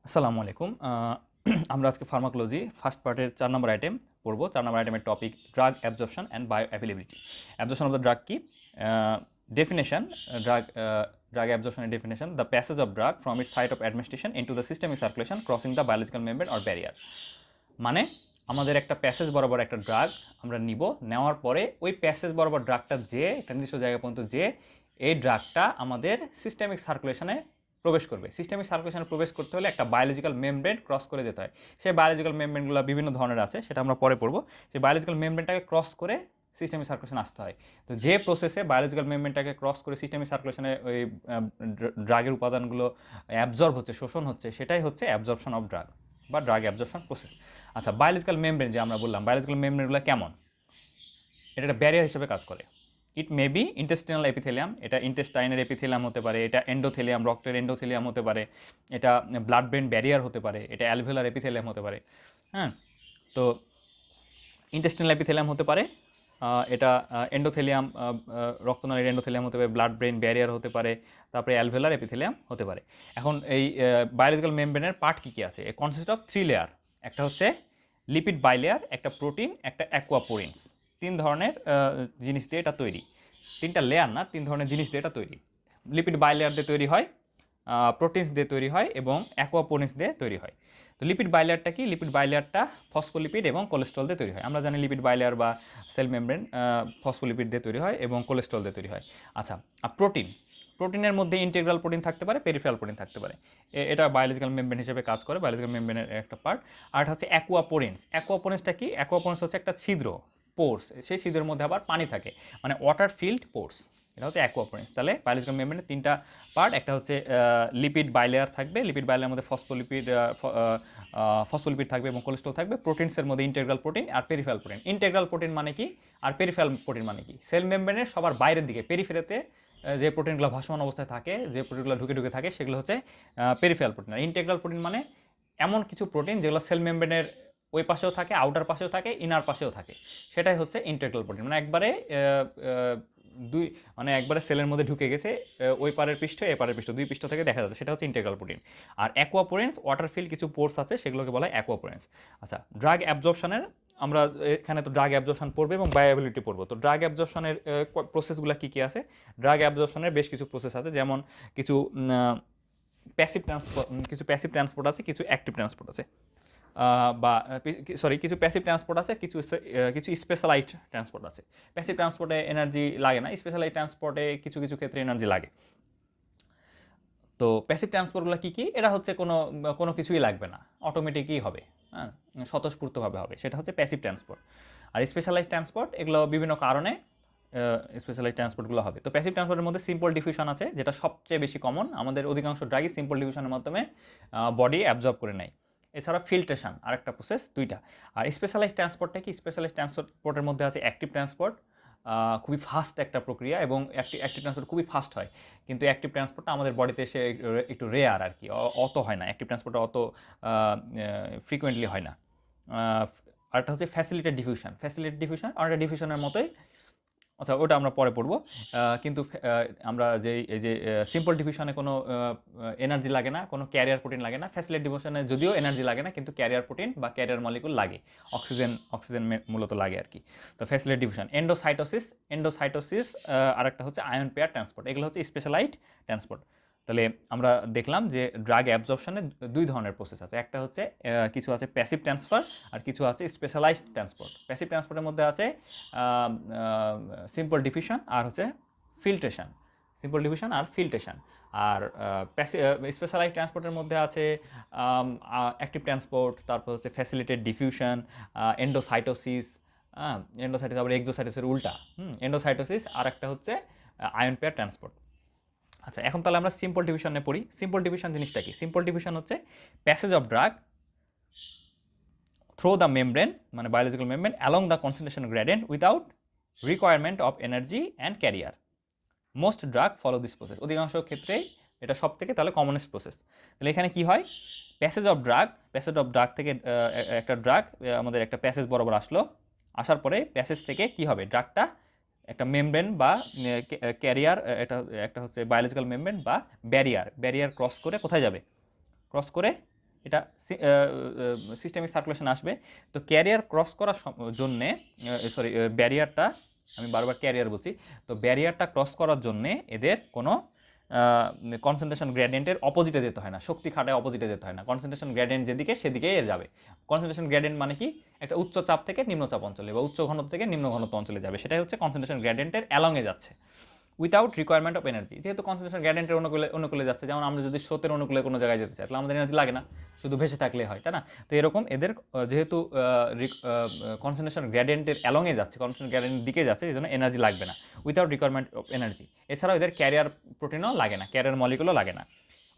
আসসালামু আলাইকুম। আমরা আজকে ফার্মাকোলজি ফার্স্ট পার্টের ৪ নম্বর আইটেম পড়ব। ৪ নম্বর আইটেমের topic drug absorption and bioavailability. Absorption of the drug কি? ডেফিনেশন, ড্রাগ অ্যাবজর্পশনের definition, the passage of drug from its site of administration into the systemic circulation crossing the biological membrane or barrier. মানে আমাদের একটা passage বরাবর একটা drug আমরা নিব, নেওয়ার পরে ওই প্যাসেজ বরাবর ড্রাগটা যে একটা নির্দিষ্ট জায়গা পর্যন্ত যে এই ড্রাগটা আমাদের সিস্টেমিক সার্কুলেশনে প্রবেশ করবে। সিস্টেমিক সার্কুলেশনে প্রবেশ করতে হলে একটা বায়োলজিক্যাল মেমব্রেন ক্রস করে যেতে হয়। সেই বায়োলজিক্যাল মেমব্রেনগুলো বিভিন্ন ধরনের আছে, সেটা আমরা পরে পড়বো। সেই বায়োলজিক্যাল মেমব্রেনটাকে ক্রস করে সিস্টেমিক সার্কুলেশন আসতে হয়। তো যে প্রসেসে বায়োলজিক্যাল মেমব্রেনটাকে ক্রস করে সিস্টেমিক সার্কুলেশনে ওই ড্রাগের উপাদানগুলো অ্যাবজর্ব হচ্ছে, শোষণ হচ্ছে, সেটাই হচ্ছে অ্যাবজর্পশন অফ ড্রাগ বা ড্রাগ অ্যাবজর্পশন প্রসেস। আচ্ছা, বায়োলজিক্যাল মেমব্রেন যে আমরা বললাম, বায়োলজিক্যাল মেমব্রেনগুলো কেমন? এটা একটা ব্যারিয়ার হিসেবে কাজ করে। ইট মে বি ইন্টেস্টিনাল এপিথেলিয়াম, এটা ইন্টেস্টাইনের এপিথেলিয়াম হতে পারে, এটা এন্ডোথেলিয়াম, রক্তের এন্ডোথেলিয়াম হতে পারে, এটা ব্লাড ব্রেন ব্যারিয়ার হতে পারে, এটা অ্যালভেলার এপিথেলিয়াম হতে পারে। হ্যাঁ, তো ইন্টেস্টিনাল এপিথেলিয়াম হতে পারে, এটা এন্ডোথেলিয়াম, রক্তনালীর এন্ডোথেলিয়াম হতে পারে, ব্লাড ব্রেন ব্যারিয়ার হতে পারে, তারপরে অ্যালভেলার এপিথেলিয়াম হতে পারে। এখন এই বায়োলজিক্যাল মেমব্রেনের পার্ট কী কী আছে? এ কনসিস্ট অফ 3 লেয়ার। একটা হচ্ছে লিপিড বাইলেয়ার, একটা প্রোটিন, একটা অ্যাকুয়াপোরিনস। 3 ধরনের জিনিস দিয়ে এটা তৈরি। 3টা লেয়ার না, 3 ধরনের জিনিস দিয়ে এটা তৈরি। লিপিড বাইলেয়ার দিয়ে তৈরি হয়, প্রোটিনস দিয়ে তৈরি হয় এবং অ্যাকুয়াপোরিনস দিয়ে তৈরি হয়। তো লিপিড বাইলেয়ারটা কি? লিপিড বাইলেয়ারটা ফসফোলিপিড এবং কোলেস্ট্রল দিয়ে তৈরি হয়। আমরা জানি লিপিড বাইলেয়ার বা সেল মেমব্রেন ফসফোলিপিড দিয়ে তৈরি হয় এবং কোলেস্ট্রল দিয়ে তৈরি হয়। আচ্ছা, আর প্রোটিন, প্রোটিনের মধ্যে ইন্টিগ্রাল প্রোটিন থাকতে পারে, পেরিফেরাল প্রোটিন থাকতে পারে। এটা বায়োলজিক্যাল মেমব্রেন হিসেবে কাজ করে, বায়োলজিক্যাল মেমব্রেনের একটা পার্ট। আর এটা হচ্ছে অ্যাকুয়াপোরিনস। অ্যাকুয়াপোরিনসটা কি? অ্যাকুয়াপোরিনস হচ্ছে একটা ছিদ্র, পোর্স। সেই ছিদ্রের মধ্যে আবার পানি থাকে, মানে ওয়াটার ফিল্ড পোর্স। এটা হচ্ছে অ্যাকুয়াপোরিনস। তাহলে বায়োলজিক্যাল মেমব্রেনের 3টা পার্ট। একটা হচ্ছে লিপিড বাইলেয়ার থাকবে, লিপিড বাইলেয়ার মধ্যে ফসফোলিপিড থাকবে এবং কোলেস্ট্রল থাকবে। প্রোটিনসের মধ্যে ইন্টেগ্রাল প্রোটিন আর পেরিফেরাল প্রোটিন। ইন্টেগ্রাল প্রোটিন মানে কি আর পেরিফেরাল প্রোটিন মানে কি? সেল মেমব্রেনের সবার বাইরের দিকে পেরিফেরাতে যে প্রোটিনগুলো ভাসমান অবস্থায় থাকে, যে প্রোটিনগুলো ঢুকে ঢুকে থাকে, সেগুলো হচ্ছে পেরিফেরাল প্রোটিন। আর ইন্টেগ্রাল প্রোটিন মানে এমন কিছু প্রোটিন যেগুলো সেল মেমব্রেনের ওই পাশেও থাকে, আউটার পাশেও থাকে, ইনার পাশেও থাকে, সেটাই হচ্ছে ইন্টেগ্রাল প্রোটিন। মানে একবারে দুই, মানে একবারে সেলের মধ্যে ঢুকে গেছে, ওই পারের পৃষ্ঠ এ পারের পৃষ্ঠ, দুই পৃষ্ঠ থেকে দেখা যাচ্ছে, সেটা হচ্ছে ইন্টেগ্রাল প্রোটিন। আর অ্যাকুয়াপোরেন্স, ওয়াটার ফিল্ড কিছু পোর্স আছে, সেগুলোকে বলা হয় অ্যাকুয়াপোরেন্স। আচ্ছা, ড্রাগ অ্যাবজর্পশনের আমরা এখানে তো ড্রাগ অ্যাবজর্পশন পড়বে এবং বায়োঅ্যাবিলিটি পড়বো। তো ড্রাগ অ্যাবজর্পশনের প্রসেসগুলো কী কী আছে? ড্রাগ অ্যাবজর্পশনের বেশ কিছু প্রসেস আছে, যেমন কিছু প্যাসিভ ট্রান্সপোর্ট, কিছু প্যাসিভ ট্রান্সপোর্ট আছে, কিছু অ্যাক্টিভ ট্রান্সপোর্ট আছে। বা সরি, কিছু প্যাসিভ ট্রান্সপোর্ট আছে, কিছু স্পেশালাইজড ট্রান্সপোর্ট আছে। প্যাসিভ ট্রান্সপোর্টে এনার্জি লাগে না, স্পেশালাইজড ট্রান্সপোর্টে কিছু কিছু ক্ষেত্রে এনার্জি লাগে। তো প্যাসিভ ট্রান্সপোর্টগুলো কী কী? এটা হচ্ছে কোনো কোনো কিছুই লাগবে না, অটোমেটিকই হবে, হ্যাঁ, স্বতঃস্ফূর্তভাবে হবে, সেটা হচ্ছে প্যাসিভ ট্রান্সপোর্ট। আর স্পেশালাইজড ট্রান্সপোর্ট এগুলো বিভিন্ন কারণে স্পেশালাইজড ট্রান্সপোর্টগুলো হবে। তো প্যাসিভ ট্রান্সপোর্টের মধ্যে সিম্পল ডিফিউশন আছে, যেটা সবচেয়ে বেশি কমন। আমাদের অধিকাংশ ড্রাগই সিম্পল ডিফিউশনের মাধ্যমে বডি অ্যাবজর্ব করে নেয়। এছাড়া ফিল্ট্রেশন আরেকটা প্রসেস, 2টা। আর স্পেশালাইজড ট্রান্সপোর্টটা কি? স্পেশালাইজড ট্রান্সপোর্টের মধ্যে আছে অ্যাক্টিভ ট্রান্সপোর্ট, খুবই ফাস্ট একটা প্রক্রিয়া এবং অ্যাক্টিভ ট্রান্সপোর্ট খুবই ফাস্ট হয়, কিন্তু অ্যাক্টিভ ট্রান্সপোর্টটা আমাদের বডিতে এসে একটু রেয়ার আর কি, অত হয় না, অ্যাক্টিভ ট্রান্সপোর্টটা অত ফ্রিকুয়েন্টলি হয় না। আরেকটা হচ্ছে ফ্যাসিলিটেড ডিফিউশন। ফ্যাসিলিটেড ডিফিউশন অনেকটা ডিফিউশনের মতোই, আচ্ছা ওটা আমরা পরে পড়বো। কিন্তু আমরা এই যে সিম্পল ডিফিউশনে কোনো এনার্জি লাগে না, কোনো ক্যারিয়ার প্রোটিন লাগে না। ফ্যাসিলিটেড ডিফিউশনে যদিও এনার্জি লাগে না, কিন্তু ক্যারিয়ার প্রোটিন বা ক্যারিয়ার মলিকুল লাগে, অক্সিজেন মূলত লাগে আর কি। তো ফ্যাসিলিটেড ডিফিউশন। এন্ডোসাইটোসিস আরেকটা হচ্ছে আয়ন পেয়ার ট্রান্সপোর্ট। এগুলো হচ্ছে স্পেশালাইজড ট্রান্সপোর্ট। তাহলে আমরা দেখলাম যে ড্রাগ অ্যাবজর্পশনে 2 ধরনের প্রসেস আছে। একটা হচ্ছে কিছু আছে প্যাসিভ ট্রান্সফার, আর কিছু আছে স্পেশালাইজড ট্রান্সপোর্ট। প্যাসিভ ট্রান্সপোর্টের মধ্যে আছে সিম্পল ডিফিউশন আর হচ্ছে ফিল্ট্রেশন। সিম্পল ডিফিউশন আর ফিল্ট্রেশন। আর স্পেশালাইজড ট্রান্সপোর্টের মধ্যে আছে অ্যাক্টিভ ট্রান্সপোর্ট, তারপর হচ্ছে ফ্যাসিলিটেড ডিফিউশন, এন্ডোসাইটোসিস, এন্ডোসাইটোসিস আবার এক্সোসাইটোসের উল্টা, এন্ডোসাইটোসিস, আর একটা হচ্ছে আয়ন পেয়ার ট্রান্সপোর্ট। আচ্ছা, এখন তাহলে আমরা সিম্পল ডিভিশনে পড়ি। সিম্পল ডিভিশন জিনিসটা কি? সিম্পল ডিভিশন হচ্ছে passage of drug through the membrane, মানে biological membrane, along the concentration gradient without requirement of energy and carrier. Most drug follow this process. অধিকাংশ ক্ষেত্রেই এটা সব থেকে তাহলে কমনেস্ট প্রসেস। তাহলে এখানে কি হয়? প্যাসেজ অফ ড্রাগ থেকে একটা ড্রাগ আমাদের একটা প্যাসেজ বরাবর আসলো, আসার পরে প্যাসেজ থেকে কি হবে? ড্রাগটা একটা মেমব্রেন বা ক্যারিয়ার, এটা একটা হচ্ছে বায়োলজিক্যাল মেমব্রেন বা ব্যারিয়ার ক্রস করে কোথায় যাবে? ক্রস করে এটা সিস্টেমিক সার্কুলেশন আসবে। তো ক্যারিয়ার ক্রস করার জন্যে ব্যারিয়ারটা, আমি বারবার ক্যারিয়ার বলছি, তো ব্যারিয়ারটা ক্রস করার জন্যে এদের কোনো কনসেন্ট্রেশন গ্রেডিয়েন্টের অপোজিটে যেতে হয় না, শক্তি খাটায় অপোজিটে যেতে হয় না। কনসেন্ট্রেশন গ্রেডিয়েন্ট যেদিকে সেদিকেই এর যাবে। কনসেন্ট্রেশন গ্রেডিয়েন্ট মানে কি, একটা উচ্চ চাপ থেকে নিম্ন চাপ অঞ্চলে বা উচ্চ ঘনত্ব থেকে নিম্ন ঘনত্ব অঞ্চলে যাবে, সেটাই হচ্ছে কনসেন্ট্রেশন গ্রেডিয়েন্টের অ্যালংয়ে যাচ্ছে উইথাউট রিকোয়ারমেন্ট অফ এনার্জি। যেহেতু কনসেন্ট্রেশন গ্রেডিয়েন্টের অনুকূলে যাচ্ছে, যেমন আমরা যদি স্রোতের অনুকূলে কোনো জায়গায় যেতে চাই তাহলে আমাদের এনার্জি লাগে না, শুধু ভেসে থাকলে হয়, তাই না? তো এরকম এদের যেহেতু কনসেন্ট্রেশন গ্রেডিয়েন্টের অ্যালংয়ে যাচ্ছে, কনসেন্ট্রেশন গ্রেডিয়েন্টের দিকে যাচ্ছে, এই জন্য এনার্জি লাগবে না, উইথাউট রিকোয়ারমেন্ট অফ এনার্জি। এছাড়াও এদের ক্যারিয়ার প্রোটিনও লাগে না, ক্যারিয়ার মলিকুলও লাগে না।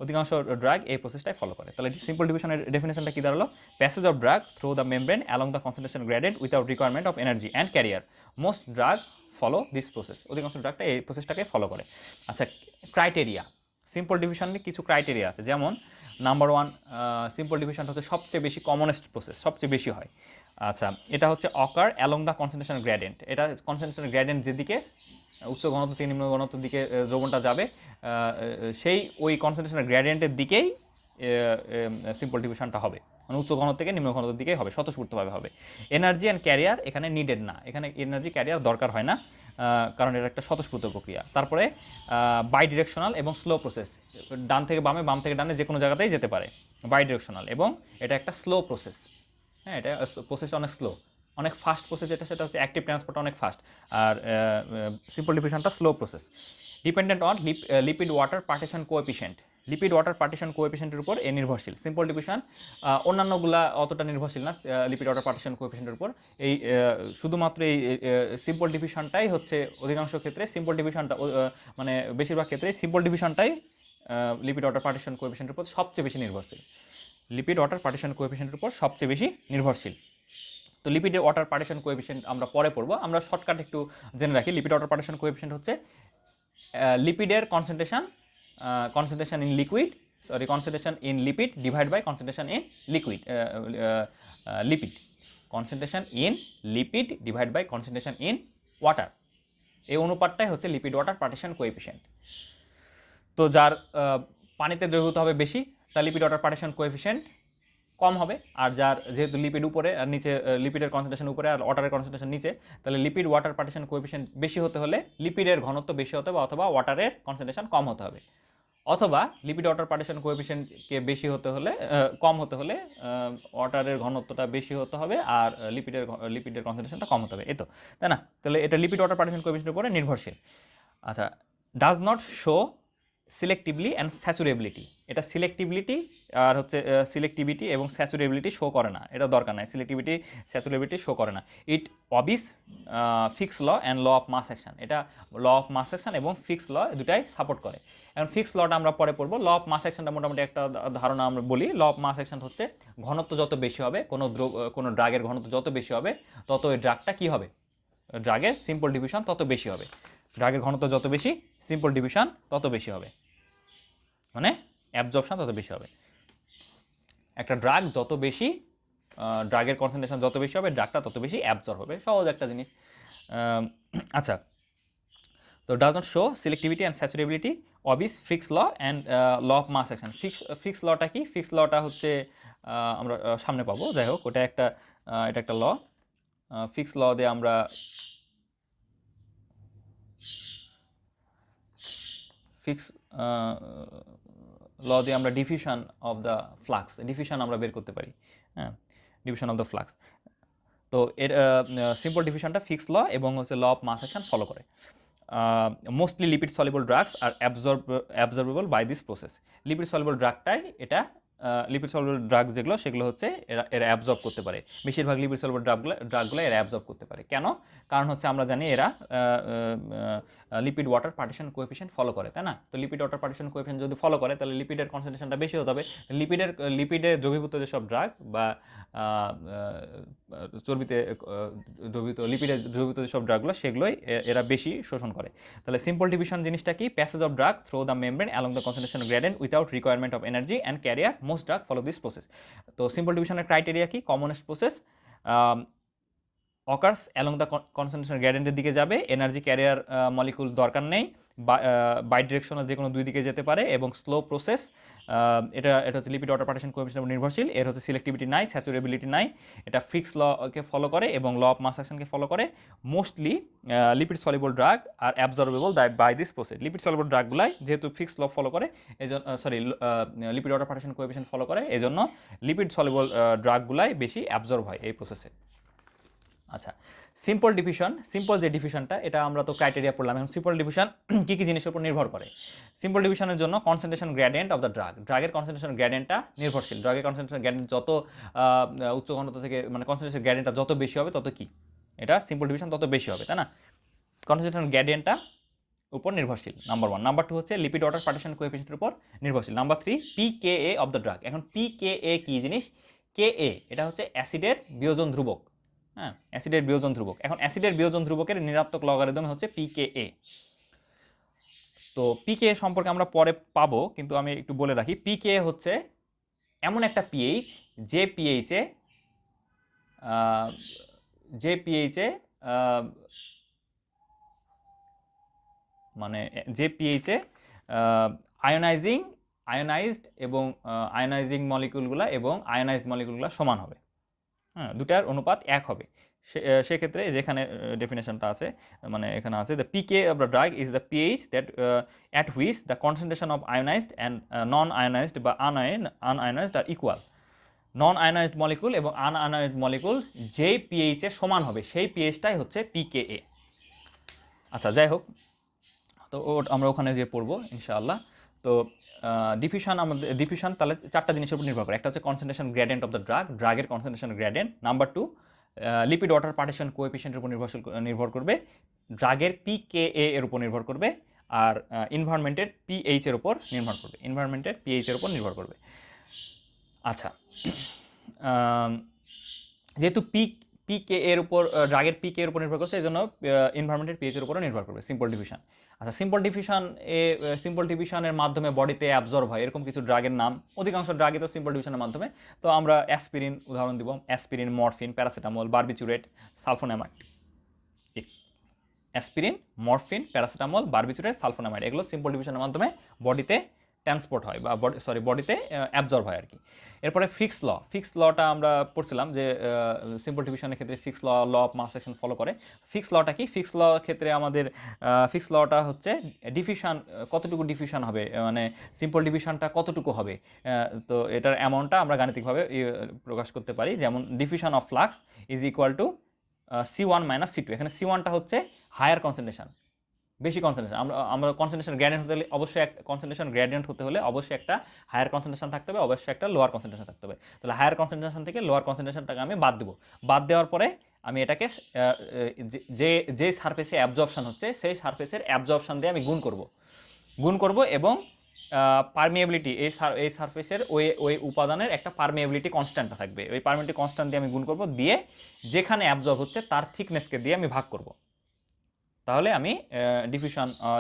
অধিকাংশ ড্রাগ এই প্রসেসটাই ফলো করে। তাহলে সিম্পল ডিভিশনের ডেফিনেশনটা কি দাঁড়ালো? Passage of drug through the membrane along the concentration gradient without requirement of energy and carrier. Most drug follow this process. অধিকাংশ ড্রাগটা এই প্রসেসটাকে ফলো করে। আচ্ছা, ক্রাইটেরিয়া, সিম্পল ডিভিশনে কিছু ক্রাইটেরিয়া আছে। যেমন নাম্বার 1, সিম্পল ডিভিশন হচ্ছে সবচেয়ে বেশি কমনেস্ট প্রসেস, সবচেয়ে বেশি হয়। আচ্ছা, এটা হচ্ছে অকার অ্যালং দ্য কনসেন্ট্রেশন গ্রেডিয়েন্ট। এটা কনসেন্ট্রেশন গ্রেডিয়েন্ট যেদিকে উচ্চ ঘনত্ব থেকে নিম্ন ঘনত্বের দিকে দ্রবণটা যাবে, সেই ওই কনসেন্ট্রেশনের গ্রেডিয়েন্টের দিকেই সিম্পল ডিভিশনটা হবে, মানে উচ্চ ঘনত্ব থেকে নিম্ন ঘনত্বের দিকেই হবে, স্বতঃস্ফূর্তভাবে হবে। এনার্জি অ্যান্ড ক্যারিয়ার এখানে নিডেড না, এখানে এনার্জি ক্যারিয়ার দরকার হয় না, কারণ এটা একটা স্বতঃস্ফূর্ত প্রক্রিয়া। তারপরে বাই ডিরেকশনাল এবং স্লো প্রসেস, ডান থেকে বামে, বাম থেকে ডানে যে কোনো জায়গাতেই যেতে পারে, বাই ডিরেকশনাল, এবং এটা একটা স্লো প্রসেস। হ্যাঁ, এটা প্রসেস অনেক স্লো, অনেক ফাস্ট প্রসেস যেটা, সেটা হচ্ছে অ্যাক্টিভ ট্রান্সপোর্ট অনেক ফাস্ট, আর সিম্পল ডিভিশনটা slow process. Dependent on lipid water partition coefficient, lipid water partition কোএফিশিয়েন্টের উপর এ নির্ভরশীল। সিম্পল ডিভিশন অন্যান্যগুলা অতটা নির্ভরশীল না লিপিড ওয়াটার পার্টিশন কোএফিশিয়েন্টের উপর। এই শুধুমাত্র এই সিম্পল ডিভিশনটাই হচ্ছে অধিকাংশ ক্ষেত্রে, সিম্পল ডিভিশনটা মানে বেশিরভাগ ক্ষেত্রে সিম্পল ডিভিশনটাই লিপিড ওয়াটার পার্টিশন কোএফিশিয়েন্টের উপর সবচেয়ে বেশি নির্ভরশীল, লিপিড ওয়াটার পার্টিশন কোএফিশিয়েন্টের উপর সবচেয়ে বেশি নির্ভরশীল। তো লিপিড ওয়াটার পার্টিশন কোএফিশিয়েন্ট আমরা পরে পড়বো, আমরা শর্টকাট একটু জেনে রাখি। লিপিড ওয়াটার পার্টিশন কোএফিশিয়েন্ট হচ্ছে লিপিডের concentration in liquid, concentration in lipid divide by concentration in liquid lipid, concentration in lipid divide by concentration in water, এই অনুপাতটাই হচ্ছে লিপিড ওয়াটার পার্টিশন কোএফিশিয়েন্ট। তো যার পানিতে দ্রবীভূত হবে বেশি, তার লিপিড ওয়াটার পার্টিশন কোএফিশিয়েন্ট কম হবে, আর যার যেহেতু লিপিড উপরে আর নিচে, লিপিডের কনসেন্ট্রেশন উপরে আর ওয়াটারের কনসেন্ট্রেশন নিচে, তাহলে লিপিড ওয়াটার পার্টিশন কোএফিশিয়েন্ট বেশি হতে হলে লিপিডের ঘনত্ব বেশি হতে হবে, অথবা ওয়াটারের কনসেন্ট্রেশন কম হতে হবে, অথবা লিপিড ওয়াটার পার্টিশন কোএফিশিয়েন্টকে বেশি হতে হলে, কম হতে হলে ওয়াটারের ঘনত্বটা বেশি হতে হবে, আর লিপিডের কনসেন্ট্রেশনটা কম হতে হবে, এই তো, তাই না? তাহলে এটা লিপিড ওয়াটার পার্টিশন কোএফিশিয়েন্টের উপরে নির্ভরশীল। আচ্ছা, does not show selectively and saturability, এটা সিলেক্টিবিলিটি আর হচ্ছে সিলেক্টিভিটি এবং স্যাচুরেবিলিটি শো করে না, এটা দরকার নাই, সিলেক্টিভিটি স্যাচুরেবিলিটি শো করে না। It obeys Fick's law and law of mass action, এটা ল অফ মাস অ্যাকশন এবং ফিক্স ল দুটাই সাপোর্ট করে। এখন ফিক্স লটা আমরা পরে পড়বো। ল অফ মাস অ্যাকশনটা মোটামুটি একটা ধারণা আমরা বলি। ল অফ মাস অ্যাকশন হচ্ছে ঘনত্ব যত বেশি হবে, কোনো ড্রাগের ঘনত্ব যত বেশি হবে, তত ওই ড্রাগটা কী হবে, ড্রাগের সিম্পল ডিভিশন তত বেশি হবে। ড্রাগের ঘনত্ব যত বেশি, সিম্পল ডিভিশন তত বেশি হবে, মানে অ্যাবজর্পশন তত বেশি হবে। একটা ড্রাগ যত বেশি, ড্রাগের কনসেন্ট্রেশন যত বেশি হবে, ড্রাগটা তত বেশি অ্যাবজর্ব হবে, সহজ একটা জিনিস। আচ্ছা, তো does not show selectivity and saturability, obeys Fick's law and law of mass action. Fick's লটা কি? ফিক্স লটা হচ্ছে আমরা সামনে পাবো, যাই হোক ওটা একটা, এটা একটা ল। ফিক্স ল দিয়ে আমরা diffusion of the flux, diffusion আমরা বের করতে পারি, হ্যাঁ, ডিফিউশন অফ দ্য ফ্লাক্স। তো এর সিম্পল ডিফিউশনটা ফিক্স ল এবং হচ্ছে law of mass action follow করে। Mostly lipid soluble drugs are absorbable by this process. Lipid soluble ড্রাগটাই এটা, লিপিড সলিবল ড্রাগ যেগুলো সেগুলো হচ্ছে এরা অ্যাবজর্ব করতে পারে, বেশিরভাগ লিপিড সলিবল ড্রাগগুলো এরা অ্যাবজর্ব করতে পারে। কেন? কারণ হচ্ছে আমরা জানি এরা lipid water partition coefficient follow করে, তাই না? তো লিপিড ওয়াটার পার্টিশন কোএফিশিয়েন্ট যদি ফলো করে তাহলে লিপিডের কনসেন্ট্রেশনটা বেশি হতে হবে। লিপিডে দ্রবীভূত যেসব ড্রাগ বা চর্বিতে দ্রবীভূত, লিপিডে দ্রবীভূত যেসব ড্রাগগুলো সেগুলোই এরা বেশি শোষণ করে। তাহলে সিম্পল ডিভিশন জিনিসটা কি? Passage of drug through the membrane along the concentration gradient without requirement of energy and carrier, most drug follow this process. তো সিম্পল ডিভিশনের ক্রাইটেরিয়া কি? Commonest process, occurs along the concentration গ্রেডিয়েন্টের দিকে যাবে, energy career molecule দরকার নেই, by directional যে কোনো দুই দিকে যেতে পারে, এবং স্লো প্রসেস, এটা হচ্ছে লিপিড ওয়াটার পার্টিশন কোএফিশিয়েন্টের উপর নির্ভরশীল। এর হচ্ছে সিলেক্টিভিটি নাই, স্যাচুরেবিলিটি নাই, এটা ফিক্স লকে ফলো করে এবং ল অফ মাস অ্যাকশনকে ফলো করে। Mostly lipid soluble drug are absorbable by this process. Lipid soluble ড্রাগগুলাই যেহেতু ফিক্স ল ফলো করে, এই জন্য lipid water partition coefficient follow করে, এই জন্য লিপিড সলিবল ড্রাগগুলাই বেশি অ্যাবজর্ব হয় এই প্রসেসে। আচ্ছা, সিম্পল ডিফিউশন, সিম্পল যে ডিফিউশনটা, এটা আমরা তো ক্রাইটেরিয়া পড়লাম। এখন সিম্পল ডিফিউশন কী কী জিনিসের উপর নির্ভর করে? সিম্পল ডিফিউশনের জন্য কনসেন্ট্রেশন গ্রেডিয়েন্ট অফ দ্য ড্রাগের কনসেন্ট্রেশন গ্রেডিয়েন্টটা নির্ভরশীল। ড্রাগের কনসেন্ট্রেশন গ্রেডিয়েন্ট যত উচ্চ ঘনত্ব থেকে, মানে কনসেন্ট্রেশন গ্রেডিয়েন্টটা যত বেশি হবে তত কি এটা সিম্পল ডিফিউশন তত বেশি হবে, তাই না? কনসেন্ট্রেশন গ্রেডিয়েন্টটা উপর নির্ভরশীল, নাম্বার 1। নাম্বার 2 হচ্ছে লিপিড ওয়াটার পার্টিশন কোএফিশিয়েন্টের উপর নির্ভরশীল। Number 3 pKa of the drug. এখন পিকেএ কি জিনিস? কেএ এটা হচ্ছে অ্যাসিডের বিয়োজন ধ্রুবক। হ্যাঁ, অ্যাসিডের বিয়োজন ধ্রুবক। এখন অ্যাসিডের বিয়োজন ধ্রুবকের ঋণাত্মক লগারিদম হচ্ছে পিকেএ। তো পিকে সম্পর্কে আমরা পরে পাবো, কিন্তু আমি একটু বলে রাখি, পিকে হচ্ছে এমন একটা পিএইচ যে পিএইচে মানে যে পিএইচে আয়োনাইজড এবং আয়োনাইজিং মলিকিউলগুলো এবং আয়োনাইজড মলিকিউলগুলো সমান হবে। হ্যাঁ, দুটার অনুপাত 1 হবে। সেক্ষেত্রে যেখানে ডেফিনেশনটা আছে, মানে এখানে আছে the pKa of the drug is the pH that at which the concentration of ionised and non ionised বা আনআয়োনাইজড আর ইকুয়াল। নন আয়োনাইজড মলিকুল এবং আনআয়োনাইজড মলিকুল যেই পিএইচে সমান হবে সেই পিএইচটাই হচ্ছে পিকেএ। আচ্ছা, যাই হোক, তো আমরা ওখানে যে পড়বো ইনশাআল্লাহ। তো ডিফিউশন তাহলে 4টা জিনিসের উপর নির্ভর করে। একটা হচ্ছে কনসেন্ট্রেশন গ্রেডিয়েন্ট অফ দ্য ড্রাগের concentration gradient. Number 2 lipid water partition কোএফিশিয়েন্টের উপর নির্ভর করবে। ড্রাগের পিকেএ এর উপর নির্ভর করবে। আর এনভায়রনমেন্টের পিএইচ এর উপর নির্ভর করবে। আচ্ছা, যেহেতু পিকে এর উপর ড্রাগের পিকে এর উপর নির্ভর করছে, এই জন্য এনভায়রনমেন্টের পিএইচ এর উপরও নির্ভর করবে। Simple diffusion. আচ্ছা, সিম্পল ডিফিউশনের মাধ্যমে বডিতে অ্যাবজর্ব হয় এরকম কিছু ড্রাগের নাম। অধিকাংশ ড্রাগই তো সিম্পল ডিফিউশনের মাধ্যমে। তো আমরা অ্যাসপিরিন উদাহরণ দিব, aspirin, morphine, paracetamol, barbiturate, sulphonamide. Aspirin, morphine, paracetamol, barbiturate, sulphonamide এগুলো সিম্পল ডিফিউশনের মাধ্যমে বডিতে ট্রান্সপোর্ট হয় বা বডিতে অ্যাবজর্ব হয় আর কি। এরপরে ফিক্স লটা আমরা পড়ছিলাম যে সিম্পল ডিফিউশনের ক্ষেত্রে Fick's law of mass action follow করে। ফিক্স লটা কি? ফিক্স ল ক্ষেত্রে আমাদের ফিক্স লটা হচ্ছে ডিফিউশন, কতটুকু ডিফিউশন হবে, মানে সিম্পল ডিফিউশনটা কতটুকু হবে। তো এটার অ্যামাউন্টটা আমরা গাণিতিকভাবে প্রকাশ করতে পারি, যেমন diffusion of flux is equal to C1 minus C2। এখানে C1টা হচ্ছে হায়ার কনসেন্ট্রেশন, বেশি কনসেন্ট্রেশন। আমরা কনসেন্ট্রেশন গ্রেডিয়েন্ট হতে হলে অবশ্যই একটা হায়ার কনসেন্ট্রেশন থাকতে হবে, অবশ্যই একটা লোয়ার কনসেন্ট্রেশন থাকতে হবে। তাহলে হায়ার কনসেন্ট্রেশন থেকে লোয়ার কনসেন্ট্রেশনটাকে আমি বাদ দেবো। বাদ দেওয়ার পরে আমি এটাকে যে সারফেসে অ্যাবজর্পশন হচ্ছে সেই সারফেসের অ্যাবজর্পশন দিয়ে আমি গুণ করব এবং পারমিয়েবিলিটি, এই সারফেসের ওই উপাদানের একটা পারমিয়েবিলিটি কনস্ট্যান্টটা থাকবে। ওই পারমিয়েবিলিটি কনস্ট্যান্ট দিয়ে আমি গুণ করব, দিয়ে যেখানে অ্যাবজর্ব হচ্ছে তার থিকনেসকে দিয়ে আমি ভাগ করব। তাহলে আমি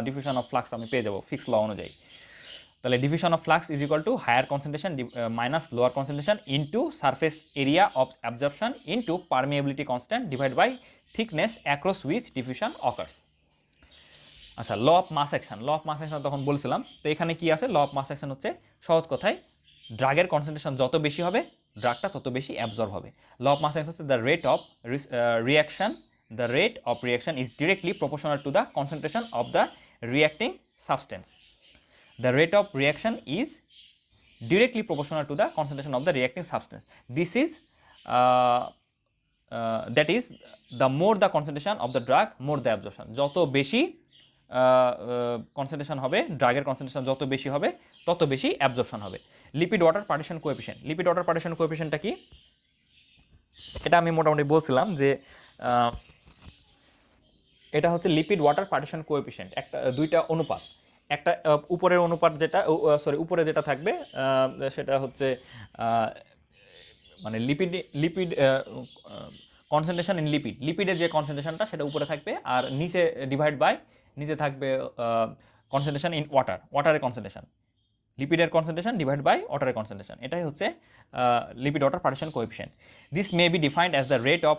ডিফিউশন অফ ফ্লাক্স আমি পেয়ে যাব ফিক্স ল অনুযায়ী। তাহলে diffusion of flux is equal to higher concentration minus lower concentration into surface area of absorption into permeability constant divide by thickness across which diffusion occurs. আচ্ছা, law of mass action তখন বলছিলাম। তো এখানে কি আছে? ল of mass action হচ্ছে সহজ কথায় ড্রাগের কনসেন্ট্রেশন যত বেশি হবে ড্রাগটা তত বেশি অ্যাবজর্ব হবে। ল অফ মাস অ্যাকশন হচ্ছে the rate of reaction is directly proportional to the concentration of the reacting substance. The rate of reaction is directly proportional to the concentration of the reacting substance. This is that is, the more the concentration of the drug, more the absorption. যত বেশি concentration হবে, ড্রাগের concentration যত বেশি হবে তত বেশি absorption হবে। লিপিড ওয়াটার পার্টিশন কোএফিশিয়েন্টটা কি? এটা আমি মোটামুটি বলছিলাম যে এটা হচ্ছে লিপিড ওয়াটার পার্টিশন কোএফিশিয়েন্ট। দুইটা অনুপাত, একটা উপরের অনুপাত উপরে যেটা থাকবে সেটা হচ্ছে মানে লিপিড কনসেন্ট্রেশন ইন লিপিডের যে কনসেন্ট্রেশনটা সেটা উপরে থাকবে, আর নিচে থাকবে কনসেন্ট্রেশন ইন ওয়াটারের কনসেন্ট্রেশন। লিপিডের কনসেন্ট্রেশন ডিভাইড বাই ওয়াটারের কনসেন্ট্রেশন, এটাই হচ্ছে lipid water partition coefficient. This may be defined as the rate of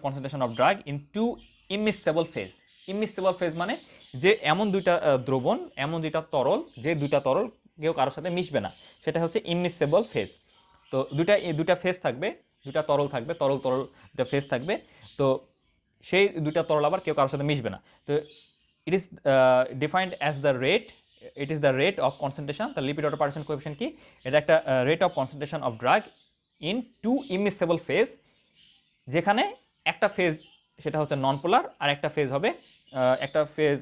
concentration of drug in two immiscible phase মানে যে এমন দুইটা দ্রবণ, এমন দুইটা তরল, যে দুইটা তরল কেউ কারোর সাথে মিশবে না, সেটা হচ্ছে ইমমিসেবল ফেজ। তো দুটা ফেজ থাকবে, দুটা তরল থাকবে, তরল দুটা ফেজ থাকবে। তো সেই দুটা তরল আবার কেউ কারোর সাথে মিশবে না। তো it is defined as the rate, it is the rate of concentration. তার লিপিড ওয়াটার পার্টিশন কোএফিশিয়েন্ট কি? এটা একটা rate of concentration of drug in two immiscible phase, যেখানে একটা ফেজ সেটা হচ্ছে নন পোলার, আর একটা ফেজ হবে একটা ফেজ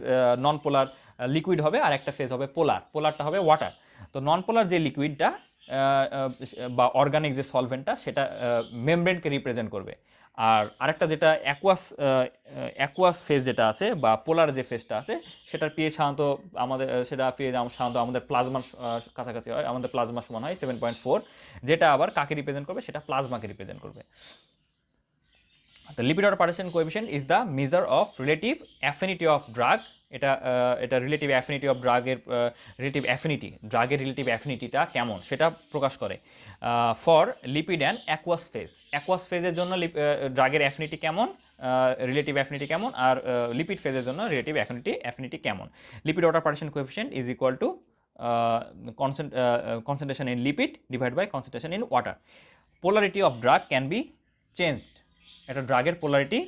নন পোলার লিকুইড হবে, আর একটা ফেজ হবে পোলার। পোলারটা হবে ওয়াটার। তো নন পোলার যে লিকুইডটা বা অর্গানিক যে সলভেন্টটা, সেটা মেমব্রেনকে রিপ্রেজেন্ট করবে। আর আরেকটা যেটা অ্যাকুয়াস ফেজ যেটা আছে বা পোলার যে ফেজটা আছে, সেটার পিএইচ সাধারণত সাধারণত আমাদের প্লাজমার কাছাকাছি হয়, আমাদের প্লাজমার সমান হয় 7.4, যেটা আবার কাকে রিপ্রেজেন্ট করবে? সেটা প্লাজমাকে রিপ্রেজেন্ট করবে। The lipid water partition coefficient is the measure of relative affinity of drug. এটা রিলেটিভ অ্যাফিনিটি অফ ড্রাগের রিলেটিভ অ্যাফিনিটি, ড্রাগের রিলেটিভ অ্যাফিনিটিটা কেমন সেটা প্রকাশ করে for lipid and aqueous phase. Aqueous ফেজের জন্য ড্রাগের অ্যাফিনিটি কেমন, রিলেটিভ অ্যাফিনিটি কেমন, আর লিপিড ফেজের জন্য রিলেটিভ অ্যাফিনিটি কেমন। Lipid water partition coefficient is equal two concentration in lipid divided by concentration in water. Polarity of drug can be changed. একটা ড্রাগের পোলারিটি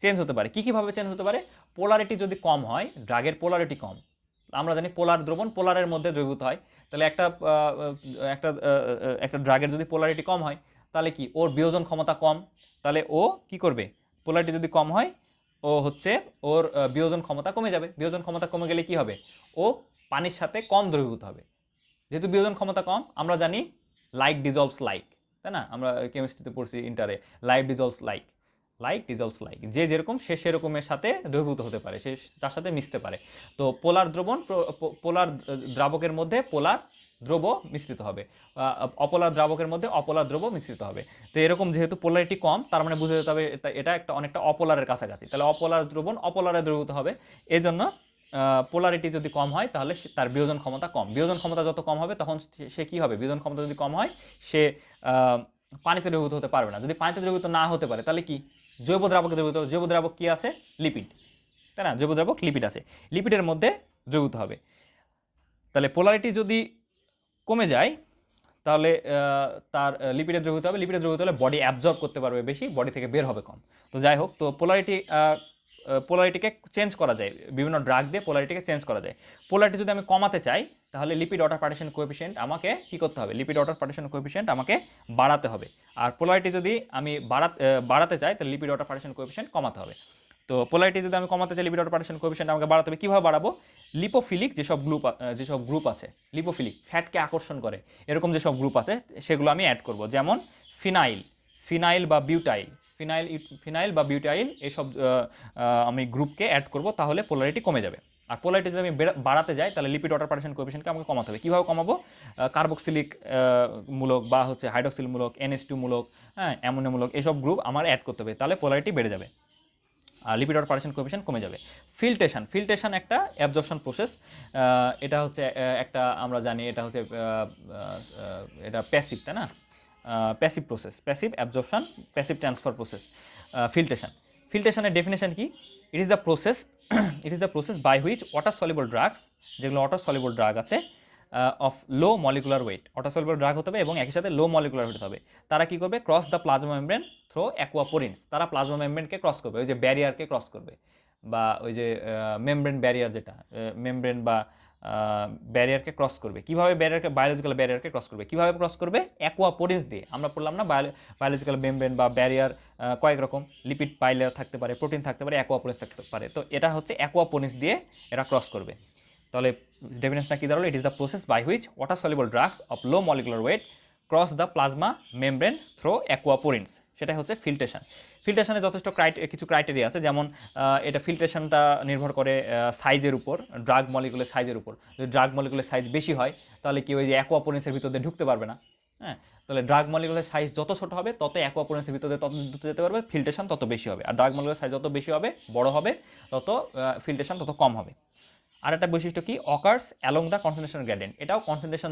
চেঞ্জ হতে পারে। কীভাবে চেঞ্জ হতে পারে? পোলারিটি যদি কম হয়, ড্রাগের পোলারিটি কম, আমরা জানি পোলার দ্রবণ পোলারের মধ্যে দ্রবীভূত হয়, তাহলে একটা ড্রাগের যদি পোলারিটি কম হয়, তাহলে কি ওর বিয়োজন ক্ষমতা কম, তাহলে ও কি করবে? পোলারিটি যদি কম হয়, ও হচ্ছে ওর বিয়োজন ক্ষমতা কমে যাবে। বিয়োজন ক্ষমতা কমে গেলে কি হবে? ও পানির সাথে কম দ্রবীভূত হবে। যেহেতু বিয়োজন ক্ষমতা কম, আমরা জানি লাইক ডিজলভস লাইক, তাই না? আমরা কেমিস্ট্রিতে পড়ছি ইন্টারে, লাইক ডিজলভস লাইক, যে যেরকম সে সেরকমের সাথে দ্রবীভূত হতে পারে, সে তার সাথে মিশতে পারে। তো পোলার দ্রাবকের মধ্যে পোলার দ্রব মিশ্রিত হবে, অপোলার দ্রাবকের মধ্যে অপোলার দ্রব মিশ্রিত হবে। তো এরকম যেহেতু পোলারিটি কম, তার মানে বুঝে যেতে হবে এটা অনেকটা অপোলারের কাছাকাছি, তাহলে অপোলার দ্রবণ অপোলারে দ্রবীভূত হবে। এই জন্য পোলারিটি যদি কম হয়, তাহলে তার বিয়োজন ক্ষমতা কম। বিয়োজন ক্ষমতা যত কম হবে, তখন সে কি হবে? বিয়োজন ক্ষমতা যদি কম হয়, সে পানিতে দ্রবীভূত হতে পারবে না। যদি পানিতে দ্রবীভূত না হতে পারে, তাহলে কি? জৈব দ্রাবকে দ্রবীভূত হবে। জৈব দ্রাবক কি আছে? লিপিড, তাই না? জৈব দ্রাবক লিপিড আছে, লিপিডের মধ্যে দ্রবীভূত হবে। তাহলে পোলারিটি যদি কমে যায়, তাহলে তার লিপিডে দ্রবীভূত হবে। লিপিডে দ্রবীভূত হলে বডি অ্যাবজর্ব করতে পারবে বেশি, বডি থেকে বের হবে কম। তো যাই হোক, তো পোলারিটিকে চেঞ্জ করা যায়, বিভিন্ন ড্রাগ দিয়ে পোলারিটিকে চেঞ্জ করা যায়। পোলারিটি যদি আমি কমাতে চাই, তাহলে লিপিড ওয়াটার পার্টিশন কোএফিশিয়েন্ট আমাকে কি করতে হবে? লিপিড ওয়াটার পার্টিশন কোএফিশিয়েন্ট আমাকে বাড়াতে হবে। আর পোলারিটি যদি আমি বাড়াতে চাই, তাহলে লিপিড ওয়াটার পার্টিশন কোএফিশিয়েন্ট কমাতে হবে। তো পোলারিটি যদি আমি কমাতে চাই, লিপিড ওয়াটার পার্টিশন কোএফিশিয়েন্ট আমাকে বাড়াতে হবে। কীভাবে বাড়াবো? লিপোফিলিক যেসব গ্রুপ আছে, লিপোফিলিক ফ্যাটকে আকর্ষণ করে এরকম যেসব গ্রুপ আছে, সেগুলো আমি অ্যাড করব। যেমন ফিনাইল বা বিউটাইল এসব আমি গ্রুপকে অ্যাড করব, তাহলে পোলারিটি কমে যাবে। আর পোলারিটি যদি আমি বাড়াতে যাই, তাহলে লিপিড ওয়াটার পার্টিশন কোএফিশিয়েন্টকে আমাকে কমাতে হবে। কীভাবে কমাবো? কার্বক্সিলিক মূলক বা হচ্ছে হাইড্রক্সিল মূলক, NH2 মূলক, অ্যামোনিয়া মূলক, এসব গ্রুপ আমার অ্যাড করতে হবে, তাহলে পোলারিটি বেড়ে যাবে আর লিপিড ওয়াটার পার্টিশন কোএফিশিয়েন্ট কমে যাবে। ফিল্ট্রেশন একটা অ্যাবজর্পশন প্রসেস। এটা হচ্ছে একটা, আমরা জানি এটা হচ্ছে এটা প্যাসিভ, তাই না? Passive process, passive absorption, passive transfer process. ফিল্ট্রেশনের ডেফিনেশন কি? It is the process by which water soluble drugs, যেগুলো ওয়াটার সলিবল ড্রাগ আছে, of low molecular weight, water soluble drug হতে হবে এবং একই সাথে লো মলিকুলার ওয়েট হবে। তারা কি করবে? Cross the plasma membrane through aquaporins. তারা প্লাজমা মেমব্রেনকে ক্রস করবে, ওই যে ব্যারিয়ারকে ক্রস করবে, বা ওই যে মেমব্রেন ব্যারিয়ার, যেটা মেমব্রেন বা ব্যারিয়ারকে ক্রস করবে। কীভাবে বায়োলজিক্যাল ব্যারিয়ারকে ক্রস করবে? কীভাবে ক্রস করবে? অ্যাকুয়াপোরিনস দিয়ে। আমরা পড়লাম না বায়োলজিক্যাল মেমব্রেন বা ব্যারিয়ার কয়েক রকম, লিপিড বাইলেয়ার থাকতে পারে, প্রোটিন থাকতে পারে, অ্যাকুয়াপোরিনস থাকতে পারে। তো এটা হচ্ছে অ্যাকুয়াপোরিনস দিয়ে এরা ক্রস করবে। তাহলে ডেফিনেশনটা কী দাঁড়ালো? It is the process by which water soluble drugs of low molecular weight cross the plasma membrane through aquaporins. সেটাই হচ্ছে ফিল্ট্রেশন। ফিল্ট্রেশনে যথেষ্ট কিছু ক্রাইটেরিয়া আছে, যেমন এটা ফিল্ট্রেশনটা নির্ভর করে সাইজের উপর, ড্রাগ মলিকুলের সাইজের উপর। যদি ড্রাগ মলিকুলের সাইজ বেশি হয়, তাহলে কি ওই যে অ্যাকুয়াপোরিনসের ভিতর দিয়ে ঢুকতে পারবে না। তাহলে ড্রাগ মলিকুলের সাইজ যত ছোট হবে, তত অ্যাকুয়াপোরিনসের ভিতরে তত ঢুকতে যেতে পারবে, ফিল্ট্রেশন তত বেশি হবে। আর ড্রাগ মলিকুলের সাইজ যত বেশি হবে, বড় হবে, তত ফিল্ট্রেশন তত কম হবে। আর একটা বৈশিষ্ট্য কি, occurs along the concentration gradient, এটাও কনসেন্ট্রেশন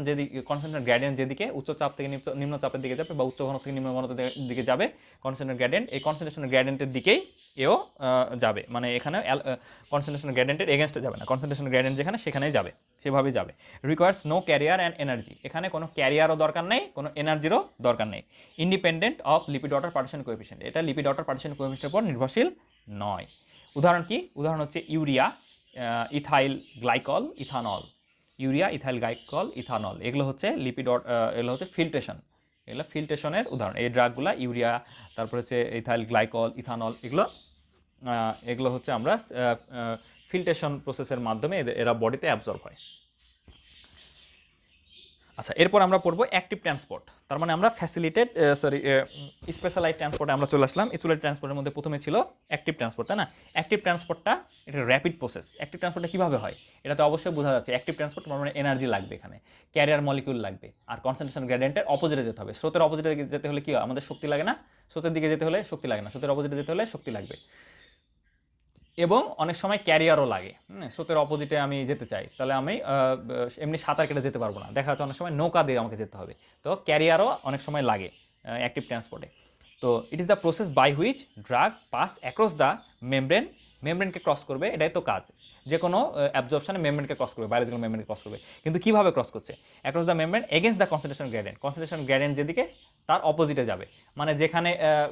গ্রেডিয়েন্ট যেদিকে উচ্চ চাপ থেকে নিম্ন চাপের দিকে যাবে বা উচ্চ ঘনত্ব থেকে নিম্ন ঘনত্বের দিকে যাবে কনসেন্ট্রেশন গ্রেডিয়েন্ট, এই কনসেন্ট্রেশন গ্রেডিয়েন্টের দিকেই এও যাবে, মানে এখানে কনসেন্ট্রেশন গ্রেডিয়েন্টের এগেনস্টে যাবে না, কনসেন্ট্রেশন গ্রেডিয়েন্ট যেখানে সেখানেই যাবে, সেভাবেই যাবে। Requires no carrier and energy, এখানে কোনো ক্যারিয়ারও দরকার নেই, কোনো এনার্জিরও দরকার নেই। Independent of lipid water partition coefficient, এটা লিপিড ওয়াটার পার্টিশন কোএফিসিয়েন্টের উপর নির্ভরশীল নয়। উদাহরণ কি, উদাহরণ হচ্ছে urea, ethyl glycol, ethanol, urea, ethyl glycol, ethanol, এগুলো হচ্ছে এগুলো হচ্ছে ফিল্ট্রেশন, এগুলো ফিল্ট্রেশনের উদাহরণ। এই ড্রাগগুলো ইউরিয়া, তারপর হচ্ছে ইথাইল গ্লাইকল, ইথানল, এগুলো হচ্ছে আমরা ফিল্ট্রেশন প্রসেসের মাধ্যমে এরা বডিতে অ্যাবজর্ব হয়। আচ্ছা, এরপর আমরা পড়বো অ্যাক্টিভ ট্রান্সপোর্ট, তার মানে আমরা স্পেশালাইজড ট্রান্সপোর্টে আমরা চলে আসলাম। স্পেশালাইজড ট্রান্সপোর্টের মধ্যে প্রথমে ছিল অ্যাক্টিভ ট্রান্সপোর্ট, তাই না? অ্যাক্টিভ ট্রান্সপোর্টটা এটা র্যাপিড প্রসেস। অ্যাক্টিভ ট্রান্সপোর্টটা কীভাবে হয়, এটা তো অবশ্যই বোঝা যাচ্ছে। অ্যাক্টিভ ট্রান্সপোর্ট মানে এনার্জি লাগবে, এখানে ক্যারিয়ার মলিকিউল লাগবে, আর কনসেন্ট্রেশন গ্রেডিয়েন্টের অপোজিটে যেতে হবে। স্রোতের অপোজিটে যেতে হলে কি হয়, আমাদের শক্তি লাগে না? স্রোতের দিকে যেতে হলে শক্তি লাগে না, স্রোতের অপোজিটে যেতে হলে শক্তি লাগবে। এবং অনেক সময় ক্যারিয়ারও লাগে। স্রোতের অপোজিটে আমি যেতে চাই, তাহলে আমি এমনি সাঁতার কেটে যেতে পারবো না, দেখা যাচ্ছে অনেক সময় নৌকা দিয়ে আমাকে যেতে হবে, তো ক্যারিয়ারও অনেক সময় লাগে অ্যাক্টিভ ট্রান্সপোর্টে। তো it is the process by which drug pass across the মেমব্রেনকে ক্রস করবে, এটাই তো কাজ। যে কোনো অ্যাবজর্পশনে মেমব্রেনকে ক্রস করবে, বায়োলজিক্যাল মেমব্রেনকে ক্রস করবে, কিন্তু কীভাবে ক্রস করছে? Across the membrane against the concentration gradient, concentration gradient যেদিকে তার অপোজিটে যাবে, মানে যেখানে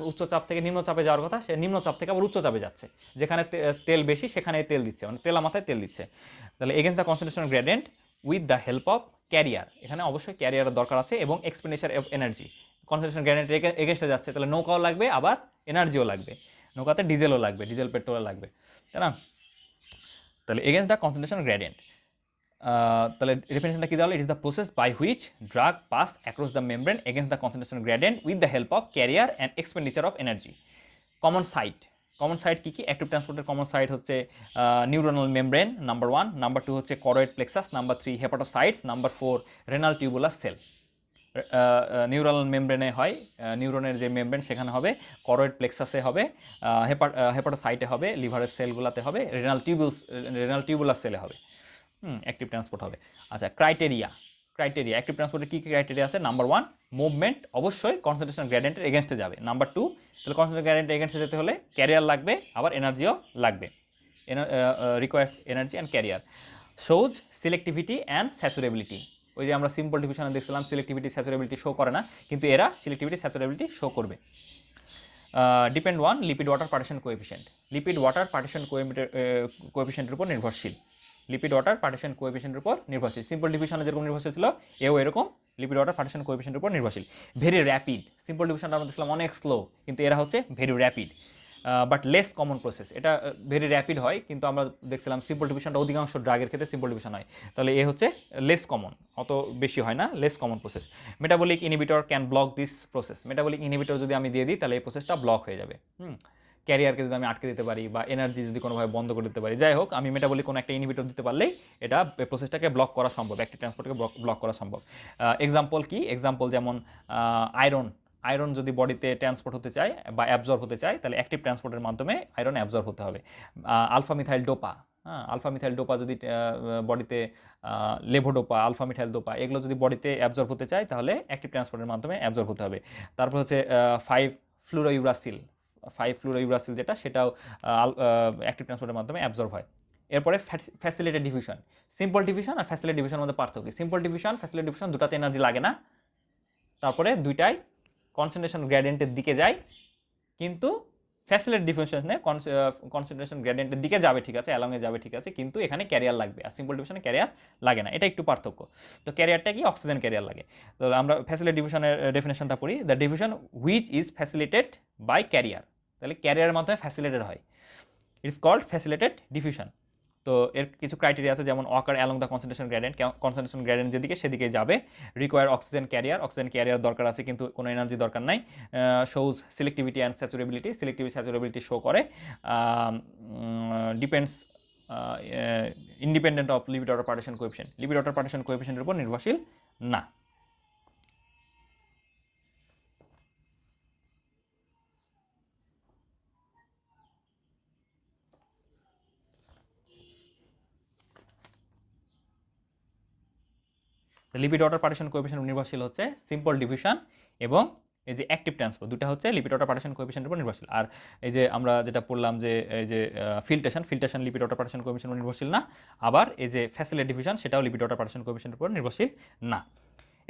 উচ্চ চাপ থেকে নিম্ন চাপে যাওয়ার কথা, সে নিম্ন চাপ থেকে আবার উচ্চ চাপে যাচ্ছে, যেখানে তেল বেশি সেখানে তেল দিচ্ছে, মানে তেলা মাথায় তেল দিচ্ছে। তাহলে against the concentration gradient with the help of carrier, এখানে অবশ্যই ক্যারিয়ারের দরকার আছে, এবং expenditure of energy, concentration gradient এগেন্স্টে যাচ্ছে, তাহলে নৌকাও লাগবে, আবার এনার্জিও লাগবে, নৌকাতে ডিজেলও লাগবে, ডিজেল পেট্রোলও লাগবে, তাই না? তাহলে এগেন্স্ট দ্য কনসেন্ট্রেশন গ্রেডিয়েন্ট, তাহলে ডেফিনেশনটা কী দাঁড়ালো? It is the process by which drug pass across the membrane against the concentration gradient with the help of carrier and expenditure of energy. Common site কী কী? অ্যাক্টিভ ট্রান্সপোর্টের common site হচ্ছে neuronal membrane number 1, number 2 হচ্ছে choroid plexus, number 3 hepatocytes, number 4 renal tubular cell. Neural মেমব্রেনে হয়, নিউরনের যে membrane সেখানে হবে, করয়েড প্লেক্সাসে হবে, হেপাটোসাইটে হবে, লিভারের সেলগুলোতে হবে, রেনাল টিউবুলার সেলে হবে। অ্যাক্টিভ ট্রান্সপোর্ট হবে। আচ্ছা, ক্রাইটেরিয়া অ্যাক্টিভ ট্রান্সপোর্টের কী কী ক্রাইটেরিয়া আছে? নাম্বার 1, মুভমেন্ট অবশ্যই কনসেন্ট্রেশন গ্রেডিয়েন্টের এগেনস্টে যাবে। নাম্বার 2, তাহলে কনসেন্ট্রেশন গ্রেডিয়েন্টের এগেনস্টে যেতে হলে ক্যারিয়ার লাগবে, আবার এনার্জিও লাগবে, requires energy and carrier. Shows selectivity and saturability, ওই যে আমরা সিম্পল ডিফিউশনে দেখছিলাম সিলেক্টিভিটি স্যাচুরেবিলিটি শো করে না, কিন্তু এরা সিলেক্টিভিটি স্যাচুরেবিলিটি শো করবে। Depend on lipid water partition coefficient, lipid water partition কোএফিসিয়েন্টের উপর নির্ভরশীল, লিপিড ওয়াটার পার্টিশন কোএফিসিয়েন্টের উপর নির্ভরশীল। সিম্পল ডিফিউশনে যেরকম নির্ভরশীল ছিল, এও এরকম লিপিড ওয়াটার পার্টিশন কোএফিসিয়েন্টের উপর নির্ভরশীল। ভেরি র্যাপিড, সিম্পল ডিফিউশনটা আমরা দেখছিলাম অনেক স্লো, কিন্তু এরা হচ্ছে very rapid, but less common process. এটা ভেরি র্যাপিড হয়, কিন্তু আমরা দেখছিলাম সিম্পল ডিফিউশনটা অধিকাংশ ড্রাগের ক্ষেত্রে সিম্পল ডিফিউশন হয়, তাহলে এ হচ্ছে লেস কমন, অত বেশি হয় না, less common process. Metabolic inhibitor can block this process, metabolic inhibitor যদি আমি দিয়ে দিই তাহলে এই প্রসেসটা ব্লক হয়ে যাবে। ক্যারিয়ারকে যদি আমি আটকে দিতে পারি বা এনার্জি যদি কোনোভাবে বন্ধ করে দিতে পারি, যাই হোক, আমি মেটাবলিক কোনো একটা ইনহিবিটর দিতে পারলেই এটা প্রসেসটাকে ব্লক করা সম্ভব, অ্যাক্টিভ ট্রান্সপোর্টকে ব্লক করা সম্ভব। এক্সাম্পল কি? এক্সাম্পল যেমন আয়রন যদি বডিতে ট্রান্সপোর্ট হতে চায় বা অ্যাবজর্ব হতে চায়, তাহলে অ্যাক্টিভ ট্রান্সপোর্টের মাধ্যমে আয়রন অ্যাবজর্ব হতে হবে। আলফা মিথাইল ডোপা যদি বডিতে, লেভোডোপা, আলফা মিথাইল ডোপা, এগুলো যদি বডিতে অ্যাবজর্ব হতে চায় তাহলে অ্যাক্টিভ ট্রান্সপোর্টের মাধ্যমে অ্যাবজর্ব হতে হবে। তারপর হচ্ছে 5-ফ্লুরোইউরাসিল যেটা, সেটাও অ্যাক্টিভ ট্রান্সপোর্টের মাধ্যমে অ্যাবজর্ব হয়। এরপরে ফ্যাসিলিটেড ডিফিউশন, সিম্পল ডিফিউশন আর ফ্যাসিলিটেড ডিফিউশনের মধ্যে পার্থক্য। সিম্পল ডিফিউশন, ফ্যাসিলিটেড ডিফিউশন দুটাতে এনার্জি লাগে না, তারপরে দুইটাই কনসেন্ট্রেশন গ্রেডিয়েন্টের দিকে যায়, কিন্তু ফ্যাসিলিটেড ডিফিউশনে কনসেন্ট্রেশন গ্রেডিয়েন্টের দিকে যাবে, ঠিক আছে, অ্যালংয়ে যাবে, ঠিক আছে, কিন্তু এখানে ক্যারিয়ার লাগবে, আর সিম্পল ডিফিউশনে ক্যারিয়ার লাগে না, এটা একটু পার্থক্য। তো ক্যারিয়ারটা কি? অক্সিজেন ক্যারিয়ার লাগে। তো আমরা ফ্যাসিলিটেড ডিফিউশনের ডেফিনেশনটা পড়ি, the diffusion which is facilitated by carrier, তাহলে ক্যারিয়ারের মাধ্যমে ফ্যাসিলিটেড হয়, ইটস কল্ড ফ্যাসিলিটেড ডিফিউশন। তো এর কিছু ক্রাইটেরিয়া আছে, যেমন অকার অ্যালং দ্য কনসেন্ট্রেশন গ্রেডিয়েন্ট যেদিকে সেদিকে যাবে, রিকোয়ার অক্সিজেন ক্যারিয়ার দরকার আছে কিন্তু কোনো এনার্জি দরকার নাই, shows selectivity and saturability show করে, depends independent of lipid water partition কোএফিসিয়েন্টের উপর নির্ভরশীল না। লিপিড ওয়াটার পার্টিশন কোএফিশিয়েন্ট নির্ভরশীল হচ্ছে সিম্পল ডিভিশন এবং এই যে অ্যাক্টিভ ট্রান্সফার, দুটো হচ্ছে লিপিড ওয়াটার পার্টিশন কোএফিশিয়েন্টের উপর নির্ভরশীল। আর এই যে আমরা যেটা পড়লাম যে এই যে ফিল্ট্রেশন লিপিড ওয়াটার পার্টিশন কোএফিশিয়েন্টের উপর নির্ভরশীল না। আবার এই যে ফ্যাসিলেট ডিভিশন সেটাও লিপিড ওয়াটার পার্টিশন কোএফিশিয়েন্টের উপর নির্ভরশীল না।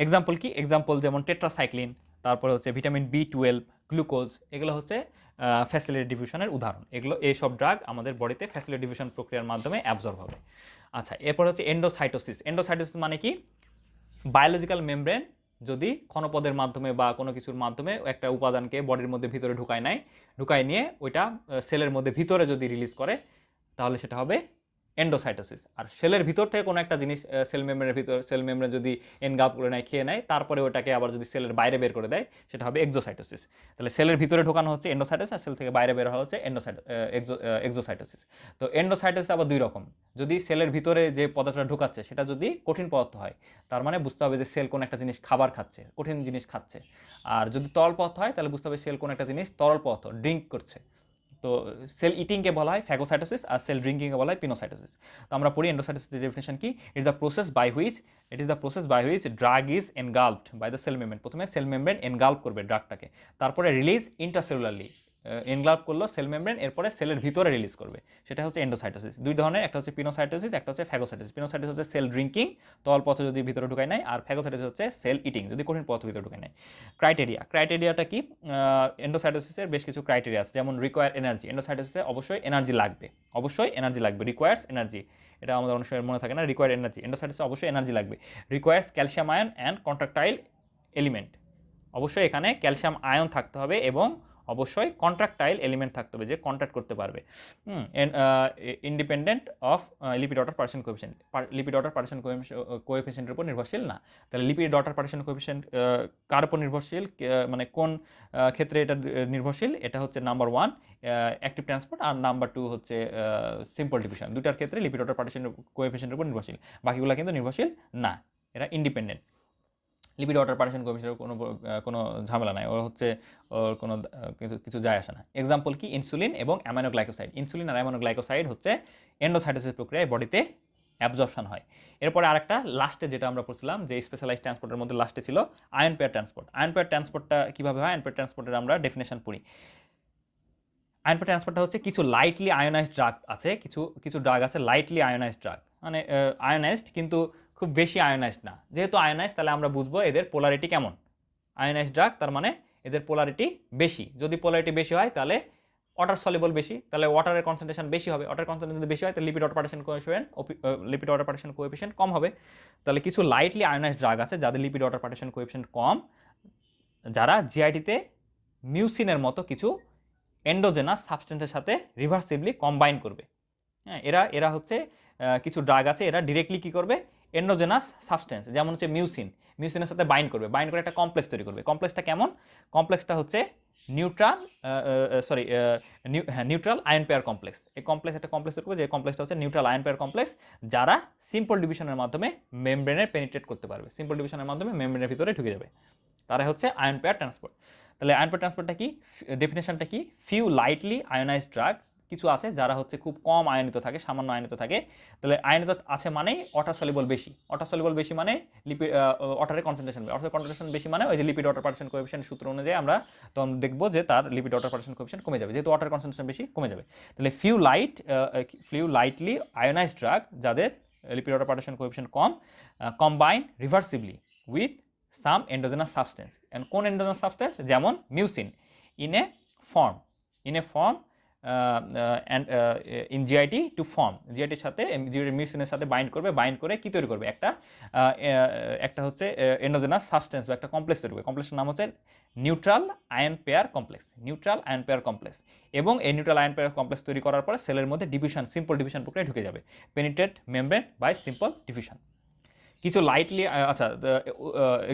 এক্সাম্পল কি? এক্সাম্পল যেমন টেট্রাসাইক্লিন, তারপরে হচ্ছে ভিটামিন B12, গ্লুকোজ, এগুলো হচ্ছে ফ্যাসিলেট ডিভিশনের উদাহরণ। এইসব ড্রাগ আমাদের বডিতে ফ্যাসিলেট ডিভিশন প্রক্রিয়ার মাধ্যমে অ্যাবজর্ব হবে। আচ্ছা, এরপর হচ্ছে এন্ডোসাইটোসিস। এন্ডোসাইটোসিস মানে কি? বায়োলজিক্যাল মেমব্রেন যদি ক্ষণপদের মাধ্যমে বা কোনো কিছুর মাধ্যমে একটা উপাদানকে বডির মধ্যে ভিতরে ঢুকায় নিয়ে ওইটা সেলের মধ্যে ভিতরে যদি রিলিজ করে, তাহলে সেটা হবে এন্ডোসাইটোসিস। আর সেলের ভিতর থেকে কোনো একটা জিনিস সেল মেমব্রেন যদি এনগাল্ফ করে নেয়, খেয়ে নেয়, তারপরে ওটাকে আবার যদি সেলের বাইরে বের করে দেয়, সেটা হবে এক্সোসাইটোসিস। তাহলে সেলের ভিতরে ঢোকানো হচ্ছে এন্ডোসাইটোসিস, আর সেল থেকে বাইরে বের হওয়া হচ্ছে এক্সোসাইটোসিস। তো এন্ডোসাইটোসিস আবার দুই রকম। যদি সেলের ভিতরে যে পদার্থটা ঢোকাচ্ছে সেটা যদি কঠিন পদার্থ হয়, তার মানে বুঝতে হবে যে সেল কোন একটা জিনিস খাবার খাচ্ছে, কঠিন জিনিস খাচ্ছে। আর যদি তরল পদার্থ হয়, তাহলে বুঝতে হবে সেল কোন একটা জিনিস তরল পদার্থ ড্রিঙ্ক করছে। তো সেল ইটিংকে বলা হয় ফ্যাগোসাইটোসিস, আর সেল ড্রিঙ্কিংকে বলা হয় পিনোসাইটোসিস। তো আমরা পড়ি এন্ডোসাইটোসিসের ডেফিনেশন কি? It is the process by which drug is engulfed by the cell membrane. প্রথমে সেল মেমব্রেন এনগাল্ভ করবে ড্রাগটাকে, তারপরে রিলিজ ইন্ট্রাসেলুলারলি, এনগাল্ভ করলো সেল মেমব্রেন, এরপরে সেলের ভিতরে রিলিজ করবে, সেটা হচ্ছে এন্ডোসাইটোসিস। দুই ধরনের, একটা হচ্ছে পিনোসাইটোসিস, একটা হচ্ছে ফ্যাগোসাইটোসিস। পিনোসাইটোসিস হচ্ছে সেল ড্রিঙ্কিং, তরল পদার্থ যদি ভিতরে ঢুকায় নেয়, আর ফ্যাগোসাইটোসিস হচ্ছে সেল ইটিং, যদি কঠিন পদার্থ ভিতরে ঢুকায় নেয়। ক্রাইটেরিয়াটা কি? এন্ডোসাইটোসিসের বেশ কিছু ক্রাইটেরিয়া আছে, যেমন রিকোয়ার এনার্জি। এন্ডোসাইটোসিসে অবশ্যই এনার্জি লাগবে, রিকোয়ার্স এনার্জি, এটা আমাদের অনেক সময় মনে থাকে না। রিকোয়ার এনার্জি, এন্ডোসাইটোসিসে অবশ্যই এনার্জি লাগবে। Requires calcium ion and contractile element, অবশ্যই এখানে ক্যালসিয়াম আয়ন থাকতে হবে এবং অবশ্যই কন্ট্রাক্টাইল এলিমেন্ট থাকতে হবে, যে কন্ট্রাক্ট করতে পারবে। Independent of lipid water partition coefficient, lipid water partition কোএফিশিয়েন্টের উপর নির্ভরশীল না। তাহলে লিপিড ওয়াটার পার্টিশন কোএফিশিয়েন্ট কার উপর নির্ভরশীল, মানে কোন ক্ষেত্রে এটা নির্ভরশীল? এটা হচ্ছে নাম্বার 1 অ্যাক্টিভ ট্রান্সপোর্ট, আর নাম্বার 2 হচ্ছে সিম্পল ডিভিশন। দুটার ক্ষেত্রে লিপিড ওয়াটার পার্টিশন কোএফিশিয়েন্টের উপর নির্ভরশীল, বাকিগুলো কিন্তু নির্ভরশীল না, এরা ইন্ডিপেন্ডেন্ট। লিপিড ওয়াটার পার্টিশন কোএফিশিয়েন্টের কোনো ঝামেলা নাই, ওর হচ্ছে ওর কোনো কিছু যায় আসে না। এক্সাম্পল কি? ইনসুলিন এবং অ্যামাইনোগ্লাইকোসাইড। ইনসুলিন আর অ্যামাইনোগ্লাইকোসাইড হচ্ছে এন্ডোসাইটোসিস প্রক্রিয়ায় বডিতে অ্যাবজর্পশন হয়। এরপরে আরেকটা লাস্টে যেটা আমরা পড়ছিলাম যে স্পেশালাইজড ট্রান্সপোর্টের মধ্যে লাস্টে ছিল ion pair transport. Ion pair ট্রান্সপোর্টটা কীভাবে হয়? আয়ন পেয়ার ট্রান্সপোর্টের আমরা ডেফিনেশন পড়ি। আয়ন পেয়ার ট্রান্সপোর্টটা হচ্ছে কিছু লাইটলি আয়োনাইজড ড্রাগ আছে, কিছু ড্রাগ আছে লাইটলি আয়োনাইজড ড্রাগ, মানে আয়োনাইজড কিন্তু খুব বেশি আয়োনাইজড না। যেহেতু আয়োনাইজড, তাহলে আমরা বুঝবো এদের পোলারিটি কেমন। আয়োনাইজড ড্রাগ তার মানে এদের পোলারিটি বেশি। যদি পোলারিটি বেশি হয়, তাহলে ওয়াটার সলিবল বেশি, তাহলে ওয়াটারের কনসেন্ট্রেশন বেশি হবে। ওয়াটার কনসেন্ট্রেশন যদি বেশি হয়, তাহলে লিপিড ওয়াটার পার্টিশন কোএফিশিয়েন্ট কম হবে। তাহলে কিছু লাইটলি আয়োনাইজড ড্রাগ আছে যাদের লিপিড ওয়াটার পার্টিশন কোএফিশিয়েন্ট কম, যারা জিআইটিতে মিউসিনের মতো কিছু এন্ডোজেনাস সাবস্টেন্সের সাথে রিভার্সিভলি কম্বাইন করবে। হ্যাঁ, এরা হচ্ছে কিছু ড্রাগ আছে, এরা ডিরেক্টলি কী করবে? এন্ডোজেনাস সাবস্টেন্স, যেমন হচ্ছে মিউসিনের সাথে বাইন্ড করে একটা কমপ্লেক্স তৈরি করবে। কমপ্লেক্সটা কেমন? কমপ্লেক্সটা হচ্ছে নিউট্রাল আয়ন পেয়ার কমপ্লেক্স। এই কমপ্লেক্স একটা কমপ্লেক্স তৈরি করবে, যে কমপ্লেক্সটা হচ্ছে নিউট্রাল আয়ন পেয়ার কমপ্লেক্স, যারা সিম্পল ডিভিশনের মাধ্যমে মেমব্রেনে পেনিট্রেট করতে পারবে, সিম্পল ডিভিশনের মাধ্যমে মেমব্রেনের ভিতরে ঢুকে যাবে, তারা হচ্ছে আয়ন পেয়ার ট্রান্সপোর্ট। তাহলে আয়ন পেয়ার ট্রান্সপোর্টটা কি? ডেফিনেশনটা কি? ফিউ লাইটলি আয়োনাইজড ড্রাগ, কিছু আছে যারা হচ্ছে খুব কম আয়নিত থাকে, সামান্য আয়নিত থাকে। তাহলে আয়নিত আছে মানেই ওয়াটার সলিবল বেশি মানে লিপিড ওয়াটারের কনসেন্ট্রেশন বেশি মানে ওই যে লিপিড ওয়াটার পার্টিশন কোএফিশিয়েন্ট সূত্র অনুযায়ী আমরা তখন দেখবো যে তার লিপিড ওয়াটার পার্টিশন কোএফিশিয়েন্ট কমে যাবে, যেহেতু ওয়াটার কনসেন্ট্রেশন বেশি, কমে যাবে। তাহলে ফিউ লাইটলি আয়োনাইজড ড্রাগ যাদের লিপিড ওয়াটার পার্টিশন কোএফিশিয়েন্ট কম, combine reversibly with some endogenous substance. And কোন এন্ডোজেনাস সাবস্টেন্স? যেমন mucin in a form and in GIT to form, জিআইটির সাথে মিউসিনের সাথে বাইন্ড করে কী তৈরি করবে? একটা হচ্ছে এন্ডোজেনাস সাবস্টেন্স বা একটা কমপ্লেক্স তৈরি করবে। কমপ্লেক্সের নাম হচ্ছে নিউট্রাল আয়ন পেয়ার কমপ্লেক্স। এবং এই নিউট্রাল আয়ন পেয়ার কমপ্লেক্স তৈরি করার পরে সেলের মধ্যে সিম্পল ডিভিশন প্রক্রিয়া ঢুকে যাবে, penetrate membrane by simple division. কিছু লাইটলি, আচ্ছা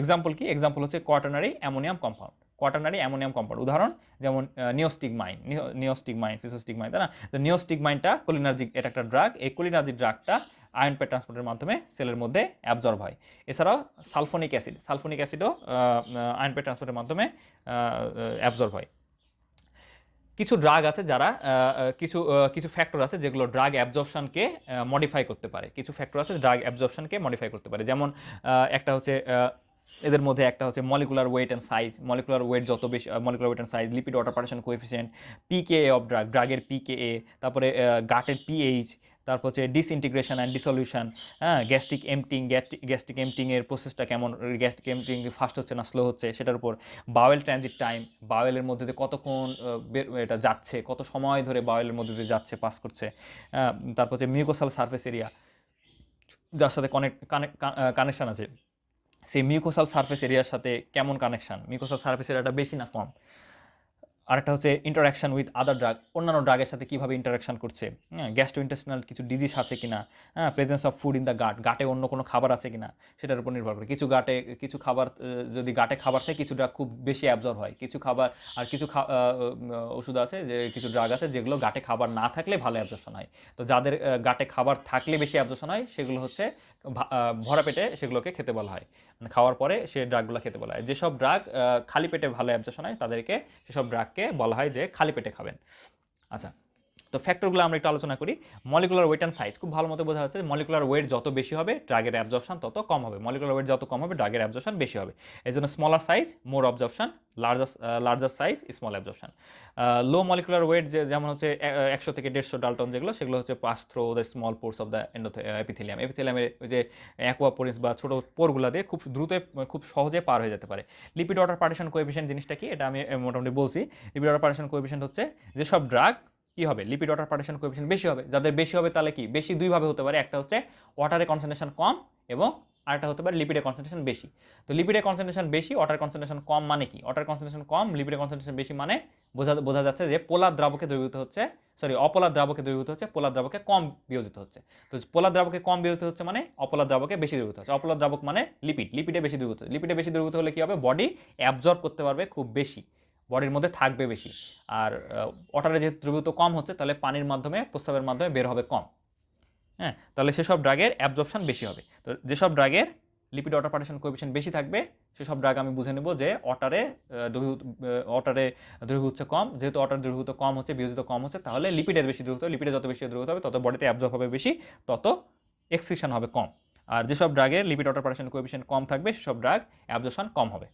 এক্সাম্পল কি? এক্সাম্পল হচ্ছে কোয়াটারনারি অ্যামোনিয়াম কম্পাউন্ড। উদাহরণ যেমন নিওস্টিগমাইন, ফিসোস্টিগমাইন, তাই না? তো নিওস্টিগমাইনটা কোলিনার্জিক, এটা একটা ড্রাগ। এই কোলিনার্জিক ড্রাগটা আয়ন পেয়ার ট্রান্সপোর্টের মাধ্যমে সেলের মধ্যে অ্যাবজর্ব হয়। এছাড়াও সালফোনিক অ্যাসিডও আয়ন পেয়ার ট্রান্সপোর্টের মাধ্যমে অ্যাবজর্ব হয়। কিছু ড্রাগ আছে যারা কিছু ফ্যাক্টর আছে যেগুলো ড্রাগ অ্যাবজর্পশনকে মডিফাই করতে পারে, কিছু ফ্যাক্টর আছে ড্রাগ অ্যাবজর্পশনকে মডিফাই করতে পারে। যেমন একটা হচ্ছে এদের মধ্যে একটা হচ্ছে molecular weight and size, molecular weight যত বেশি, molecular weight and size, lipid water partition coefficient, pKa of ড্রাগের পিকেএ, তারপরে গাটের পিএইচ, তারপর হচ্ছে ডিসইন্টিগ্রেশন অ্যান্ড ডিসলিউশন, হ্যাঁ, গ্যাস্ট্রিক এমটিংয়ের প্রসেসটা কেমন, গ্যাস্ট্রিক এমটিং ফাস্ট হচ্ছে না স্লো হচ্ছে সেটার উপর, বাওয়েল ট্রানজিট টাইম, বাওয়েলের মধ্যে দিয়ে কতক্ষণ এটা যাচ্ছে, কত সময় ধরে বাওয়েলের মধ্যে দিয়ে যাচ্ছে, পাস করছে, তারপর হচ্ছে মিউকোসাল সারফেস এরিয়া যার সাথে কানেকশান আছে, সেই মিউকোসাল সারফেস এরিয়ার সাথে কেমন কানেকশান, মিউকোসাল সারফেস এরিয়াটা বেশি না কম। আরেকটা হচ্ছে ইন্টারাকশন উইথ আদার ড্রাগ, অন্যান্য ড্রাগের সাথে কীভাবে ইন্টারাকশন করছে, হ্যাঁ, গ্যাস্ট্রোইন্টেস্টিনাল কিছু ডিজিজ আছে কিনা, হ্যাঁ, presence of food in the গাটে অন্য কোনো খাবার আছে কিনা সেটার উপর নির্ভর করে। কিছু খাবার যদি গাটে খাবার থাকে কিছু ড্রাগ খুব বেশি অ্যাবজর্ব হয়, কিছু খাবার আর কিছু ওষুধ আছে যে কিছু ড্রাগ আছে যেগুলো গাটে খাবার না থাকলে ভালো অ্যাবজর্পশন হয়। তো যাদের গাটে খাবার থাকলে বেশি অ্যাবজর্পশন হয় সেগুলো হচ্ছে ভরা পেটে সেগুলোকে খেতে বলা হয়, মানে খাওয়ার পরে সে ড্রাগগুলো খেতে বলা হয়। যেসব ড্রাগ খালি পেটে ভালো অ্যাবজর্পশন হয় তাদেরকে সেসব ড্রাগকে বলা হয় যে খালি পেটে খাবেন। আচ্ছা, তো ফ্যাক্টরগুলো আমরা একটু আলোচনা করি। মলিকুলার ওয়েট অ্যান্ড সাইজ খুব ভালো মতো বোঝা যাচ্ছে, মলিকুলার ওয়েট যত বেশি হবে ড্রাগের অ্যাবজর্পশন তত কম হবে, মলিকুলার ওয়েট যত কম হবে ড্রাগের অ্যাবজর্পশন বেশি হবে। এই জন্য smaller size more absorption, larger size small absorption. Low molecular weight যেমন হচ্ছে 100 থেকে 150 ডাল্টন, সেগুলো হচ্ছে pass through the small pores of the এপিথেলিয়ামের ওই যে অ্যাকুয়া পোরিস বা ছোটো পোরগুলো দিয়ে খুব দ্রুত খুব সহজে পার হয়ে যেতে পারে। লিপিড ওয়াটার পার্টিশন কোএফিসিয়েন্ট জিনিসটা কি এটা আমি মোটামুটি বলছি। লিপিড ওয়াটার পার্টিশন কোএফিসিয়েন্ট হচ্ছে যেসব ড্রাগ কী হবে, লিপিড ওয়াটার পার্টিশন কোএফিসিয়েন্ট বেশি হবে, যাদের বেশি হবে তাহলে কি বেশি দুইভাবে হতে পারে, একটা হচ্ছে ওয়াটারের কনসেন্ট্রেশন কম এবং আরেকটা হতে পারে লিপিডের কনসেন্ট্রেশন বেশি। তো লিপিডের কনসেন্ট্রেশন বেশি, ওয়াটার কনসেন্ট্রেশন কম মানে কি, ওয়াটার কনসেন্ট্রেশন কম লিপিডের কনসেন্ট্রেশন বেশি মানে বোঝা যাচ্ছে যে পোলার দ্রাবকে দ্রবীভূত হচ্ছে, অপোলার দ্রাবকে দ্রবীভূত হচ্ছে, পোলার দ্রাবকে কম বিয়োজিত হচ্ছে। তো পোলার দ্রাবকে কম বিয়োজিত হচ্ছে মানে অপোলার দ্রাবকে বেশি দ্রবীভূত হচ্ছে। অপোলার দ্রাবক মানে লিপিডে বেশি দ্রবীভূত হচ্ছে। লিপিডে বেশি দ্রবীভূত হলে কি হবে, বডি অ্যাবজর্ব করতে পারবে খুব বেশি, বডির মধ্যে থাকবে বেশি। আর ওয়াটারে যেহেতু দ্রবীভূত কম হচ্ছে তাহলে পানির মাধ্যমে প্রস্রাবের মাধ্যমে বের হবে কম, হ্যাঁ, তাহলে সেসব ড্রাগের অ্যাবজর্পশন বেশি হবে। তো যেসব ড্রাগের লিপিড ওয়াটার পার্টিশন কোএফিসিয়েন্ট বেশি থাকবে সেসব ড্রাগ আমি বুঝে নেব যে ওয়াটারে দ্রবীভূত হচ্ছে কম, যেহেতু ওয়াটার দ্রবীভূত কম হচ্ছে, বিয়োজিত কম হচ্ছে, তাহলে লিপিডের বেশি দ্রবীভূত হবে, লিপিডে যত বেশি দ্রবীভূত হবে তত বডিতে অ্যাবজর্ব হবে বেশি, তত এক্সক্রিশন হবে কম। আর যেসব ড্রাগের লিপিড ওয়াটার পার্টিশন কোএফিসিয়েন্ট কম থাকবে সেসব ড্রাগ অ্যাবজর্পশন কম হবে।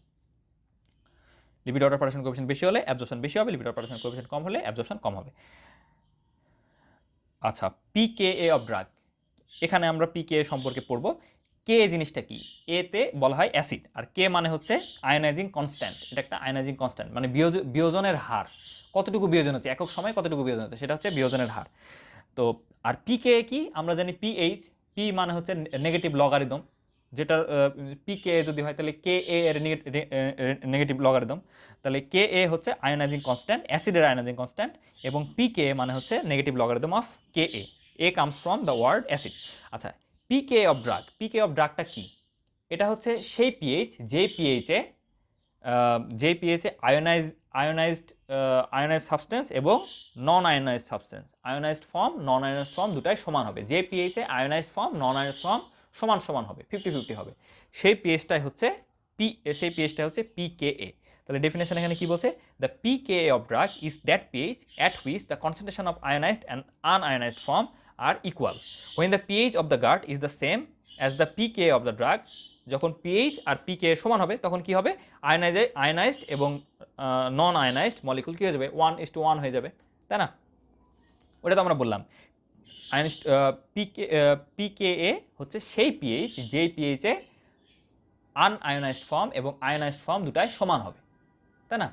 লিপিড ওয়াটার পার্টিশন কোএফিসিয়েন্ট বেশি হলে অ্যাবজর্পশন বেশি হবে, লিপিড ওয়াটার পার্টিশন কোএফিসিয়েন্ট কম হলে অ্যাবজর্পশন কম হবে। আচ্ছা, পিকেএ অফ ড্রাগ, এখানে আমরা পিকে সম্পর্কে পড়ব। কে জিনিসটা কি, এতে বলা হয় অ্যাসিড, আর কে মানে হচ্ছে আয়োনাইজিং কনস্ট্যান্ট, এটা একটা আয়োনাইজিং কনস্ট্যান্ট মানে বিয়োজনের হার, কতটুকু বিয়োজন হচ্ছে একক সময় কতটুকু বিয়োজন হচ্ছে সেটা হচ্ছে বিয়োজনের হার। তো আর পিকে কি আমরা জানি, পিএইচ, পি মানে হচ্ছে নেগেটিভ লগারিদম, যেটার পিকে যদি হয় তাহলে কে এর নেগেটিভ লগারিদম, তাহলে কে এ হচ্ছে আয়োনাইজিং কনস্ট্যান্ট, অ্যাসিডের আয়োনাইজিং কনস্ট্যান্ট, এবং পিকে মানে হচ্ছে negative logarithm of K A comes from the word acid. আচ্ছা, পিকে অফ ড্রাগটা কি, এটা হচ্ছে সেই পিএইচ যেই পিএইচে আয়োনাইজড সাবস্টেন্স এবং নন আয়োনাইজড সাবস্টেন্স, আয়োনাইজড ফর্ম নন আয়োনাইজড ফর্ম দুটাই সমান হবে, যে পিএইচে আয়োনাইজড ফর্ম নন আয়োনাইজড ফর্ম সমান হবে, 50-50 হবে, সেই পিএইচটাই হচ্ছে পিকেএ। তাহলে ডেফিনেশন এখানে কি বলছে, the pKa of drug is that pH at which the concentration of ionised and unionised form are equal when the pH of the gut is the same as the pKa of the drug. যখন pH আর pK সমান হবে তখন কি হবে, ionised এবং নন ionised molecule কী হয়ে যাবে, 1:1 হয়ে যাবে, তাই না? ওটা তো আমরা বললাম। পিকেএ হচ্ছে সেই পিএইচ যেই পিএইচে আনআয়োনাইজড ফর্ম এবং আয়োনাইজড ফর্ম দুটাই সমান হবে, তাই না?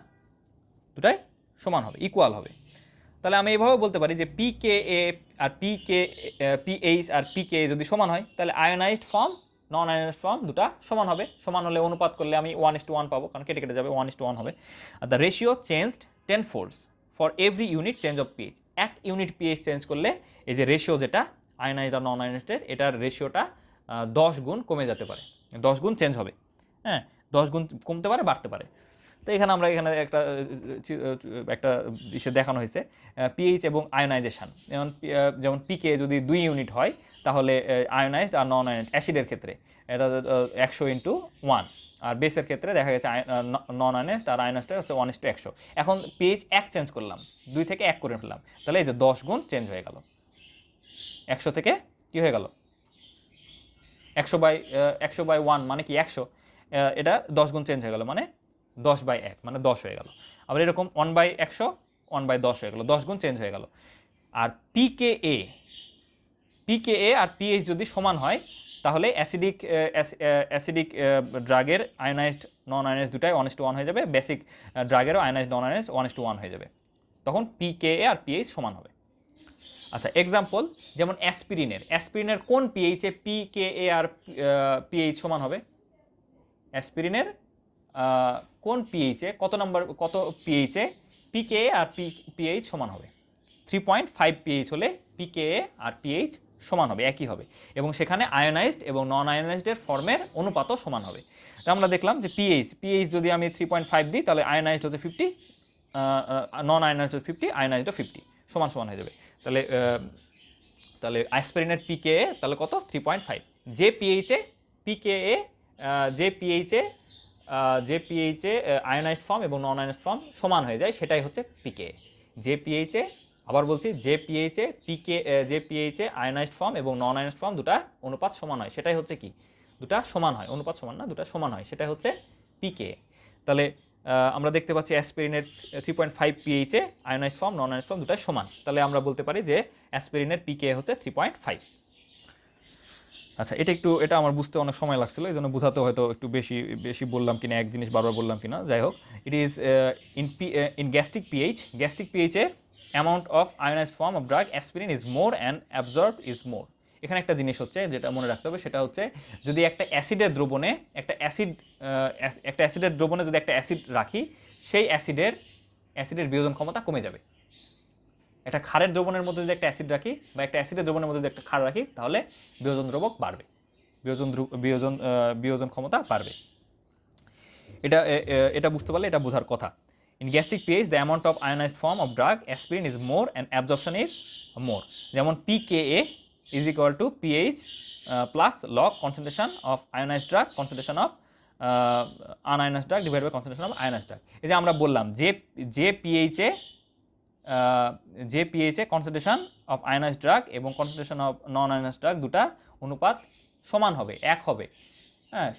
দুটাই সমান হবে, ইকুয়াল হবে। তাহলে আমি এইভাবে বলতে পারি যে পিকেএ আর পিএইচ আর পিকে যদি সমান হয় তাহলে আয়োনাইজড ফর্ম নন আয়োনাইজড ফর্ম দুটা সমান হবে, সমান হলে অনুপাত করলে আমি 1:1 পাবো, কারণ কেটে যাবে, 1:1 হবে। Are the ratio changed 10 folds for every unit change of pH, এক ইউনিট পিএইচ চেঞ্জ করলে এই যে রেশিও যেটা আয়োনাইজড আর নন আয়োনাইজডের, এটার রেশিওটা 10 গুণ কমে যেতে পারে, 10 গুণ চেঞ্জ হবে, হ্যাঁ, 10 গুণ কমতে পারে বাড়তে পারে। তো এখানে একটা ইসে দেখানো হয়েছে পিএইচ এবং আয়োনাইজেশন, যেমন পিকে যদি 2 ইউনিট হয় তাহলে আয়োনাইজড আর নন আয়োনাইজড অ্যাসিডের ক্ষেত্রে এটা 100:1, আর বেসের ক্ষেত্রে দেখা গেছে নন আয়োনাইজড আর আয়োনাইজড হচ্ছে 1:100। এখন পিএইচ 1 চেঞ্জ করলাম, 2 থেকে 1 করে ফেললাম, তাহলে এই যে 10 গুণ চেঞ্জ হয়ে গেল, 100 থেকে কি হয়ে গেল 100/1 মানে কি 100, এটা 10 গুণ চেঞ্জ হয়ে গেল মানে 10/1 মানে 10 হয়ে গেল। আবার এরকম 1/100 1/10 হয়ে গেল, 10 গুণ চেঞ্জ হয়ে গেল। আর পিকেএ আর পিএইচ যদি সমান হয় তাহলে অ্যাসিডিক ড্রাগের আয়োনাইজড নন আয়োনাইজড দুটাই 1:1 হয়ে যাবে, বেসিক ড্রাগেরও আয়োনাইজড নন আয়োনাইজড 1:1 হয়ে যাবে, তখন পিকেএ আর পিএইচ সমান হবে। আচ্ছা এক্সাম্পল, যেমন অ্যাসপিরিনের কোন পিএইচে পিকেএ আর পিএইচ সমান হবে? অ্যাসপিরিনের কোন পিএইচে কত পিএইচে পিকেএ আর পিএইচ সমান হবে? 3.5 পিএইচ হলে পিকেএ আর পিএইচ সমান হবে, একই হবে, এবং সেখানে আয়োনাইজড এবং নন আয়োনাইজডের ফর্মের অনুপাতও সমান হবে। আমরা দেখলাম যে পিএইচ যদি আমি 3.5 দিই তাহলে আয়োনাইজড হচ্ছে 50, নন আয়োনাইজড 50, আয়োনাইজডও 50, সমান সমান হয়ে যাবে। তাহলে অ্যাসপিরিনের পিকেএ তাহলে কত? 3.5। যে পিএইচে আয়োনাইজড ফর্ম এবং নন আয়োনাইজড ফর্ম সমান হয়ে যায় সেটাই হচ্ছে পিকেএ। যে পিএইচে, আবার বলছি, যে পিএইচে আয়োনাইজড ফর্ম এবং নন আয়োনাইজড ফর্ম দুটা অনুপাত সমান হয় সেটাই হচ্ছে কি? দুটা সমান হয়, অনুপাত সমান না, দুটা সমান হয়, সেটাই হচ্ছে পিকেএ। তাহলে আমরা দেখতে পাচ্ছি অ্যাসপিরিনের 3.5 পিএইচে আয়োনাইজড ফর্ম নন আয়োনাইজড ফর্ম দুটাই সমান, তাহলে আমরা বলতে পারি যে অ্যাসপিরিনের পিকেএ হচ্ছে 3.5। আচ্ছা এটা আমার বুঝতে অনেক সময় লাগছিল, এই জন্য বোঝাতে হয়তো একটু বেশি বললাম কিনা, এক জিনিস বারবার বললাম কিনা, যাই হোক। ইট ইজ ইন গ্যাস্ট্রিক পিএইচে amount of ionised form of drug aspirin is more and absorbed is more. এখানে একটা জিনিস হচ্ছে যেটা মনে রাখতে হবে, সেটা হচ্ছে যদি একটা অ্যাসিডের দ্রবণে একটা অ্যাসিড রাখি, সেই অ্যাসিডের বিয়োজন ক্ষমতা কমে যাবে। একটা ক্ষারের দ্রবণের মধ্যে যদি একটা অ্যাসিড রাখি বা একটা অ্যাসিডের দ্রবণের মধ্যে যদি একটা ক্ষার রাখি তাহলে বিয়োজন দ্রবক বাড়বে, বিয়োজন ক্ষমতা বাড়বে। এটা বুঝতে পারলে এটা বোঝার কথা। In gastric pH the amount of ionised form of drug aspirin is more and absorption is more. যেমন pKa is equal to pH plus log concentration of ionised drug concentration of unionised drug divide by concentration of ionised drug. এই যে আমরা বললাম যে পিএইচে concentration of ionised drug এবং concentration of non ionised drug দুটার অনুপাত সমান হবে, এক হবে, হ্যাঁ,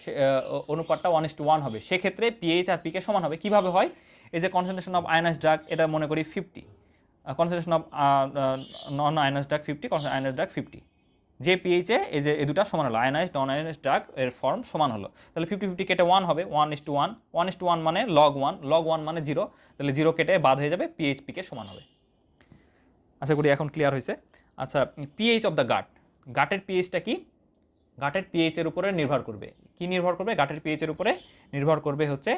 অনুপাতটা 1:1 হবে, সেক্ষেত্রে পিএইচ আর পিকে সমান হবে। কিভাবে হয়? এই যে কনসেন্ট্রেশন অফ আয়োনাইজড ড্রাগ এটা মনে করি 50, concentration of non ionised drug 50, ionised drug 50, যে পিএইচে এই যে এই দুটা সমান হলো, আয়োনাইজড নন আয়োনাইজড ড্রাগ এর ফর্ম সমান হলো, তাহলে 50-50 কেটে 1 হবে, 1:1 মানে লগ 1 মানে 0, তাহলে 0 কেটে বাদ হয়ে যাবে, পিএইচ পিকে সমান হবে। আশা করি এখন ক্লিয়ার হয়েছে। আচ্ছা, পিএইচ অফ দ্য গাটের পিএইচটা কি? গাটের পিএইচের উপরে নির্ভর করবে, কি নির্ভর করবে? গাটের পিএইচের উপরে নির্ভর করবে হচ্ছে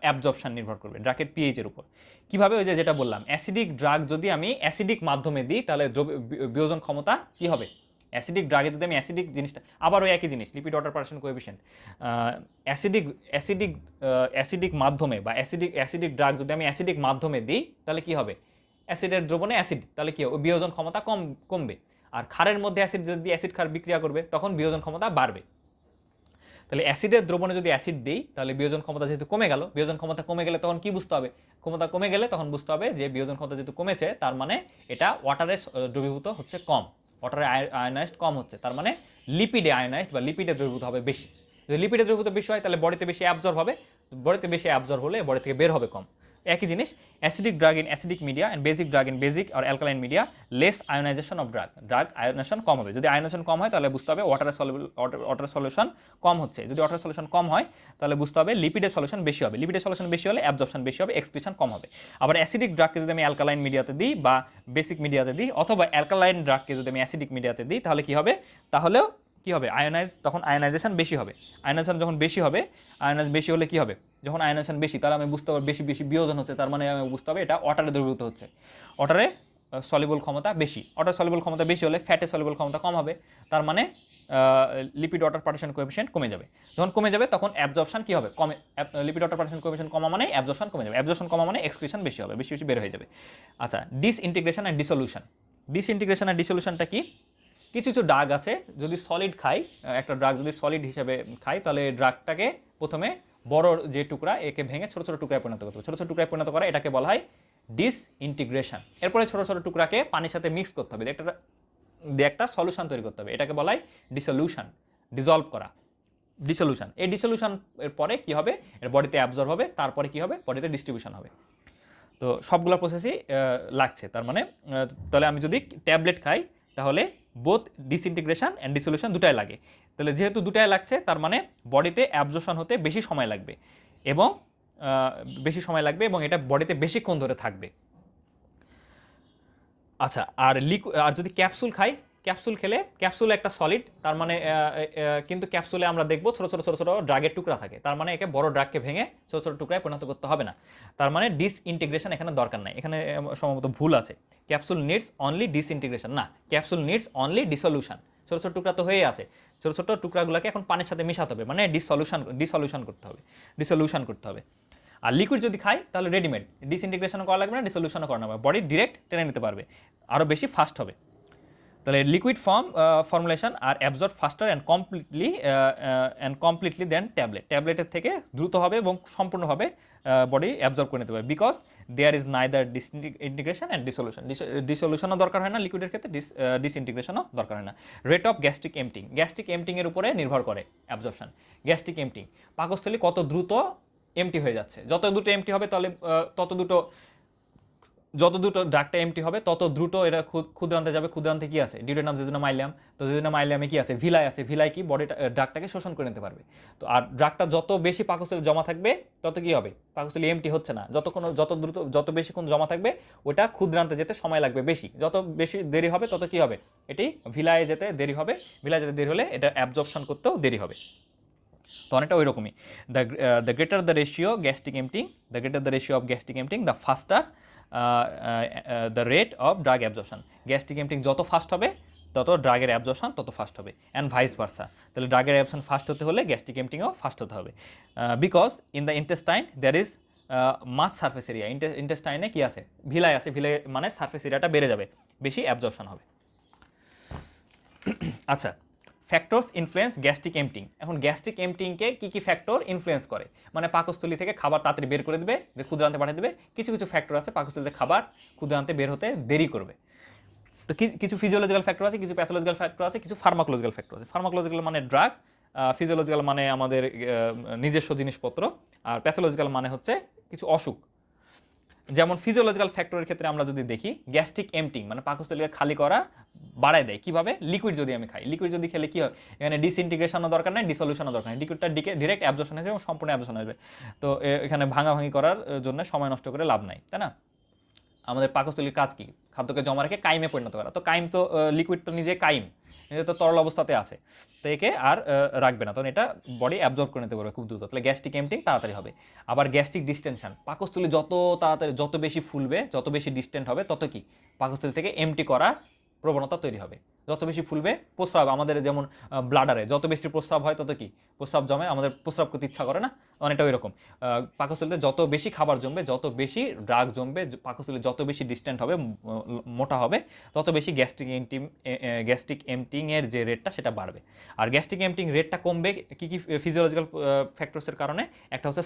অ্যাবজর্পশন নির্ভর করবে ড্রাগের পিএইচের উপর। কিভাবে? ওই যেটা বললাম, অ্যাসিডিক ড্রাগ যদি আমি অ্যাসিডিক মাধ্যমে দিই তাহলে বিয়োজন ক্ষমতা কি হবে? অ্যাসিডিক ড্রাগে যদি আমি অ্যাসিডিক জিনিসটা, আবার ওই একই জিনিস, lipid water percent coefficient, acidic মাধ্যমে বা অ্যাসিডিক ড্রাগ যদি আমি অ্যাসিডিক মাধ্যমে দিই তাহলে কি হবে? অ্যাসিডের দ্রবণে অ্যাসিড, তাহলে কি হবে? বিয়োজন ক্ষমতা কমবে। আর ক্ষারের মধ্যে অ্যাসিড যদি অ্যাসিড ক্ষার বিক্রিয়া করবে তখন বিয়োজন ক্ষমতা বাড়বে। তাহলে অ্যাসিডের দ্রবণে যদি অ্যাসিড দিই তাহলে বিয়োজন ক্ষমতা যেহেতু কমে গেল, বিয়োজন ক্ষমতা কমে গেলে তখন কি বুঝতে হবে? ক্ষমতা কমে গেলে তখন বুঝতে হবে যে বিয়োজন ক্ষমতা যেহেতু কমেছে তার মানে এটা ওয়াটারে দ্রবীভূত হচ্ছে কম, ওয়াটারে আয়োনাইজড কম হচ্ছে, তার মানে লিপিডে আয়োনাইজড বা লিপিডে দ্রবীভূত হবে বেশি। যদি লিপিডে দ্রবীভূত বেশি হয় তাহলে বডিতে বেশি অ্যাবজর্ব হবে, বডিতে বেশি অ্যাবজর্ব হলে বডি থেকে বের হবে কম। একই জিনিস, acidic drug in acidic media and basic drug in basic আর alkaline media, less ionisation of drug ionisation কম হবে। যদি আয়োনাইজেশন কম হয় তাহলে বুঝতে হবে ওয়াটার সলিউশন কম হচ্ছে, যদি ওয়াটার সলিউশন কম হয় তাহলে বুঝতে হবে লিপিডের সলিউশন বেশি হবে, লিপিডের সলিউশন বেশি হলে অ্যাবজর্পশন বেশি হবে, এক্সক্রিশন কম হবে। আবার অ্যাসিডিক ড্রাগকে যদি আমি অ্যালকালাইন মিডিয়াতে দিই বা বেসিক মিডিয়াতে দিই, অথবা অ্যালকালাইন ড্রাগকে যদি আমি অ্যাসিডিক মিডিয়াতে দিই তাহলে কি হবে? তাহলেও কি হবে? তখন আয়োনাইজেশন বেশি হবে। আয়োনাইজেশন যখন বেশি হবে, বেশি হলে কি হবে? যখন আয়োনাইজেশন বেশি তাহলে আমি বুঝতে পারবো বেশি বিয়োজন হচ্ছে, তার মানে আমি বুঝতে হবে এটা ওয়াটারে দ্রবীভূত হচ্ছে, ওয়াটারে সলিবল ক্ষমতা বেশি। ওয়াটার সলিবল ক্ষমতা বেশি হলে ফ্যাটে সলিবল ক্ষমতা কম হবে, তার মানে লিপিড ওয়াটার পার্টিশন কোএফিসিয়েন্ট কমে যাবে। যখন কমে যাবে তখন অ্যাবজর্পশন কি হবে? কমে। লিপিড ওয়াটার পার্টিশন কোএফিসিয়েন্ট কমা মানে অ্যাবজর্পশন কমে যাবে, অ্যাবজর্পশন কমা মানে এক্সক্রিশন বেশি হবে, বেশি বের হয়ে যাবে। আচ্ছা, ডিসইন্টিগ্রেশন অ্যান্ড ডিসলিউশনটা কি? কিছু কিছু ড্রাগ আছে যদি সলিড খাই, একটা ড্রাগ যদি সলিড হিসেবে খাই তাহলে ড্রাগটাকে প্রথমে বড় যে টুকরা একে ভেঙে ছোট ছোট টুকরায় পরিণত করতে হবে। ছোট ছোট টুকরায় পরিণত করা এটাকে বলা হয় ডিসইন্টিগ্রেশন। এরপরে ছোট ছোট টুকরাকে পানির সাথে মিক্স করতে হবে, একটা সলিউশন তৈরি করতে হবে, এটাকে বলা হয় ডিসলিউশন, ডিজলভ করা, ডিসলিউশন। এই ডিসলিউশন এর পরে কি হবে, এর বডিতে অ্যাবজর্ব হবে, তারপরে কি হবে, বডিতে ডিস্ট্রিবিউশন হবে। তো সবগুলো প্রসেসই লাগছে। তার মানে তাহলে আমি যদি ট্যাবলেট খাই তাহলে বোথ ডিসইন্টিগ্রেশন অ্যান্ড ডিসলিউশন দুটাই লাগে। তাহলে যেহেতু দুটাই লাগছে তার মানে বডিতে অ্যাবজর্পশন হতে বেশি সময় লাগবে এবং এবং এটা বডিতে বেশিক্ষণ ধরে থাকবে। আচ্ছা, আর যদি ক্যাপসুল খাই, ক্যাপসুল খেলে, ক্যাপসুল একটা সলিড, তার মানে কিন্তু ক্যাপসুলে আমরা দেখবো ছোট ছোট ছোট ছোট ড্রাগের টুকরা থাকে, তার মানে একে বড় ড্রাগকে ভেঙে ছোট ছোট টুকরায় পরিণত করতে হবে না। তার মানে ডিসইন্টিগ্রেশন এখানে দরকার নাই, এখানে সম্ভবত ভুল আছে। ক্যাপসুল নিডস অনলি ডিসইন্টিগ্রেশন, না, ক্যাপসুল নিডস অনলি ডিসলিউশন। ছোট ছোট টুকরা তো হয়ে আছে, ছোট ছোট টুকরাগুলোকে এখন পানির সাথে মেশাতে হবে, মানে ডিসলিউশন করতে হবে। আর লিকুইড যদি খাই তাহলে রেডিমেড, ডিসইন্টিগ্রেশনও করা লাগবে না, ডিসলিউশনও করা লাগবে, বডি ডিরেক্ট টেনে নিতে পারবে, আরও বেশি ফাস্ট হবে। তাহলে liquid formulation are absorb faster and completely than ট্যাবলেটের থেকে দ্রুত হবে এবং সম্পূর্ণভাবে বডি অ্যাবজর্ব করে নিতে পারবে, because there is neither disintegration and ডিসলিউশনও দরকার হয় না লিকুইডের ক্ষেত্রে, ডিসইন্টিগ্রেশনও দরকার হয় না। রেট অফ গ্যাস্ট্রিক এমটিংয়ের উপরে নির্ভর করে অ্যাবজর্পশন। গ্যাস্ট্রিক এমটিং, পাকস্থলী কত দ্রুত এমটি হয়ে যাচ্ছে, যত দ্রুত এমটি হবে তাহলে যত দ্রুত ড্রাগটা এমটি হবে তত দ্রুত এটা ক্ষুদ্রান্তে যাবে। ক্ষুদ্রান্তে কি আছে, ডিউটেনাম, জেজুনাম, আইলিয়াম। তো জেজুনাম আইলিয়ামে কি আছে, ভিলাই আছে, ভিলাই কি বডিটা ড্রাগটাকে শোষণ করে নিতে পারবে। তো আর ড্রাগটা যত বেশি পাকস্থলী জমা থাকবে তত কি হবে, পাকস্থলী এমটি হচ্ছে না, যত বেশিক্ষণ জমা থাকবে ওটা ক্ষুদ্রান্তে যেতে সময় লাগবে বেশি, যত বেশি দেরি হবে তত কি হবে, এটি ভিলায় যেতে দেরি হবে, ভিলায় যেতে দেরি হলে এটা অ্যাবজর্পশন করতেও দেরি হবে। তো অনেকটা ওই রকমই, the greater the ratio of gastric emptying the ফাস্টার the rate of drug absorption. Gastric emptying যত ফাস্ট হবে তত ড্রাগের অ্যাবজর্পশন তত ফাস্ট হবে, অ্যান্ড ভাইস ভার্সা। তাহলে ড্রাগের অ্যাবজর্পশন ফাস্ট হতে হলে গ্যাস্ট্রিক এমটিংও ফাস্ট হতে হবে, because in the intestine there is much surface area. ইন্টেস্টাইনে কি আছে, ভিলাই আছে, ভিলাই মানে সারফেস এরিয়াটা বেড়ে যাবে, বেশি অ্যাবজর্পশন হবে। আচ্ছা, ফ্যাক্টরস ইনফ্লুয়েন্স গ্যাস্ট্রিক এমটিং। এখন গ্যাস্ট্রিক এমটিংকে কী কী ফ্যাক্টর ইনফ্লুয়েন্স করে, মানে পাকস্থলী থেকে খাবার তাড়াতাড়ি বের করে দেবে, ক্ষুদ্রান্তে পাঠিয়ে দেবে। কিছু কিছু ফ্যাক্টর আছে পাকস্থলীতে খাবার ক্ষুদ্রান্তে বের হতে দেরি করবে। তো কিছু ফিজিওলজিক্যাল ফ্যাক্টর আছে, কিছু প্যাথোলজিক্যাল ফ্যাক্টর আছে, কিছু ফার্মাকোলজিক্যাল ফ্যাক্টর আছে। ফার্মাকোলজিক্যাল মানে ড্রাগ, ফিজিওলজিক্যাল মানে আমাদের নিজস্ব জিনিসপত্র, আর প্যাথোলজিক্যাল মানে হচ্ছে কিছু অসুখ। যেমন ফিজিওলজিক্যাল ফ্যাক্টরের ক্ষেত্রে আমরা যদি দেখি, গ্যাস্ট্রিক এমটিং মানে পাকস্থলীকে খালি করা বাড়ায় দেয়। কিভাবে, লিকুইড যদি আমি খাই, লিকুইড যদি খেলে কি হয়, এখানে ডিসইন্টিগ্রেশনও দরকার নেই, ডিসলিউশনও দরকার নেই, লিকুইডটা ডিরেক্ট অ্যাবজর্পশন হয়ে যাবে এবং সম্পূর্ণ অ্যাবজর্পশন আসবে। তো এখানে ভাঙাভাঙি করার জন্য সময় নষ্ট করে লাভ নাই, তাই না? আমাদের পাকস্থলীর কাজ কি, খাদ্যকে জমা রেখে কাইমে পরিণত করা। তো কাইম তো লিকুইড তো নিজে কাইম, এটা তো তরল অবস্থাতে আছে, তো একে আর রাখবে না, তখন এটা বডি অ্যাবজর্ব করে নিতে পারবে খুব দ্রুত। তাহলে গ্যাস্ট্রিক এমটিং তাড়াতাড়ি হবে। আবার গ্যাস্ট্রিক ডিস্টেনশন, পাকস্থলী যত তাড়াতাড়ি, যত বেশি ফুলবে, যত বেশি ডিস্টেন্ট হবে তত কি পাকস্থলী থেকে এমটি করার প্রবণতা তৈরি হবে। যত বেশি ফুলবে, প্রস্রাব আমাদের যেমন ব্লাডারে যত বেশি প্রস্রাব হয় তত কি প্রস্রাব জমে, আমাদের প্রস্রাব করতে ইচ্ছা করে না, অনেকটা ওই রকম পাকস্থলীতে যত বেশি খাবার জমবে, যত বেশি ড্রাগ জমবে, পাকস্থলী যত বেশি ডিস্টেন্ট হবে, মোটা হবে, তত বেশি গ্যাস্ট্রিক এমটিংয়ের যে রেটটা সেটা বাড়বে। আর গ্যাস্ট্রিক এমটিং রেটটা কমবে কী কী ফিজিওলজিক্যাল ফ্যাক্টরসের কারণে, একটা হচ্ছে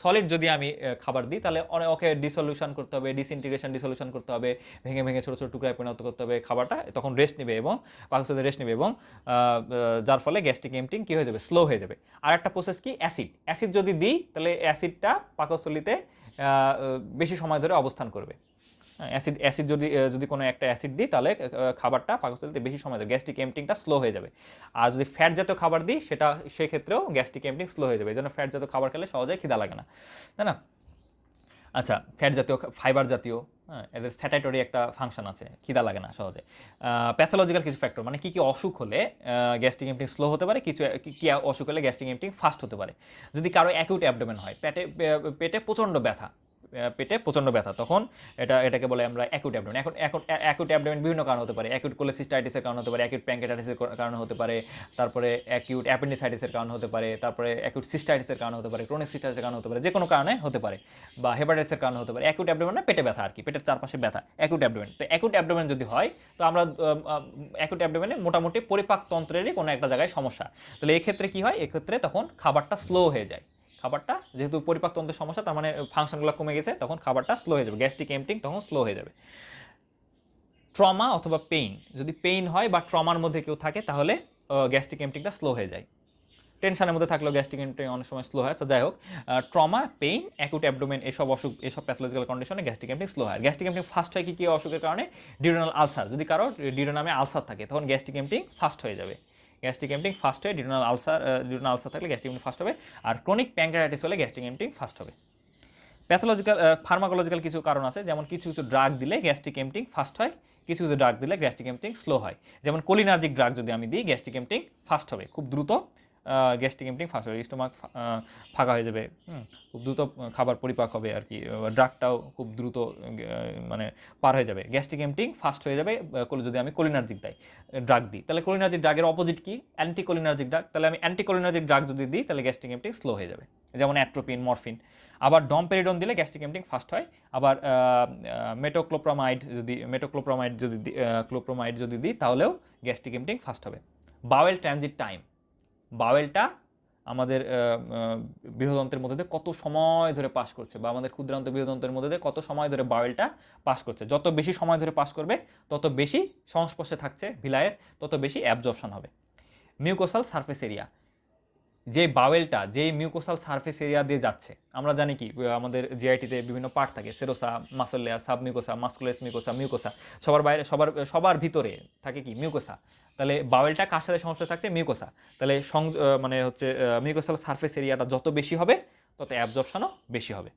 সলিড যদি আমি খাবার দিই তাহলে ওকে ডিসলিউশন করতে হবে, ডিসলিউশন করতে হবে, ভেঙে ভেঙে ছোটো ছোটো টুকরায় পরিণত করতে হবে খাবারটা, তখন রেস্ট নেবে এবং পাকস্থলী রেস্ট নেবে, এবং যার ফলে গ্যাস্ট্রিক এমটিং কী হয়ে যাবে, স্লো হয়ে যাবে। আর একটা প্রসেস কি, অ্যাসিড যদি দিই তাহলে অ্যাসিডটা পাকস্থলীতে বেশি সময় ধরে অবস্থান করবে। অ্যাসিড যদি কোনো একটা অ্যাসিড দিই তাহলে খাবারটা পাকস্থলীতে বেশি সময় দেবে, গ্যাস্ট্রিক এমটিংটা স্লো হয়ে যাবে। আর যদি ফ্যাট জাতীয় খাবার দিই সেক্ষেত্রেও গ্যাস্ট্রিক এমটিং স্লো হয়ে যাবে, এই জন্য ফ্যাট জাতীয় খাবার খেলে সহজে খিদা লাগে না, তাই না? আচ্ছা, ফ্যাট জাতীয়, ফাইবার জাতীয়, হ্যাঁ, এদের স্যাটাইটরি একটা ফাংশন আছে, খিদা লাগে না সহজে। প্যাথোলজিক্যাল কিছু ফ্যাক্টর মানে কী অসুখ হলে গ্যাস্ট্রিক এমটিং স্লো হতে পারে, কী অসুখ হলে গ্যাস্ট্রিক এমটিং ফাস্ট হতে পারে। যদি কারো অ্যাকিউট অ্যাবডোমেন হয়, পেটে প্রচণ্ড ব্যথা, পেটে প্রচণ্ড ব্যথা, তখন এটাকে বলে আমরা অ্যাকুট অ্যাবডোমেন। এখন অ্যাকুট অ্যাবডোমেন বিভিন্ন কারণ হতে পারে, অ্যাকুট কোলেসিস্টাইটিসের কারণে হতে পারে, অ্যাকুট প্যাঙ্কেটাইটিসের কারণে হতে পারে, তারপরে অ্যাকুট অ্যাপেন্ডিসাইটিসের কারণে হতে পারে, তারপরে অ্যাকুট সিস্টাইটিসের কারণে হতে পারে, ক্রনিক সিস্টাইটিসের কারণে হতে পারে, যে কোনো কারণে হতে পারে, বা হেপাটাইটিসের কারণে হতে পারে। অ্যাকুট অ্যাবডোমেন মানে পেটে ব্যথা আর কি, পেটের চারপাশে ব্যথা, অ্যাকুট অ্যাবডোমেন। তো অ্যাকুট অ্যাবডোমেন যদি হয়, তো আমরা অ্যাকুট অ্যাবডোমেনে মোটামুটি পরিপাক তন্ত্রেরই কোনো একটা জায়গায় সমস্যা, তাহলে এক্ষেত্রে কি হয়, এক্ষেত্রে তখন খাবারটা স্লো হয়ে যায়। খাবারটা যেহেতু পরিপাকতন্ত্রের সমস্যা, তার মানে ফাংশনগুলো কমে গেছে, তখন খাবারটা স্লো হয়ে যাবে, গ্যাস্ট্রিক এমপ্টিং তখন স্লো হয়ে যাবে। ট্রমা অথবা পেইন, যদি পেইন হয় বা ট্রমার মধ্যে কেউ থাকে, তাহলে গ্যাস্ট্রিক এমপ্টিংটা স্লো হয়ে যায়। টেনশনের মধ্যে থাকলেও গ্যাস্ট্রিক এমপ্টিং অনেক সময় স্লো হয়। তো যাই হোক, ট্রমা, পেইন, অ্যাকুট অ্যাবডোমেন, এসব অসুখ, এসব প্যাথোলজিক্যাল কন্ডিশনে গ্যাস্ট্রিক এমপ্টিং স্লো হয়। গ্যাস্ট্রিক এমপ্টিং ফাস্ট হয় কি অসুখের কারণে? ডিউডেনাল আলসার, যদি কারো ডিউডেনামে আলসার থাকে, তখন গ্যাস্ট্রিক এমপ্টিং ফাস্ট হয়ে যাবে। গ্যাস্ট্রিক এমপ্টিং ফাস্ট হয়, ডিউডেনাল আলসার থাকলে গ্যাস্ট্রিক এমপ্টিং ফাস্ট হবে। আর ক্রনিক প্যাঙ্ক্রিয়াটাইটিস হলে গ্যাস্ট্রিক এমপ্টিং ফাস্ট হবে। প্যাথোলজিক্যাল ফার্মাকোলজিক্যাল কিছু কারণ আছে, যেমন কিছু ড্রাগ দিলে গ্যাস্ট্রিক এমপ্টিং ফাস্ট হয়, কিছু ড্রাগ দিলে গ্যাস্ট্রিক এমপ্টিং স্লো হয়। যেমন কোলিনার্জিক ড্রাগ যদি আমি দিই, গ্যাস্ট্রিক এমপ্টিং ফাস্ট হবে, খুব দ্রুত গ্যাস্ট্রিক এমপ্টিং ফাস্ট হবে, স্টোমাক ফাঁকা হয়ে যাবে, খুব দ্রুত খাবার পরিপাক হবে আর কি, ড্রাগটাও খুব দ্রুত মানে পার হয়ে যাবে, গ্যাস্ট্রিক এমপ্টিং ফাস্ট হয়ে যাবে যদি আমি কোলিনার্জিক ড্রাগ দিই। তাহলে কোলিনার্জিক ড্রাগের অপোজিট কি? Anti cholinergic drug. তাহলে আমি অ্যান্টি কোলিনার্জিক ড্রাগ যদি দিই, তাহলে গ্যাস্ট্রিক এমপ্টিং স্লো হয়ে যাবে, যেমন অ্যাট্রোপিন, মরফিন। আবার ডমপেরিডন দিলে গ্যাস্ট্রিক এমপ্টিং ফাস্ট হয়। আবার মেটোক্লোপ্রোমাইড যদি দিই, তাহলেও গ্যাস্ট্রিক এমপ্টিং ফাস্ট হবে। বাওয়েল ট্রানজিট টাইম, বাওয়েলটা আমাদের বৃহদন্ত্রের মধ্যে দিয়ে কত সময় ধরে পাস করছে, বা আমাদের ক্ষুদ্রান্ত বৃহদন্ত্রের মধ্যে দিয়ে কত সময় ধরে বাওয়েলটা পাস করছে, যত বেশি সময় ধরে পাস করবে, তত বেশি সংস্পর্শে থাকছে ভিলায়ের, তত বেশি অ্যাবজর্পশন হবে। মিউকোসাল সারফেস এরিয়া, যে বাওয়েলটা যেই মিউকোসাল সারফেস এরিয়া দিয়ে যাচ্ছে, আমরা জানি কি আমাদের জিআইটিতে বিভিন্ন পার্ট থাকে, serosa, muscle layer, sub mucosa, muscularis mucosa, সবার বাইরে সবার ভিতরে থাকে কি মিউকোসা। তাহলে বাওয়েলটা কার সাথে সমস্যা থাকছে? মিউকোসা। তাহলে মানে হচ্ছে মিউকোসাল সারফেস এরিয়াটা যত বেশি হবে, তত অ্যাবজর্পশনও বেশি হবে।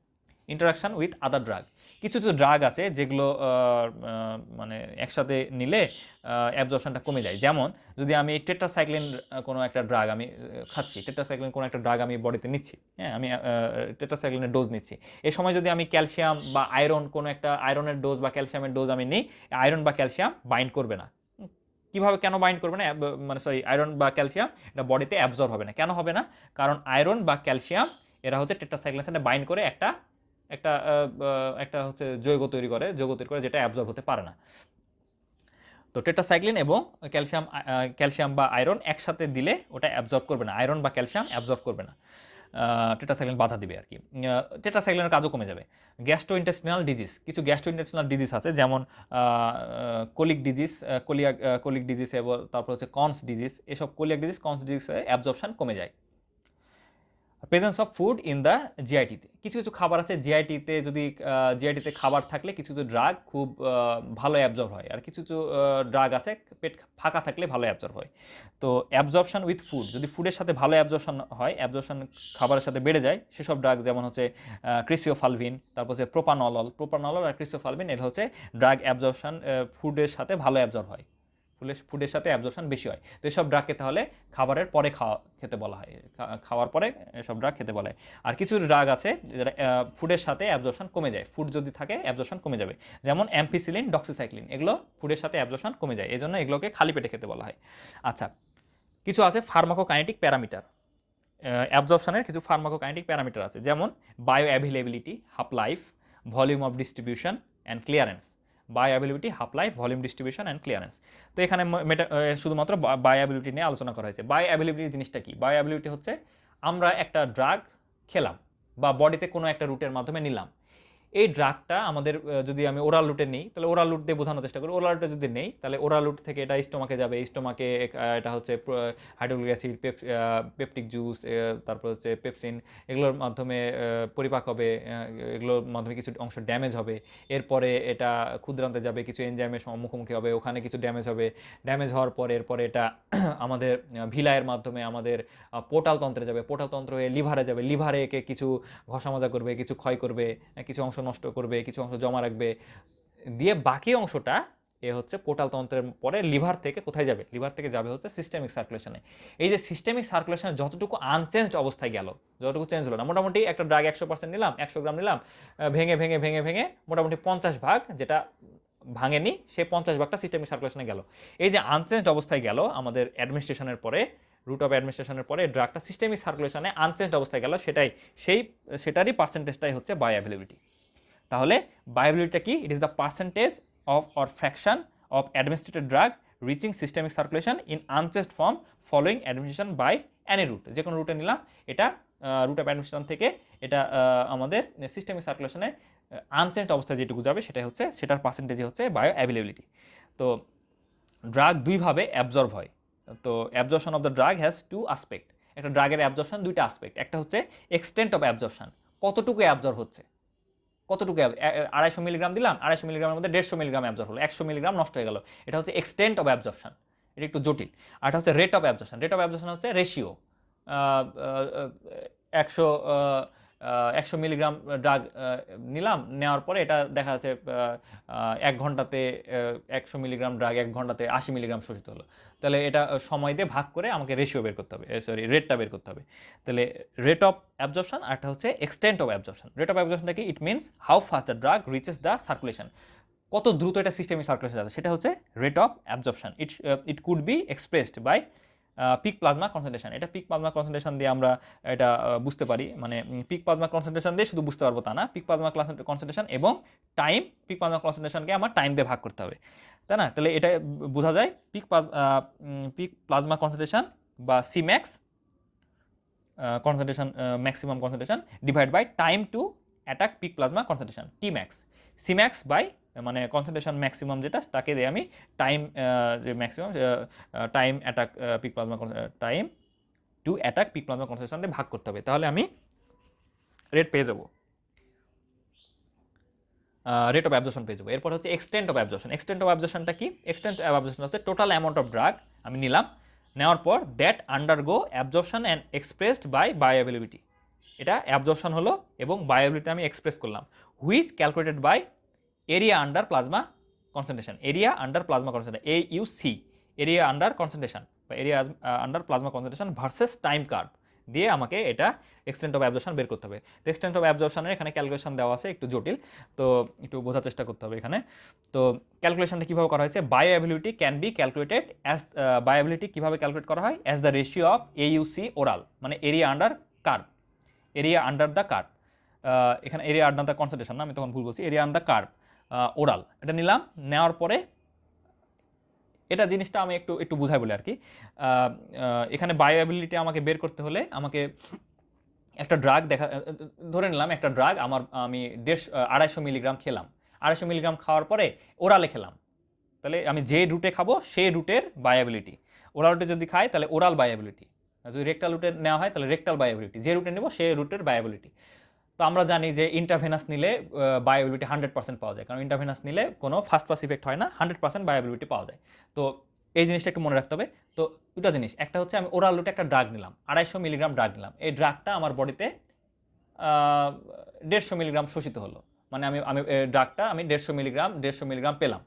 ইন্টারাকশন উইথ আদার ড্রাগ, কিছু ড্রাগ আছে যেগুলো মানে একসাথে নিলে অ্যাবজর্পশনটা কমে যায়। যেমন যদি আমি টেট্রাসাইক্লিন কোনো একটা ড্রাগ আমি খাচ্ছি, টেট্রাসাইক্লিন কোনো একটা ড্রাগ আমি বডিতে নিচ্ছি, হ্যাঁ, আমি টেট্রাসাইক্লিনের ডোজ নিচ্ছি, এই সময় যদি আমি ক্যালসিয়াম বা আয়রন, কোনো একটা আয়রনের ডোজ বা ক্যালসিয়ামের ডোজ আমি নিই, আয়রন বা ক্যালসিয়াম বাইন্ড করবে না। কীভাবে, কেন বাইন্ড করবে না? মানে আয়রন বা ক্যালসিয়াম এটা বডিতে অ্যাবজর্ব হবে না। কেন হবে না? কারণ আয়রন বা ক্যালসিয়াম এরা হচ্ছে টেট্রাসাইক্লিনের সাথে বাইন্ড করে একটা হচ্ছে যৌগ তৈরি করে, যেটা অ্যাবজর্ব হতে পারে না। তো টেট্রাসাইক্লিন এবং ক্যালসিয়াম বা আয়রন একসাথে দিলে ওটা অ্যাবজর্ব করবে না, আয়রন বা ক্যালসিয়াম অ্যাবজর্ব করবে না, টেট্রাসাইক্লিন বাধা দিবে আর কি, টেট্রাসাইক্লিনের কাজও কমে যাবে। গ্যাস্ট্রোইন্টেস্টিনাল ডিজিজ, কিছু গ্যাস্ট্রোইন্টেস্টিনাল ডিজিজ আছে, যেমন কোলিক ডিজিজ এবং তারপর হচ্ছে কনস ডিজিজ, এসব কোলিয়াক ডিজিজ, কনস ডিজিজে অ্যাবজর্পশন কমে যায়। Presence of food in the জিআইটিতে, কিছু খাবার আছে জিআইটিতে খাবার থাকলে কিছু ড্রাগ খুব ভালো অ্যাবজর্ব হয়, আর কিছু ড্রাগ আছে পেট ফাঁকা থাকলে ভালো অ্যাবজর্ব হয়। তো অ্যাবজর্পশন উইথ ফুড, যদি ফুডের সাথে ভালো অ্যাবজর্পশন হয়, অ্যাবজর্পশন খাবারের সাথে বেড়ে যায়, সেসব ড্রাগ যেমন হচ্ছে ক্রিসিওফালভিন, তারপর হচ্ছে প্রোপানল আর ক্রিসিওফালভিন, এটা হচ্ছে ড্রাগ অ্যাবজর্পশন ফুডের সাথে ভালো অ্যাবজর্ব হয়, ফুডের সাথে অ্যাবজর্পশন বেশি হয়। তো এসব ড্রাগকে তাহলে খাবারের পরে খেতে বলা হয়, খাওয়ার পরে এসব ড্রাগ খেতে বলা হয়। আর কিছু ড্রাগ আছে যেটা ফুডের সাথে অ্যাবজর্পশন কমে যায়, ফুড যদি থাকে অ্যাবজর্পশন কমে যাবে, যেমন অ্যাম্পিসিলিন, ডক্সিসাইক্লিন, এগুলো ফুডের সাথে অ্যাবজর্পশন কমে যায়, এই জন্য এগুলোকে খালি পেটে খেতে বলা হয়। আচ্ছা, কিছু আছে ফার্মাকোকাইনেটিক প্যারামিটার, অ্যাবজর্পশনের কিছু ফার্মাকোকাইনেটিক প্যারামিটার আছে, যেমন bioavailability, half life, volume of distribution and clearance. Bioavailability, half life, volume distribution and clearance. তো এখানে শুধুমাত্র বায়োঅ্যাবিলিটি নিয়ে আলোচনা করা হয়েছে। বায়োঅ্যাবিলিটি জিনিসটা কি? বায়োঅ্যাবিলিটি হচ্ছে আমরা একটা ড্রাগ খেলাম বা বডিতে কোনো একটা রুটের মাধ্যমে নিলাম, এই ড্রাগটা আমাদের যদি আমি ওরাল রুটে নিই, তাহলে ওরাল রুট দিয়ে বোঝানোর চেষ্টা করি, ওরাল রুটে যদি নেই, তাহলে ওরাল রুট থেকে এটা স্টোমাকে যাবে, স্টোমাকে এটা হচ্ছে হাইড্রোক্লোরিক অ্যাসিড, পেপটিক জুস, তারপর হচ্ছে পেপসিন, এগুলোর মাধ্যমে পরিপাক হবে, এগুলোর মাধ্যমে কিছু অংশ ড্যামেজ হবে, এরপরে এটা ক্ষুদ্রান্তে যাবে, কিছু এনজাইমের মুখোমুখি হবে, ওখানে কিছু ড্যামেজ হবে, ড্যামেজ হওয়ার পরে এরপরে এটা আমাদের ভিলায়ের মাধ্যমে আমাদের পোর্টাল তন্ত্রে যাবে, পোর্টাল তন্ত্র হয়ে লিভারে যাবে, লিভারে একে কিছু ঘষা মাজা করবে, কিছু ক্ষয় করবে, কিছু অংশ নষ্ট করবে, কিছু অংশ জমা রাখবে, দিয়ে বাকি অংশটা এ হচ্ছে পোর্টাল তন্ত্রের পরে লিভার থেকে কোথায় যাবে, লিভার থেকে যাবে হচ্ছে সিস্টেমিক সার্কুলেশনে। এই যে সিস্টেমিক সার্কুলেশনে যতটুকু আনচেঞ্জড অবস্থায় গেল, যতটুকু চেঞ্জ হলো না, মোটামুটি একটা ড্রাগ 100% নিলাম, 100 গ্রাম নিলাম, ভেঙে ভেঙে ভেঙে ভেঙে মোটামুটি 50 ভাগ যেটা ভাঙেনি, সেই 50 ভাগটা সিস্টেমিক সার্কুলেশনে গেল। এই যে আনচেঞ্জড অবস্থায় গেল আমাদের অ্যাডমিনিস্ট্রেশনের পরে, রুট অফ অ্যাডমিনিস্ট্রেশনের পরে ড্রাগটা সিস্টেমিক সার্কুলেশনে আনচেঞ্জড অবস্থায় গেল, সেটারই পার্সেন্টেজটাই হচ্ছে বায়োঅ্যাভেলেবিলিটি। তাহলে বায়োঅ্যাভেলেবিলিটি কি? It is the percentage of or fraction of administered drug reaching systemic circulation in unchanged form following administration by any route. যে কোনো রুটে নিলাম, এটা রুট অফ অ্যাডমিনিস্ট্রেশন থেকে এটা আমাদের সিস্টেমিক সার্কুলেশনে আনচেঞ্জড অবস্থায় যেটুকু যাবে সেটাই হচ্ছে, সেটার পার্সেন্টেজই হচ্ছে বায়োঅ্যাভেলেবিলিটি। তো ড্রাগ দুইভাবে অ্যাবজর্ব হয়। তো absorption of the drug has to aspect. একটা ড্রাগের অ্যাবজর্পশন দুইটা আসপেক্ট। একটা হচ্ছে এক্সটেন্ট অফ অ্যাবজর্পশন, কতটুকু অ্যাবজর্ব হচ্ছে, কতটুকু 250 মিলিগ্রাম দিলাম, 250 মিলিগ্রামের মধ্যে 150 মিলিগ্রাম অ্যাবজর্ব হলো, 100 মিলিগ্রাম নষ্ট হয়ে গেল। এটা হচ্ছে এক্সটেন্ট অফ অ্যাবজর্পশন, এটা একটু জটিল। আর এটা হচ্ছে rate of absorption. Rate of absorption হচ্ছে রেশিও। 100 মিলিগ্রাম ড্রাগ নিলাম, নেওয়ার পরে এটা দেখা যাচ্ছে 1 ঘন্টাতে 100 মিলিগ্রাম ড্রাগ 1 ঘন্টাতে 80 মিলিগ্রাম শোষিত হলো। তাহলে এটা সময় দিয়ে ভাগ করে আমাকে রেশিও বের করতে হবে, রেটটা বের করতে হবে। তাহলে রেট অফ অ্যাবজর্পশন আর একটা হচ্ছে extent of absorption. Rate of অ্যাবজর্পশনটা কি? It means how fast the drug reaches the circulation, কত দ্রুত এটা সিস্টেমিক সার্কুলেশন যাচ্ছে, সেটা হচ্ছে rate of absorption. It could be expressed by peak plasma concentration. এটা পিক প্লাজমা কনসেন্ট্রেশন দিয়ে আমরা এটা বুঝতে পারি, মানে পিক প্লাজমা কনসেন্ট্রেশন দিয়ে শুধু বুঝতে পারবো তা না, পিক প্লাজমা কনসেন্ট্রেশন এবং টাইম, পিক প্লাজমা কনসেন্ট্রেশনকে আমার টাইম দিয়ে ভাগ করতে হবে, তাই না? তাহলে এটা বোঝা যায় পিক প্লাজমা কনসেন্ট্রেশন বা Cmax concentration, maximum concentration divide by time to attack peak plasma concentration, T max. Cmax by মানে কনসেন্ট্রেশন ম্যাক্সিমাম যেটা, তাকে দিয়ে আমি টাইম, যে maximum time attack peak plasma, time to attack peak plasma concentration দিয়ে ভাগ করতে হবে, তাহলে আমি রেট পেয়ে যাবো, রেট অফ অ্যাবজর্পশন পেয়ে যাবো। এরপর হচ্ছে extent of absorption. Extent of অ্যাবজর্পশনটা কি? এক্সটেন্ট অফ অ্যাবজর্পশন হচ্ছে টোটাল অ্যামাউন্ট অফ ড্রাগ আমি নিলাম, নেওয়ার পর that undergo absorption and expressed by bioavailability. এটা অ্যাবজর্পশন হলো এবং বায়োঅ্যাভেলেবিলিটি আমি এক্সপ্রেস করলাম, which calculated by area under plasma concentration. Area under plasma concentration, AUC, area under concentration বা area under plasma concentration versus time curve দিয়ে আমাকে এটা extent of absorption বের করতে হবে। তো এক্সটেন্ট অফ অ্যাবজর্পশনের এখানে ক্যালকুলেশন দেওয়া আছে, একটু জটিল, তো একটু বোঝার চেষ্টা করতে হবে এখানে। তো ক্যালকুলেশনটা কীভাবে করা হয়েছে? Bioavailability can be calculated as, bioavailability কীভাবে ক্যালকুলেট করা হয়? As the ratio of AUC oral, মানে area under curve, area under the curve. এখানে এরিয়া আন্ডার দ্য কনসেন্ট্রেশন না, আমি তখন ভুল বলছি, area under the curve oral. এটা নিলাম, নেওয়ার পরে এটা জিনিসটা আমি একটু একটু বুঝাই বলে আর কি। এখানে বায়োঅ্যাভেলেবিলিটি আমাকে বের করতে হলে আমাকে একটা ড্রাগ ধরে নিলাম একটা ড্রাগ আমি 250 মিলিগ্রাম খেলাম, 250 মিলিগ্রাম খাওয়ার পরে ওরালে খেলাম, তাহলে আমি যে রুটে খাবো সেই রুটের বায়োঅ্যাভেলেবিলিটি। ওরাল রুটে যদি খাই তাহলে ওরাল বায়োঅ্যাভেলেবিলিটি, যদি রেক্টাল রুটে নেওয়া হয় তাহলে রেক্টাল বায়োঅ্যাভেলেবিলিটি, যে রুটে নেব সেই রুটের বায়োঅ্যাভেলেবিলিটি। তো আমরা জানি যে ইন্টারভেনাস নিলে বায়োঅ্যাভেলেবিলিটি 100% পাওয়া যায়, কারণ ইন্টারভেনাস নিলে কোনো ফার্স্ট পাস ইফেক্ট হয় না, 100% বায়োঅ্যাভেলেবিলিটি পাওয়া যায়। তো এই জিনিসটা একটু মনে রাখতে হবে। তো দুটো জিনিস, একটা হচ্ছে আমি ওরাল রুটে একটা ড্রাগ নিলাম, 250 মিলিগ্রাম ড্রাগ নিলাম, এই ড্রাগটা আমার বডিতে 150 মিলিগ্রাম শোষিত হলো, মানে আমি আমি ড্রাগটা আমি 150 মিলিগ্রাম পেলাম।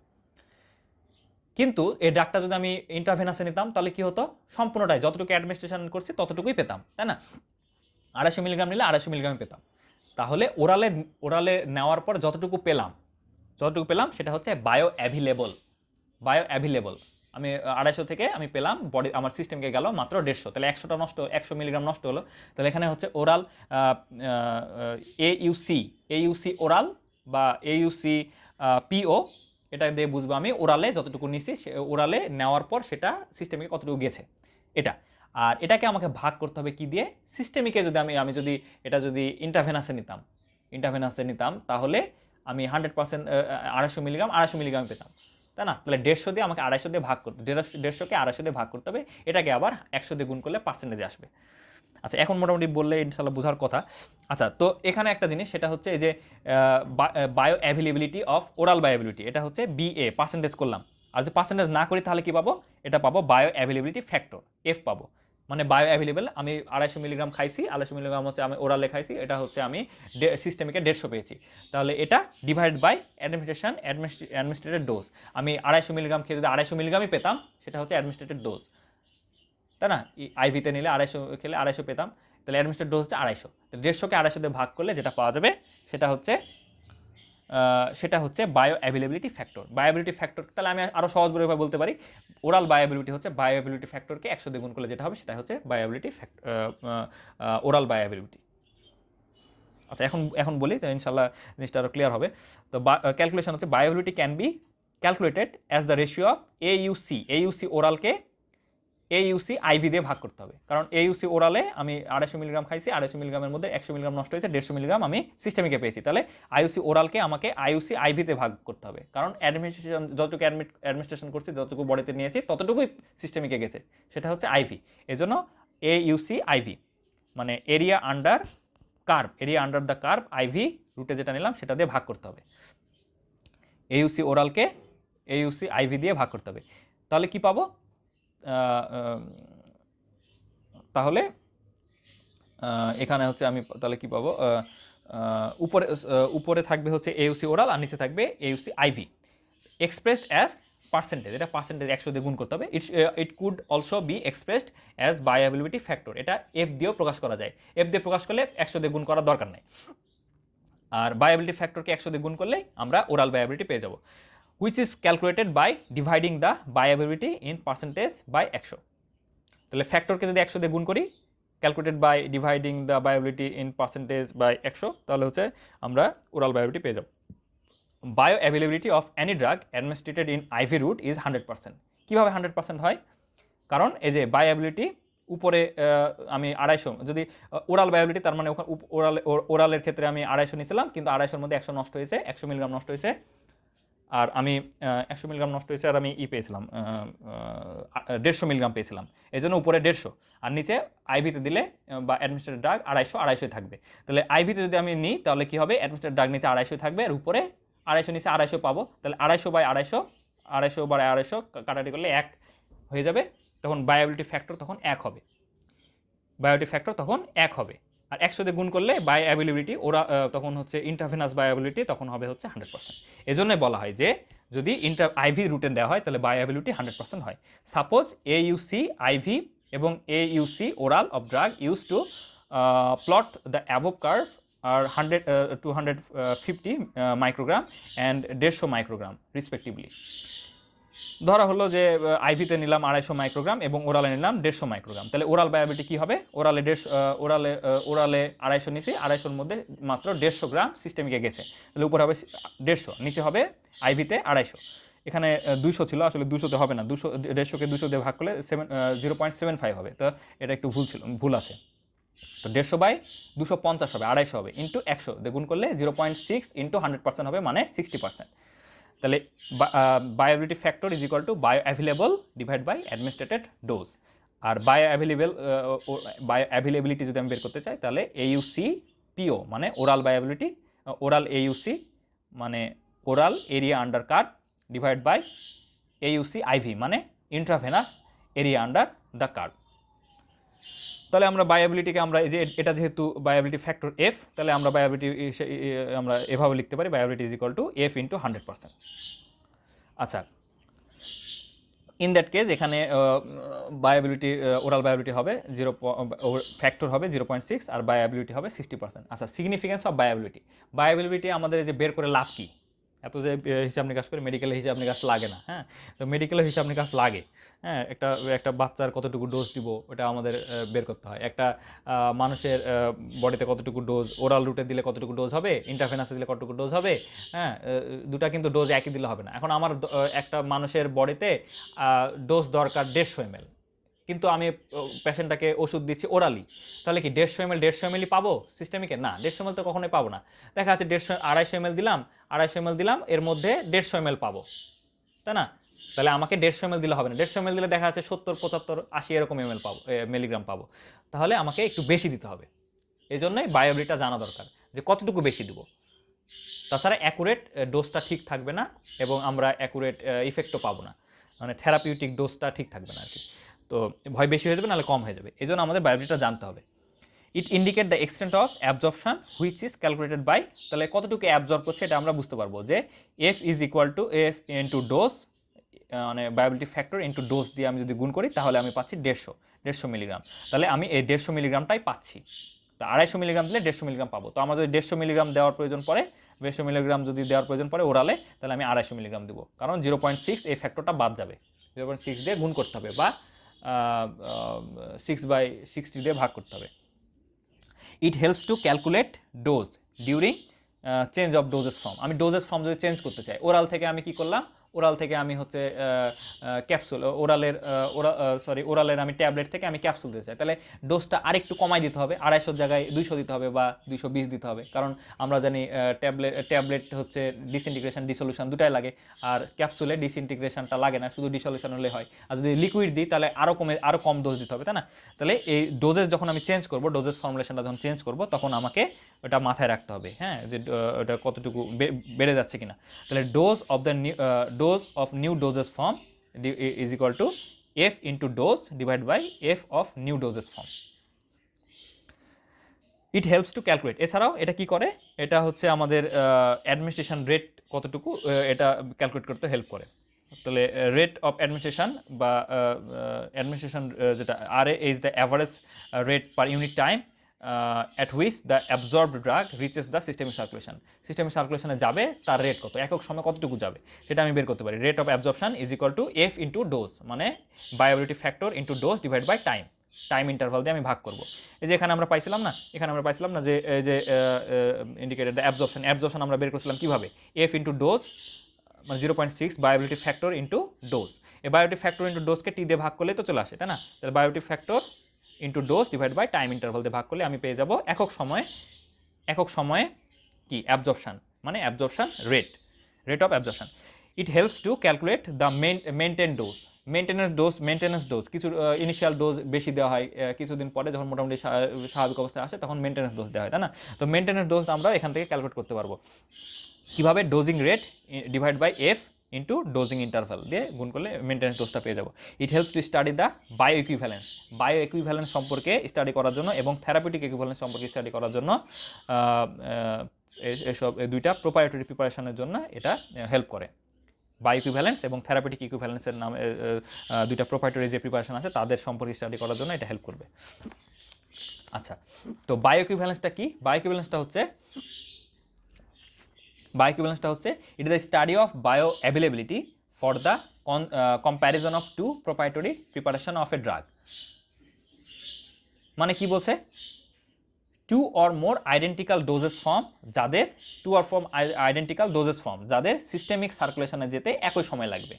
কিন্তু এই ড্রাগটা যদি আমি ইন্টারভেনাসে নিতাম তাহলে কি হতো? সম্পূর্ণটাই যতটুকু অ্যাডমিনিস্ট্রেশন করছি ততটুকুই পেতাম, তাই না? 250 মিলিগ্রাম নিলে 250 মিলিগ্রাম পেতাম। তাহলে ওরালে নেওয়ার পর যতটুকু পেলাম সেটা হচ্ছে বায়োঅ্যাভেলেবল। আমি 250 থেকে আমি পেলাম, বডি আমার সিস্টেমকে গেল মাত্র 150, তাহলে 100টা নষ্ট, 100 মিলিগ্রাম নষ্ট হলো। তাহলে এখানে হচ্ছে ওরাল AUC ওরাল বা AUC PO, এটা দিয়ে বুঝবো আমি ওরালে যতটুকু নিছি, ওরালে নেওয়ার পর সেটা সিস্টেমে কতটুকু গেছে এটা। আর এটাকে আমাকে ভাগ করতে হবে কি দিয়ে? সিস্টেমিকে যদি আমি যদি এটা যদি ইন্টারভেনাসে নিতাম তাহলে আমি 100% 250 মিলিগ্রাম পেতাম, তাই না? তাহলে 150 দিয়ে আমাকে 250 দিয়ে ভাগ করতে, 150কে 250 দিয়ে ভাগ করতে হবে, এটাকে আবার 100 দিয়ে গুণ করলে পার্সেন্টেজে আসবে। আচ্ছা, এখন মোটামুটি বললে ইনশাল্লাহ বোঝার কথা। আচ্ছা, তো এখানে একটা জিনিস, সেটা হচ্ছে এই যে বায়োঅ্যাভেলেবিলিটি অফ ওরাল বায়োঅ্যাভেলেবিলিটি, এটা হচ্ছে BA পার্সেন্টেজ করলাম। আর যদি পার্সেন্টেজ না করি তাহলে কি পাবো? এটা পাবো বায়োঅ্যাভেলেবিলিটি ফ্যাক্টর, F পাবো। মানে বায়ো অ্যাভেলেবেল, আমি 250 মিলিগ্রাম খাইছি, 250 মিলিগ্রাম হচ্ছে আমি ওরালে খাইছি, এটা হচ্ছে আমি সিস্টেমিকে 150 পেয়েছি, তাহলে এটা ডিভাইড বাই অ্যাডমিনিস্ট্রেটেড ডোজ। আমি 250 মিলিগ্রাম খেয়ে যদি 250 মিলিগ্রামই পেতাম, সেটা হচ্ছে অ্যাডমিনিস্ট্রেটেড ডোজ, তাই না? আইভিতে নিলে 250 খেলে 250 পেতাম, তাহলে অ্যাডমিনিস্ট্রেটেড ডোজ হচ্ছে 250, তো 150কে 250 দিয়ে ভাগ করলে যেটা পাওয়া যাবে সেটা হচ্ছে bio availability factor. Bioavailability factor তাহলে আমি আরও সহজভাবে বলতে পারি, ওরাল বায়োঅ্যাভেলেবিলিটি হচ্ছে বায়োঅ্যাভেলেবিলিটি ফ্যাক্টরকে 100 দিয়ে গুণ করলে যেটা হবে সেটা হচ্ছে বায়োঅ্যাভেলেবিলিটি ওরাল বায়োঅ্যাভেলেবিলিটি। আচ্ছা, এখন বলি, তো ইনশাল্লাহ জিনিসটা আরও ক্লিয়ার হবে। তো ক্যালকুলেশন হচ্ছে bioavailability can be calculated as the ratio of AUC ওরালকে AUC আইভি দিয়ে ভাগ করতে হবে, কারণ AUC ওরালে আমি 250 মিলিগ্রাম খাইছি, 250 মিলিগ্রামের মধ্যে 100 মিলিগ্রাম নষ্ট হয়েছে, 150 মিলিগ্রাম আমি সিস্টেমিকে পেয়েছি, তাহলে IUC ওরালকে আমাকে IUC আইভিতে ভাগ করতে হবে, কারণ যতটুকু অ্যাডমিনিস্ট্রেশন করছি, যতটুকু বডিতে নিয়েছি ততটুকুই সিস্টেমিকে গেছে, সেটা হচ্ছে আইভি। এজন্য AUC আইভি মানে area under the curve IV রুটে যেটা নিলাম সেটা দিয়ে ভাগ করতে হবে। AUC ওরালকে AUC আইভি দিয়ে ভাগ করতে হবে, তাহলে কি পাবো? তাহলে এখানে হচ্ছে আমি তাহলে কি পাবো? উপরে থাকবে হচ্ছে AUC ওরাল আর নিচে থাকবে AUC IV expressed as percentage, এটা পার্সেন্টেজ 100 দিয়ে গুণ করতে হবে। It could also be expressed as bioavailability factor, এটা এফ দিয়েও প্রকাশ করা যায়, এফ দিয়ে প্রকাশ করলে 100 দিয়ে গুণ করার দরকার নেই, আর বায়োঅ্যাভেলেবিলিটি ফ্যাক্টরকে 100 দিয়ে গুণ করলেই আমরা ওরাল বায়োঅ্যাভেলেবিলিটি পেয়ে যাব, which is calculated by dividing the bioavailability in percentage by 100। তাহলে ফ্যাক্টরকে যদি 100 দিয়ে গুণ করি, calculated by dividing the bioavailability in percentage by 100, তাহলে হচ্ছে আমরা ওরাল বায়োঅ্যাভেলেবিলিটি পেয়ে যাব। Bioavailability of any drug administered in IV route is 100%। কীভাবে 100% হয়? কারণ এই যে বায়োঅ্যাভেলেবিলিটি উপরে আমি 250, যদি ওরাল বায়োঅ্যাভেলেবিলিটি তার মানে ওখানে ওরালের ক্ষেত্রে আমি 250 নিয়েছিলাম, কিন্তু 250-এর মধ্যে 100 নষ্ট হয়েছে, 100 মিলিগ্রাম নষ্ট হয়েছে, আর আমি 100 মিলিগ্রাম নষ্ট হয়েছে, আর আমি পেয়েছিলাম 150 মিলিগ্রাম পেয়েছিলাম, এই জন্য উপরে 150, আর নিচে আইভিতে দিলে বা অ্যাডমিনিস্ট্রেটেড ড্রাগ 250 থাকবে। তাহলে আইভিতে যদি আমি নিই তাহলে কি হবে? অ্যাডমিনিস্ট্রেটেড ড্রাগ নিচে 250 থাকবে, আর উপরে 250 নিচে 250 পাবো, তাহলে 250/250 কাটাকাটি করলে 1 হয়ে যাবে, তখন বায়োঅ্যাভেলেবিলিটি ফ্যাক্টর তখন 1 হবে, আর 100 দিয়ে গুণ করলে বায়োঅ্যাভেলেবিলিটি তখন হচ্ছে ইন্টারভেনাস বায়োঅ্যাভেলেবিলিটি তখন হবে হচ্ছে 100%। এজন্যই বলা হয় যে যদি আইভি রুটেন দেওয়া হয় তাহলে বায়োঅ্যাভেলেবিলিটি 100% হয়। সাপোজ AUC আইভি এবং AUC oral of drug use to plot the above curve are 250 microgram and 150 microgram respectively. ধরা হলো যে আইভিতে নিলাম 250 মাইক্রোগ্রাম এবং ওরালে নিলাম 150 মাইক্রোগ্রাম, তাহলে ওরাল বায়োঅ্যাভেলেবিলিটি কী হবে? ওরালে 250 নিছি, 250-এর মধ্যে মাত্র 150 গ্রাম সিস্টেমিকে গেছে, তাহলে উপরে হবে 150, নিচে হবে আইভিতে 250। এখানে 200 ছিল, আসলে 200-তে হবে না, 150-কে 200 দিয়ে ভাগ করলে 0.75 হবে, তো এটা একটু ভুল আছে, তো 150/250 হবে, 250 হবে, ইন্টু 100 দিয়ে গুণ করলে 0.6 ইন্টু 100% হবে, মানে 60%। তাহলে bioavailability factor is equal to bioavailable divide by administered dose. আর বায়োঅ্যাভেলেবিলিটি যদি আমি বের করতে চাই তাহলে AUC PO মানে ওরাল বায়োঅ্যাভেলেবিলিটি, ওরাল AUC মানে oral area under curve divide by AUC IV মানে intravenous area under the curve. তাহলে আমরা বায়োঅ্যাভেলেবিলিটিকে আমরা এই যে এটা যেহেতু বায়োঅ্যাভেলেবিলিটি ফ্যাক্টর F, তাহলে আমরা বায়োঅ্যাভেলেবিলিটি আমরা এভাবে লিখতে পারি, bioavailability is equal two F into 100%। আচ্ছা, ইন দ্যাট কেস এখানে বায়োঅ্যাভেলেবিলিটি ওরাল বায়োঅ্যাভেলেবিলিটি হবে ফ্যাক্টর হবে 0.6 আর বায়োঅ্যাভেলেবিলিটি হবে 60%। আচ্ছা, সিগনিফিকেন্স অফ বায়োঅ্যাভেলেবিলিটি আমাদের যে বের করে লাভ কি? এত যে হিসাব নিকাশ করে মেডিকেলে হিসাব নিকাশ লাগে না, হ্যাঁ, তো মেডিকেলে হিসাব নিকাশ লাগে, হ্যাঁ, একটা বাচ্চার কতটুকু ডোজ দিব ওটা আমাদের বের করতে হয়, একটা মানুষের বডিতে কতটুকু ডোজ, ওরাল রুটে দিলে কতটুকু ডোজ হবে, ইন্টারভেনাসে দিলে কতটুকু ডোজ হবে, হ্যাঁ, দুটা কিন্তু ডোজ একই দিলে হবে না। এখন আমার একটা মানুষের বডিতে ডোজ দরকার 150 ml, কিন্তু আমি পেশেন্টটাকে ওষুধ দিচ্ছি ওরালি, তাহলে কি 150 ml পাবো সিস্টেমিকে? না, 150 ml তো কখনোই পাবো না। দেখা যাচ্ছে 250 ml দিলাম, এর মধ্যে 150 ml পাবো, তাই না? তাহলে আমাকে 150 ml দিলে হবে না, 150 ml দিলে দেখা যাচ্ছে 70, 75, 80 এরকম মিলিগ্রাম পাবো, তাহলে আমাকে একটু বেশি দিতে হবে। এই জন্যই বায়োঅ্যাভেলেবিলিটিটা জানা দরকার যে কতটুকু বেশি দেবো, তাছাড়া অ্যাকুরেট ডোজটা ঠিক থাকবে না এবং আমরা অ্যাকুরেট ইফেক্টও পাবো না, মানে থেরাপিউটিক ডোজটা ঠিক থাকবে না আর কি। তো ভয় বেশি হয়ে যাবে নাহলে কম হয়ে যাবে, এই জন্য আমাদের বায়োবিলিটিটা জানতে হবে। It indicate the extent of absorption which is calculated by, তাহলে কতটুকু অ্যাবজর্ব করছে এটা আমরা বুঝতে পারবো যে F is equal to F into dose, মানে বায়োবিলিটি ফ্যাক্টর ইন্টু ডোজ দিয়ে আমি যদি গুণ করি তাহলে আমি পাচ্ছি 150 মিলিগ্রাম। তাহলে আমি এই 150 মিলিগ্রামটাই পাচ্ছি। তো 250 মিলিগ্রাম দিলে 150 মিলিগ্রাম পাবো। তো আমার যদি 150 মিলিগ্রাম দেওয়ার প্রয়োজন পড়ে, 150 মিলিগ্রাম যদি দেওয়ার প্রয়োজন পড়ে ওরালে, তাহলে আমি 250 মিলিগ্রাম দেবো, কারণ 0.6 এই ফ্যাক্টরটা বাদ যাবে, 0.6 দিয়ে গুণ করতে হবে বা 6/60 দিয়ে ভাগ করতে হবে। ইট helps to calculate dose during change of doses form. আমি ডোজেস ফর্ম যদি চেঞ্জ করতে চাই, ওরাল থেকে আমি কি করলাম, ওরাল থেকে আমি হচ্ছে ক্যাপসুল, ওরালের আমি ট্যাবলেট থেকে আমি ক্যাপসুল দিতে চাই, তাহলে ডোজটা আরেকটু কমাই দিতে হবে, 250 জায়গায় 200 দিতে হবে বা 220 দিতে হবে, কারণ আমরা জানি ট্যাবলেট হচ্ছে ডিসইন্টিগ্রেশন ডিসলিউশন দুটাই লাগে, আর ক্যাপসুলে ডিসইন্টিগ্রেশনটা লাগে না, শুধু ডিসলিউশন হলে হয়। আর যদি লিকুইড দিই তাহলে আরও কম ডোজ দিতে হবে, তাই না? তাহলে এই ডোজেস যখন আমি চেঞ্জ করব, ডোজেস ফর্মুলেশনটা যখন চেঞ্জ করব, তখন আমাকে ওটা মাথায় রাখতে হবে, হ্যাঁ, যে ওটা কতটুকু বেড়ে যাচ্ছে কিনা। তাহলে dose of new dosage form is equal to F into dose divide by F of new dosage form. It helps to calculate, এছাড়াও এটা কি করে, এটা হচ্ছে আমাদের অ্যাডমিনিস্ট্রেশন রেট কতটুকু এটা ক্যালকুলেট করতে হেল্প করে। তাহলে রেট অফ অ্যাডমিনিস্ট্রেশন বা অ্যাডমিনিস্ট্রেশন যেটা আর is the average rate per unit time at which the absorbed drug reaches the systemic circulation. Systemic সার্কুলেশনে যাবে তার রেট কত, একক সময় কতটুকু যাবে, সেটা আমি বের করতে পারি। Rate of absorption is equal to F into dose, মানে bioavailability factor into dose divide by time interval দিয়ে আমি ভাগ করবো। এই যে এখানে আমরা পাইছিলাম না, যে ইন্ডিকেটেড দ্য অ্যাবজর্পশন আমরা বের করছিলাম কীভাবে, এফ ইন্টু ডোজ মানে 0.6 বায়োবিলিটি ফ্যাক্টর ইন্টু ডোজ। এই বায়োবিলিটি ফ্যাক্টর ইন্টু ডোজকে টি দিয়ে ভাগ করলে তো চলে আসে, তাই না? তাহলে bioavailability factor into dose divide by time interval দিয়ে ভাগ করলে আমি পেয়ে যাব একক সময়ে কি অ্যাবজর্পশন, মানে absorption rate of absorption. It helps to calculate the maintenance dose. কিছু ইনিশিয়াল ডোজ বেশি দেওয়া হয়, কিছুদিন পরে যখন মোটামুটি স্বাভাবিক অবস্থায় আসে তখন মেনটেন্যান্স ডোজ দেওয়া হয়, তাই না? তো মেনটেন্যান্স ডোজ আমরা এখান থেকে ক্যালকুলেট করতে পারবো কীভাবে, dosing rate divide by F into dosing interval দিয়ে গুণ করলে মেনটেন্যান্স ডোজটা পেয়ে যাবো। It helps to study the bio equivalence সম্পর্কে স্টাডি করার জন্য এবং থেরাপিউটিক ইকুইভ্যালেন্স সম্পর্কে স্টাডি করার জন্য, এসব দুইটা প্রোপ্রাইটরি প্রিপারেশনের জন্য এটা হেল্প করে। বায়ো ইকুইভ্যালেন্স এবং থেরাপিউটিক ইকুইভ্যালেন্সের নামে দুইটা প্রোপ্রাইটরি যে প্রিপারেশন আছে তাদের সম্পর্কে স্টাডি করার জন্য এটা হেল্প করবে। আচ্ছা, তো বায়ো ইকুইভ্যালেন্সটা কি? বায়ো ইকুইভ্যালেন্সটা হচ্ছে it is the study of bio availability for the comparison of two proprietary preparation of a drug. মানে কি বলছে, two or more identical dosage form, যাদের সিস্টেমিক সার্কুলেশনে যেতে একই সময় লাগবে,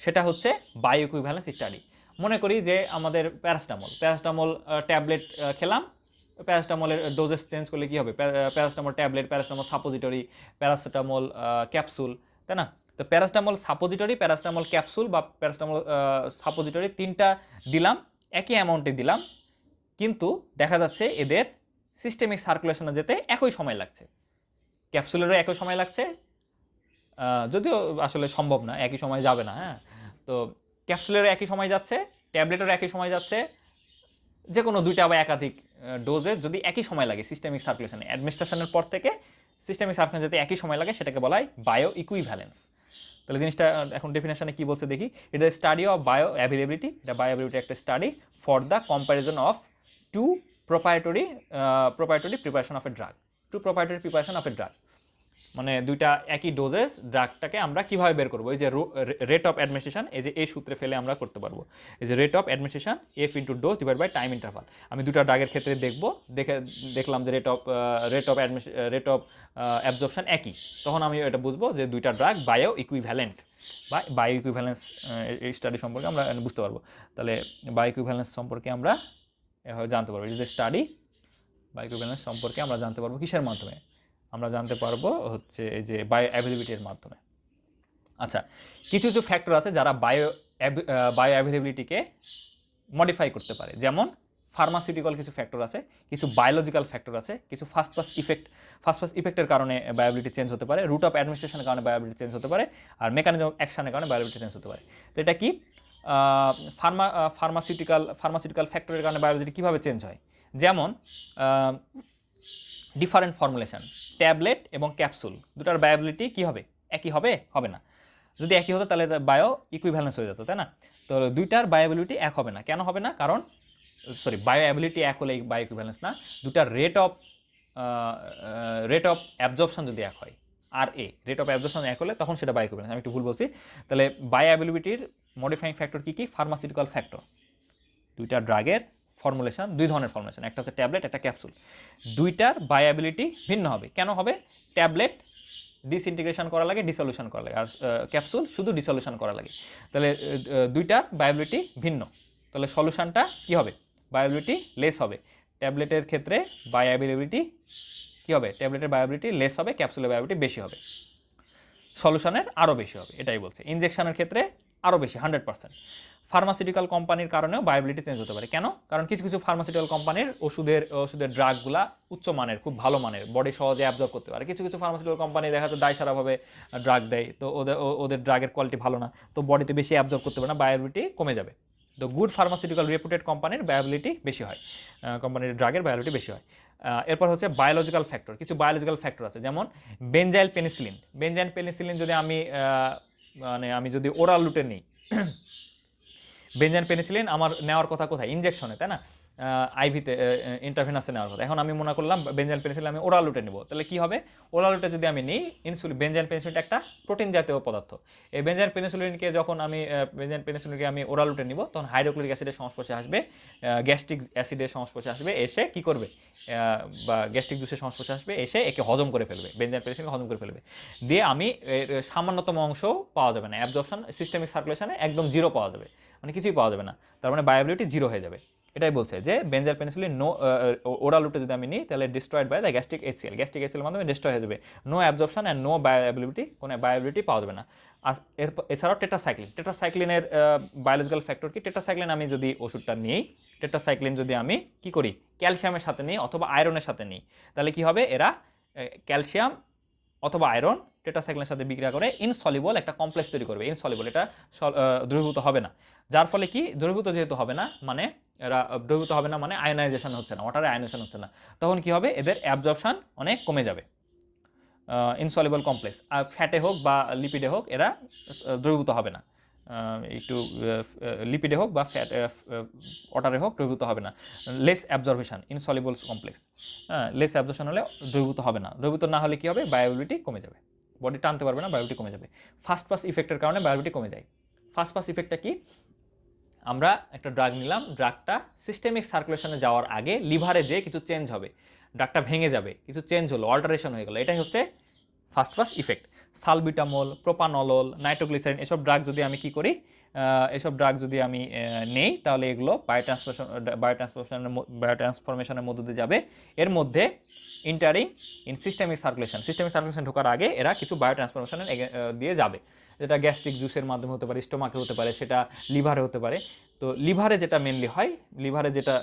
সেটা হচ্ছে বায়ো ইকুইভ্যালেন্স স্টাডি। মনে করি যে আমাদের প্যারাসিটামল ট্যাবলেট খেলাম, প্যারাসিটামলের ডোজেস চেঞ্জ করলে কী হবে, paracetamol tablet, paracetamol suppository, paracetamol capsule, তাই না? তো প্যারাসিটামল সাপোজিটরি, প্যারাসিটামল ক্যাপসুল বা প্যারাসিটামল সাপোজিটরি তিনটা দিলাম, একই অ্যামাউন্টে দিলাম, কিন্তু দেখা যাচ্ছে এদের সিস্টেমিক সার্কুলেশনে যেতে একই সময় লাগছে। ক্যাপসুলেরও একই সময় লাগছে, যদিও আসলে সম্ভব না, একই সময় যাবে না, হ্যাঁ। তো ক্যাপসুলেরও একই সময় যাচ্ছে, ট্যাবলেটেরও একই সময় যাচ্ছে, যে কোনো দুইটা বা একাধিক ডোজে যদি একই সময় লাগে সিস্টেমিক সার্কুলেশনে, অ্যাডমিনিস্ট্রেশনের পর থেকে সিস্টেমিক সার্কুলেশনে যেতে একই সময় লাগে, সেটাকে বলা হয় বায়ো ইকুইভ্যালেন্স। তাহলে জিনিসটা এখন ডেফিনেশনে কি বলছে দেখি, এটা স্টাডি অফ বায়ো অ্যাভেলেবিলিটি, এটা বায়ো অ্যাভেলেবিলিটি একটা study for the comparison of two proprietary preparation of a drug, মানে দুইটা একই ডোজেস ড্রাগটাকে আমরা কিভাবে বের করবো, এই যে রেট অফ অ্যাডমিনিস্ট্রেশন, এই সূত্রে ফেলে আমরা করতে পারবো। এই যে rate of administration F into dose divide by time interval. আমি দুটা ড্রাগের ক্ষেত্রে দেখলাম যে রেট অফ অ্যাবজর্পশন একই, তখন আমি এটা বুঝবো যে দুইটা ড্রাগ বায়ো ইকুইভ্যালেন্ট বা বায়ো ইকুইভ্যালেন্স স্টাডি সম্পর্কে আমরা বুঝতে পারবো। তাহলে বায়ো ইকুইভ্যালেন্স সম্পর্কে আমরা জানতে পারবো, এই যে স্টাডি বায়ো ইকুইভ্যালেন্স সম্পর্কে আমরা জানতে পারবো কিসের মাধ্যমে, আমরা জানতে পারবো হচ্ছে এই যে বায়ো অ্যাভেলেবিলিটির মাধ্যমে। আচ্ছা, কিছু ফ্যাক্টর আছে যারা বায়ো অ্যাভেলেবিলিটিকে মডিফাই করতে পারে, যেমন ফার্মাসিউটিক্যাল কিছু ফ্যাক্টর আছে, কিছু বায়োলজিক্যাল ফ্যাক্টর আছে, কিছু ফার্স্ট পাস ইফেক্টের কারণে বায়োবিলিটি চেঞ্জ হতে পারে, রুট অফ অ্যাডমিনিস্ট্রেশনের কারণে বায়োবিলিটি চেঞ্জ হতে পারে, আর মেকানিজম অফ অ্যাকশনের কারণে বায়োবিলিটি চেঞ্জ হতে পারে। তো এটা কি, ফার্মাসিউটিক্যাল ফ্যাক্টরের কারণে বায়োলজিটি কীভাবে চেঞ্জ হয়, যেমন ডিফারেন্ট ফর্মুলেশন, ট্যাবলেট এবং ক্যাপসুল দুটার বায়োবিলিটি কী হবে, একই হবে, হবে না। যদি একই হতো তাহলে বায়ো ইকুইভ্যালেন্স হয়ে যেত, তাই না? তো দুইটার বায়োবিলিটি এক হবে না, কেন হবে না? কারণ বায়ো অ্যাবিলিটি এক হলে বায়ো ইকুইভ্যালেন্স না, দুটার রেট অফ অ্যাবজর্পশন যদি এক হয়, আর রেট অফ অ্যাবজর্পশন এক হলে তখন সেটা বায়ো ইকুইভ্যালেন্স। আমি একটু ভুল বলছি। তাহলে বায়ো অ্যাবিলিটির মডিফাইং ফ্যাক্টর কী কী? ফার্মাসিউটিক্যাল ফ্যাক্টর, দুইটা ড্রাগের ফর্মুলেশন, দুই ধরনের ফর্মুলেশন, একটা হচ্ছে ট্যাবলেট, একটা ক্যাপসুল। দুইটার বায়োঅ্যাবিলিটি ভিন্ন হবে। কেন হবে? ট্যাবলেট ডিসইন্টিগ্রেশন করা লাগে, ডিসলিউশন করা লাগে, আর ক্যাপসুল শুধু ডিসলিউশন করা লাগে। তাহলে দুইটার বায়োঅ্যাবিলিটি ভিন্ন, তাহলে সলিউশনটা কী হবে? বায়োঅ্যাবিলিটি লেস হবে। ট্যাবলেটের ক্ষেত্রে বায়োঅ্যাবিলিটি কী হবে? ট্যাবলেটের বায়োঅ্যাবিলিটি লেস হবে, ক্যাপসুলের বায়োঅ্যাবিলিটি বেশি হবে, সলিউশনের আরও বেশি হবে, এটাই বলছে। ইনজেকশনের ক্ষেত্রে আরও বেশি, 100%। ফার্মাসিউটিক্যাল কোম্পানির কারণেও বায়োবিলিটি চেঞ্জ হতে পারে। কেন? কারণ কিছু কিছু ফার্মাসিউটিক্যাল কোম্পানির ওষুধের ড্রাগগুলা উচ্চ মানের, খুব ভালো মানের, বডি সহজে অ্যাবজর্ব করতে পারে। কিছু কিছু ফার্মাসিউটিক্যাল কোম্পানি দেখা যাচ্ছে দায়সারাভাবে ড্রাগ দেয়, তো ওদের ড্রাগের কোয়ালিটি ভালো না, তো বডিতে বেশি অ্যাবজর্ব করতে পারে না, বায়োবিলিটি কমে যাবে। তো গুড ফার্মাসিউটিক্যাল রেপুটেড কোম্পানির বায়োবিলিটি বেশি হয়, কোম্পানির ড্রাগের বায়োবিলিটি বেশি হয়। এরপর হচ্ছে বায়োলজিক্যাল ফ্যাক্টর। কিছু বায়োলজিক্যাল ফ্যাক্টর আছে, যেমন বেনজাইল পেনিসিলিন যদি আমি যদি ওরাল রুটে নিই, বেনজাইল পেনিসিলিন আমার নেওয়ার কথা কোথায়? ইনজেকশনে, তাই না? আইভিতে, ইন্টারভেনাসে নেওয়ার কথা। এখন আমি মনে করলাম বেনজাইল পেনিসিলিন আমি ওরাল রুটে নেব, তাহলে কি হবে? ওরাল রুটে যদি আমি নিই, বেনজাইল পেনিসিলিনটা একটা প্রোটিন জাতীয় পদার্থ। এই বেনজাইল পেনিসিলিনকে আমি ওরাল রুটে নিব, তখন হাইড্রোক্লোরিক অ্যাসিডের সংস্পর্শে আসবে, গ্যাস্ট্রিক অ্যাসিডের সংস্পর্শে আসবে, এসে কি করবে? বা গ্যাস্ট্রিক জুসের সংস্পর্শে আসবে, এসে একে হজম করে ফেলবে, বেনজাইল পেনিসিলিনকে হজম করে ফেলবে, দিয়ে আমি সামান্যতম অংশ পাওয়া যাবে না, অ্যাবজর্পশন সিস্টেমিক সার্কুলেশনে একদম জিরো পাওয়া যাবে, মানে কিছুই পাওয়া যাবে না, তার মানে বায়োবিলিটি জিরো হয়ে যাবে। এটাই বলছে যে বেনজাইল পেনিসিলিন ওরাল রুটে যদি আমি নিই, তাহলে ডিস্ট্রয়েড বাই দ্য গ্যাস্ট্রিক এসিএল মাধ্যমে ডিস্ট্রয় হয়ে যাবে, no absorption and no bioavailability, কোনো বায়োবিলিটি পাওয়া যাবে না। আর এছাড়াও টেট্রাসাইক্লিনের বায়োলজিক্যাল ফ্যাক্টর কি? টেট্রাসাইক্লিন আমি যদি ওষুধটা নিই, টেট্রাসাইক্লিন যদি আমি কি করি? ক্যালসিয়ামের সাথে নিই অথবা আয়রনের সাথে নিই, তাহলে কি হবে? এরা ক্যালসিয়াম অথবা আয়রন টেট্রাসাইক্লিনের সাথে বিক্রিয়া করে ইনসলিবল একটা কমপ্লেক্স তৈরি করবে, ইনসলিবল, এটা দ্রবীভূত হবে না। যার ফলে কি? দ্রবীভূত যেহেতু হবে না, মানে এরা দ্রবীভূত হবে না, মানে আয়নাইজেশন হচ্ছে না, ওয়াটারে আয়নাইজেশন হচ্ছে না, তখন কি হবে? এদের অ্যাবজর্পশন অনেক কমে যাবে, ইনসলিবল কমপ্লেক্স। আর ফ্যাটে হোক বা লিপিডে হোক এরা দ্রবীভূত হবে না, একটু লিপিডে হোক বা ফ্যাট ওয়াটারে হোক দ্রবীভূত হবে না। Less absorption, insoluble complex, less absorption হলে দ্রবীভূত হবে না। দ্রবীভূত না হলে কি হবে? বায়োবিলিটি কমে যাবে, বডি টানতে পারবে না, বায়োবিলিটি কমে যাবে। ফার্স্ট পাস ইফেক্টের কারণে বায়োবিলিটি কমে যায়। ফার্স্ট পাস ইফেক্টটা কি? আমরা একটা ড্রাগ নিলাম, ড্রাগটা সিস্টেমিক সার্কুলেশনে যাওয়ার আগে লিভারে যে কিছু চেঞ্জ হবে, ড্রাগটা ভেঙে যাবে, কিছু চেঞ্জ হলো, অল্টারেশন হয়ে গেলো, এটাই হচ্ছে first pass effect. Salbutamol, propranolol, nitroglycerin এসব ড্রাগ যদি আমি কি করি, এসব ড্রাগ যদি আমি নেই, তাহলে এগুলো বায়োট্রান্সফরমেশনের মধ্য দিয়ে যাবে। এর মধ্যে ইন্টারিং ইন সিস্টেমিক সার্কুলেশন ঢোকার আগে এরা কিছু বায়োট্রান্সফরমেশনের দিয়ে যাবে, যেটা গ্যাস্ট্রিক জুসের মাধ্যমে হতে পারে, স্টোমাকে হতে পারে, সেটা লিভারে হতে পারে। তো লিভারে যেটা মেনলি হয়, লিভারে যেটা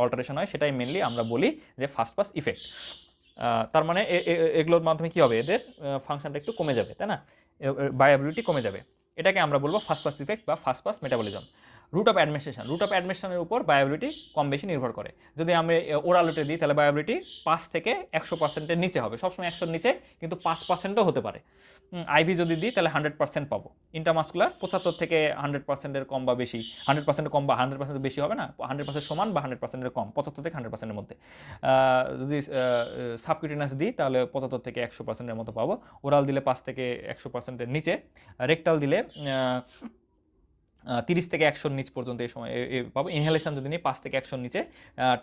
অল্টারেশন হয়, সেটাই মেনলি আমরা বলি যে ফার্স্ট পাস ইফেক্ট। তার মানে এগুলোর মাধ্যমে কি হবে? এদের ফাংশনটা একটু কমে যাবে, তাই না? বায়োবিলিটি কমে যাবে, এটাকে আমরা বলবো ফার্স্ট পাস ইফেক্ট বা first pass metabolism. Route of অ্যাডমিনিস্ট্রেশনের উপর বায়োবিলিটি কম বেশি নির্ভর করে। যদি আমি ওরাল রুটে দিই, তাহলে বায়োবিলিটি 5 থেকে 100%-এর নিচে হবে, সবসময় 100-র নিচে, কিন্তু 5%ও হতে পারে। আইভি যদি দিই, তাহলে 100% পাবো। ইন্টারমাস্কুলার 75 থেকে 100%-এর কম বা বেশি, 100% কম বা 100% বেশি হবে না, 100% সমান বা 100%-এর কম, 75 থেকে 100%-এর মধ্যে। যদি সাবকিউটেনাস দিই, তাহলে 75 থেকে 100%-এর মতো পাবো। ওরাল দিলে 5 থেকে 100%-এর নিচে, রেকটাল দিলে 30 থেকে 100-র নিচ পর্যন্ত এই সময় পাবো। ইনহেলেশন যদি নিই 5 থেকে 100-র নিচে,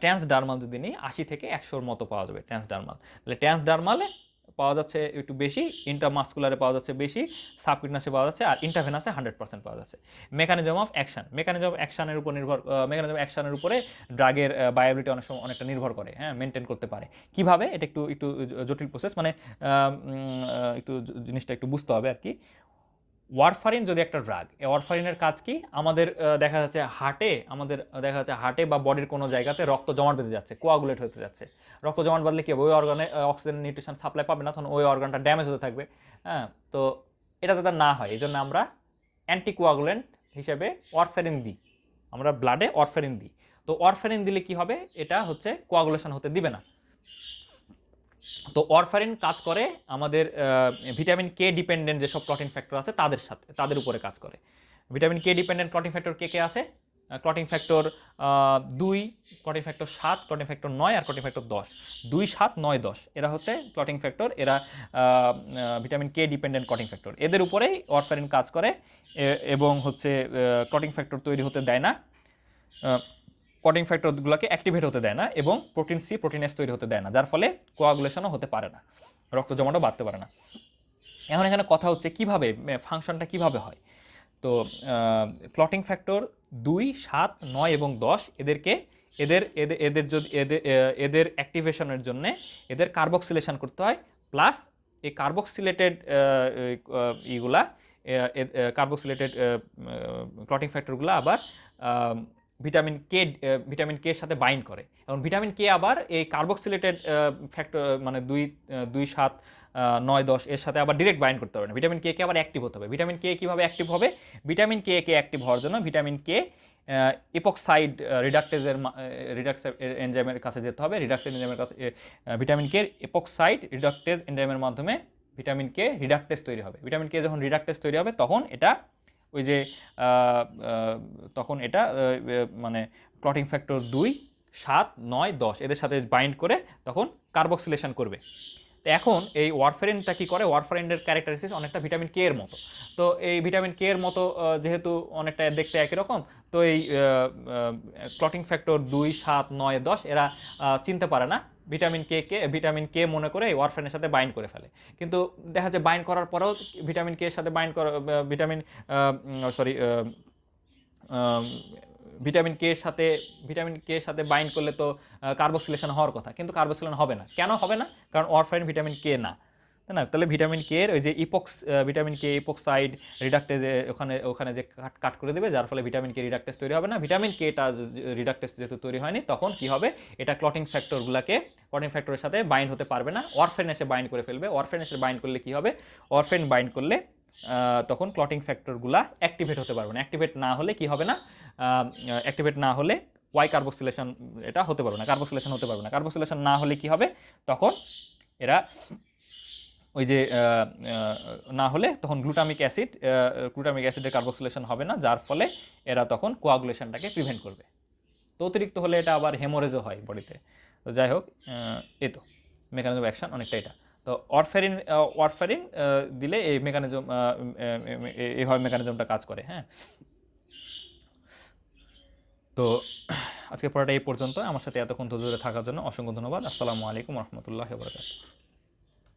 ট্রান্সডার্মাল যদি নিই 80 থেকে 100-র মতো পাওয়া যাবে ট্রান্সডার্মাল। তাহলে ট্রান্সডার্মালে পাওয়া যাচ্ছে একটু বেশি, ইন্টারমাস্কুলারে পাওয়া যাচ্ছে বেশি, সাবকিউটেনাসে পাওয়া যাচ্ছে, আর ইন্টারভেনাসে 100% পাওয়া যাচ্ছে। মেকানিজম অফ অ্যাকশনের উপরে ড্রাগের বায়োবিলিটি অনেক সময় অনেকটা নির্ভর করে, হ্যাঁ, মেনটেন করতে পারে। কিভাবে? এটা একটু জটিল প্রসেস, মানে একটু জিনিসটা একটু বুঝতে হবে আর কি। ওয়ারফারিন যদি একটা ড্রাগ, এই ওয়ারফারিনের কাজ কি? আমাদের দেখা যাচ্ছে হার্টে বা বডির কোনো জায়গাতে রক্ত জমাট বেঁধে যাচ্ছে, কোয়াগুলেট হতে যাচ্ছে। রক্ত জমাট বাঁধলে কি হবে? ওই অর্গানে অক্সিজেন নিউট্রিশন সাপ্লাই পাবে না, তখন ওই অর্গানটা ড্যামেজ হতে থাকবে, হ্যাঁ। তো এটা যাতে না হয়, এই জন্য আমরা অ্যান্টিকোয়াগুলেন্ট হিসেবে ওয়ারফেরিন দিই, আমরা ব্লাডে ওয়ারফেরিন দিই। তো ওয়ারফেরিন দিলে কি হবে, এটা হচ্ছে কোয়াগুলেশন হতে দিবে না। তো ওয়ারফারিন কাজ করে আমাদের ভিটামিন কে ডিপেন্ডেন্ট যেসব ক্লটিং ফ্যাক্টর আছে তাদের উপরে কাজ করে। Vitamin K dependent clotting factor কে কে আছে? Clotting factor 2, clotting factor 7, clotting factor 9 আর ক্লটিং ফ্যাক্টর 10। 2, 7, 9, 10 এরা হচ্ছে ক্লটিং ফ্যাক্টর, এরা vitamin K dependent clotting factor. এদের উপরেই ওয়ারফারিন কাজ করে এবং হচ্ছে ক্লটিং ফ্যাক্টর তৈরি হতে দেয় না, ক্লটিং ফ্যাক্টরগুলোকে অ্যাক্টিভেট হতে দেয় না এবং প্রোটিন সি, প্রোটিন এস তৈরি হতে দেয় না, যার ফলে কোয়াগুলেশনও হতে পারে না, রক্ত জমাটাও বাড়তে পারে না। এখন এখানে কথা হচ্ছে কিভাবে ফাংশনটা কিভাবে হয়। তো ক্লটিং ফ্যাক্টর 2, 7, 9 এবং 10 এদেরকে এদের এদের এদের যদি এদের অ্যাক্টিভেশনের জন্য এদের কার্বক্সিলেশন করতে হয়, প্লাস এই কার্বক্সিলেটেড ইগুলা কার্বক্সিলেটেড ক্লটিং ফ্যাক্টরগুলো আবার ভিটামিন কে এর সাথে বাইন্ড করে। এবং ভিটামিন কে আবার এই কার্বক্সিলেটেড ফ্যাক্টর মানে 2, 7, 9, 10 এর সাথে আবার ডিরেক্ট বাইন্ড করতে পারে না, ভিটামিন কে আবার অ্যাক্টিভ হতে হবে। ভিটামিন কে কীভাবে অ্যাক্টিভ হবে? ভিটামিন কে অ্যাক্টিভ হওয়ার জন্য ভিটামিন কে ইপক্সাইড রিডাক্স এনজাইমের কাছে যেতে হবে। রিডাক্স এনজাইমের কাছে ভিটামিন কে ইপক্সাইড রিডাক্টেজ এনজাইমের মাধ্যমে ভিটামিন কে রিডাক্টেজ তৈরি হবে। ভিটামিন কে যখন রিডাক্টেজ তৈরি হবে তখন এটা ওই যে তখন এটা মানে ক্লটিং ফ্যাক্টর 2, 7, 9, 10 এদের সাথে বাইন্ড করে তখন কার্বক্সিলেশন করবে। তো এখন এই ওয়ারফারিনটা কি করে? ওয়ারফারিনের ক্যারেক্টারিস্টিস অনেকটা ভিটামিন কে এর মতো। তো এই ভিটামিন কে এর মতো যেহেতু অনেকটা দেখতে একই রকম, তো এই ক্লটিং ফ্যাক্টর 2, 7, 9, 10 এরা চিনতে পারে না ভিটামিন কে মনে করে এই ওয়ারফারিনের সাথে বাইন্ড করে ফেলে। কিন্তু দেখা যায় বাইন্ড করার পরেও ভিটামিন কে এর সাথে বাইন্ড করা ভিটামিন কে এর সাথে বাইন্ড করলে তো কার্বক্সিলেশন হওয়ার কথা, কিন্তু কার্বক্সিলেশন হবে না। কেন হবে না? কারণ ওয়ারফারিন ভিটামিন কে না, তাই না? তাহলে ভিটামিন কে এর ওই যে ভিটামিন কে ইপক্সাইড রিডাক্টেজ ওখানে যে কাট করে দেবে, যার ফলে ভিটামিন কে রিডাক্টেজ তৈরি হবে না। ভিটামিন কেটা রিডাক্টেজ যেহেতু তৈরি হয়নি, তখন কি হবে, এটা ক্লটিং ফ্যাক্টরের সাথে বাইন্ড হতে পারবে না, ওয়ারফারিন এসে বাইন্ড করে ফেলবে। ওয়ারফারিন এসে বাইন্ড করলে কি হবে, ওয়ারফারিন বাইন্ড করলে তখন ক্লটিং ফ্যাক্টরগুলা অ্যাক্টিভেট হতে পারবে না। অ্যাক্টিভেট না হলে কি হবে না, অ্যাক্টিভেট না হলে ওয়াই কার্বক্সিলেশন এটা হতে পারবে না, কার্বক্সিলেশন হতে পারবে না। কার্বক্সিলেশন না হলে কি হবে, তখন এরা ওই যে না হলে তখন গ্লুটামিক অ্যাসিডের কার্বক্সিলেশন হবে না, যার ফলে এরা তখন কোয়াগুলেশনটাকে প্রিভেন্ট করবে। তো অতিরিক্ত হলে এটা আবার হেমোরেজও হয় বডিতে। তো যাই হোক, এই তো মেকানিজম অ্যাকশন অনেকটা এটা। তো ওয়ারফারিন দিলে এই এইভাবে মেকানিজমটা কাজ করে। হ্যাঁ, তো আজকে পড়াটা এই পর্যন্ত। আমার সাথে এতক্ষণ ধৈর্য ধরে থাকার জন্য অসংখ্য ধন্যবাদ। আসসালামু আলাইকুম রহমতুল্লাহ বরকাতুহু।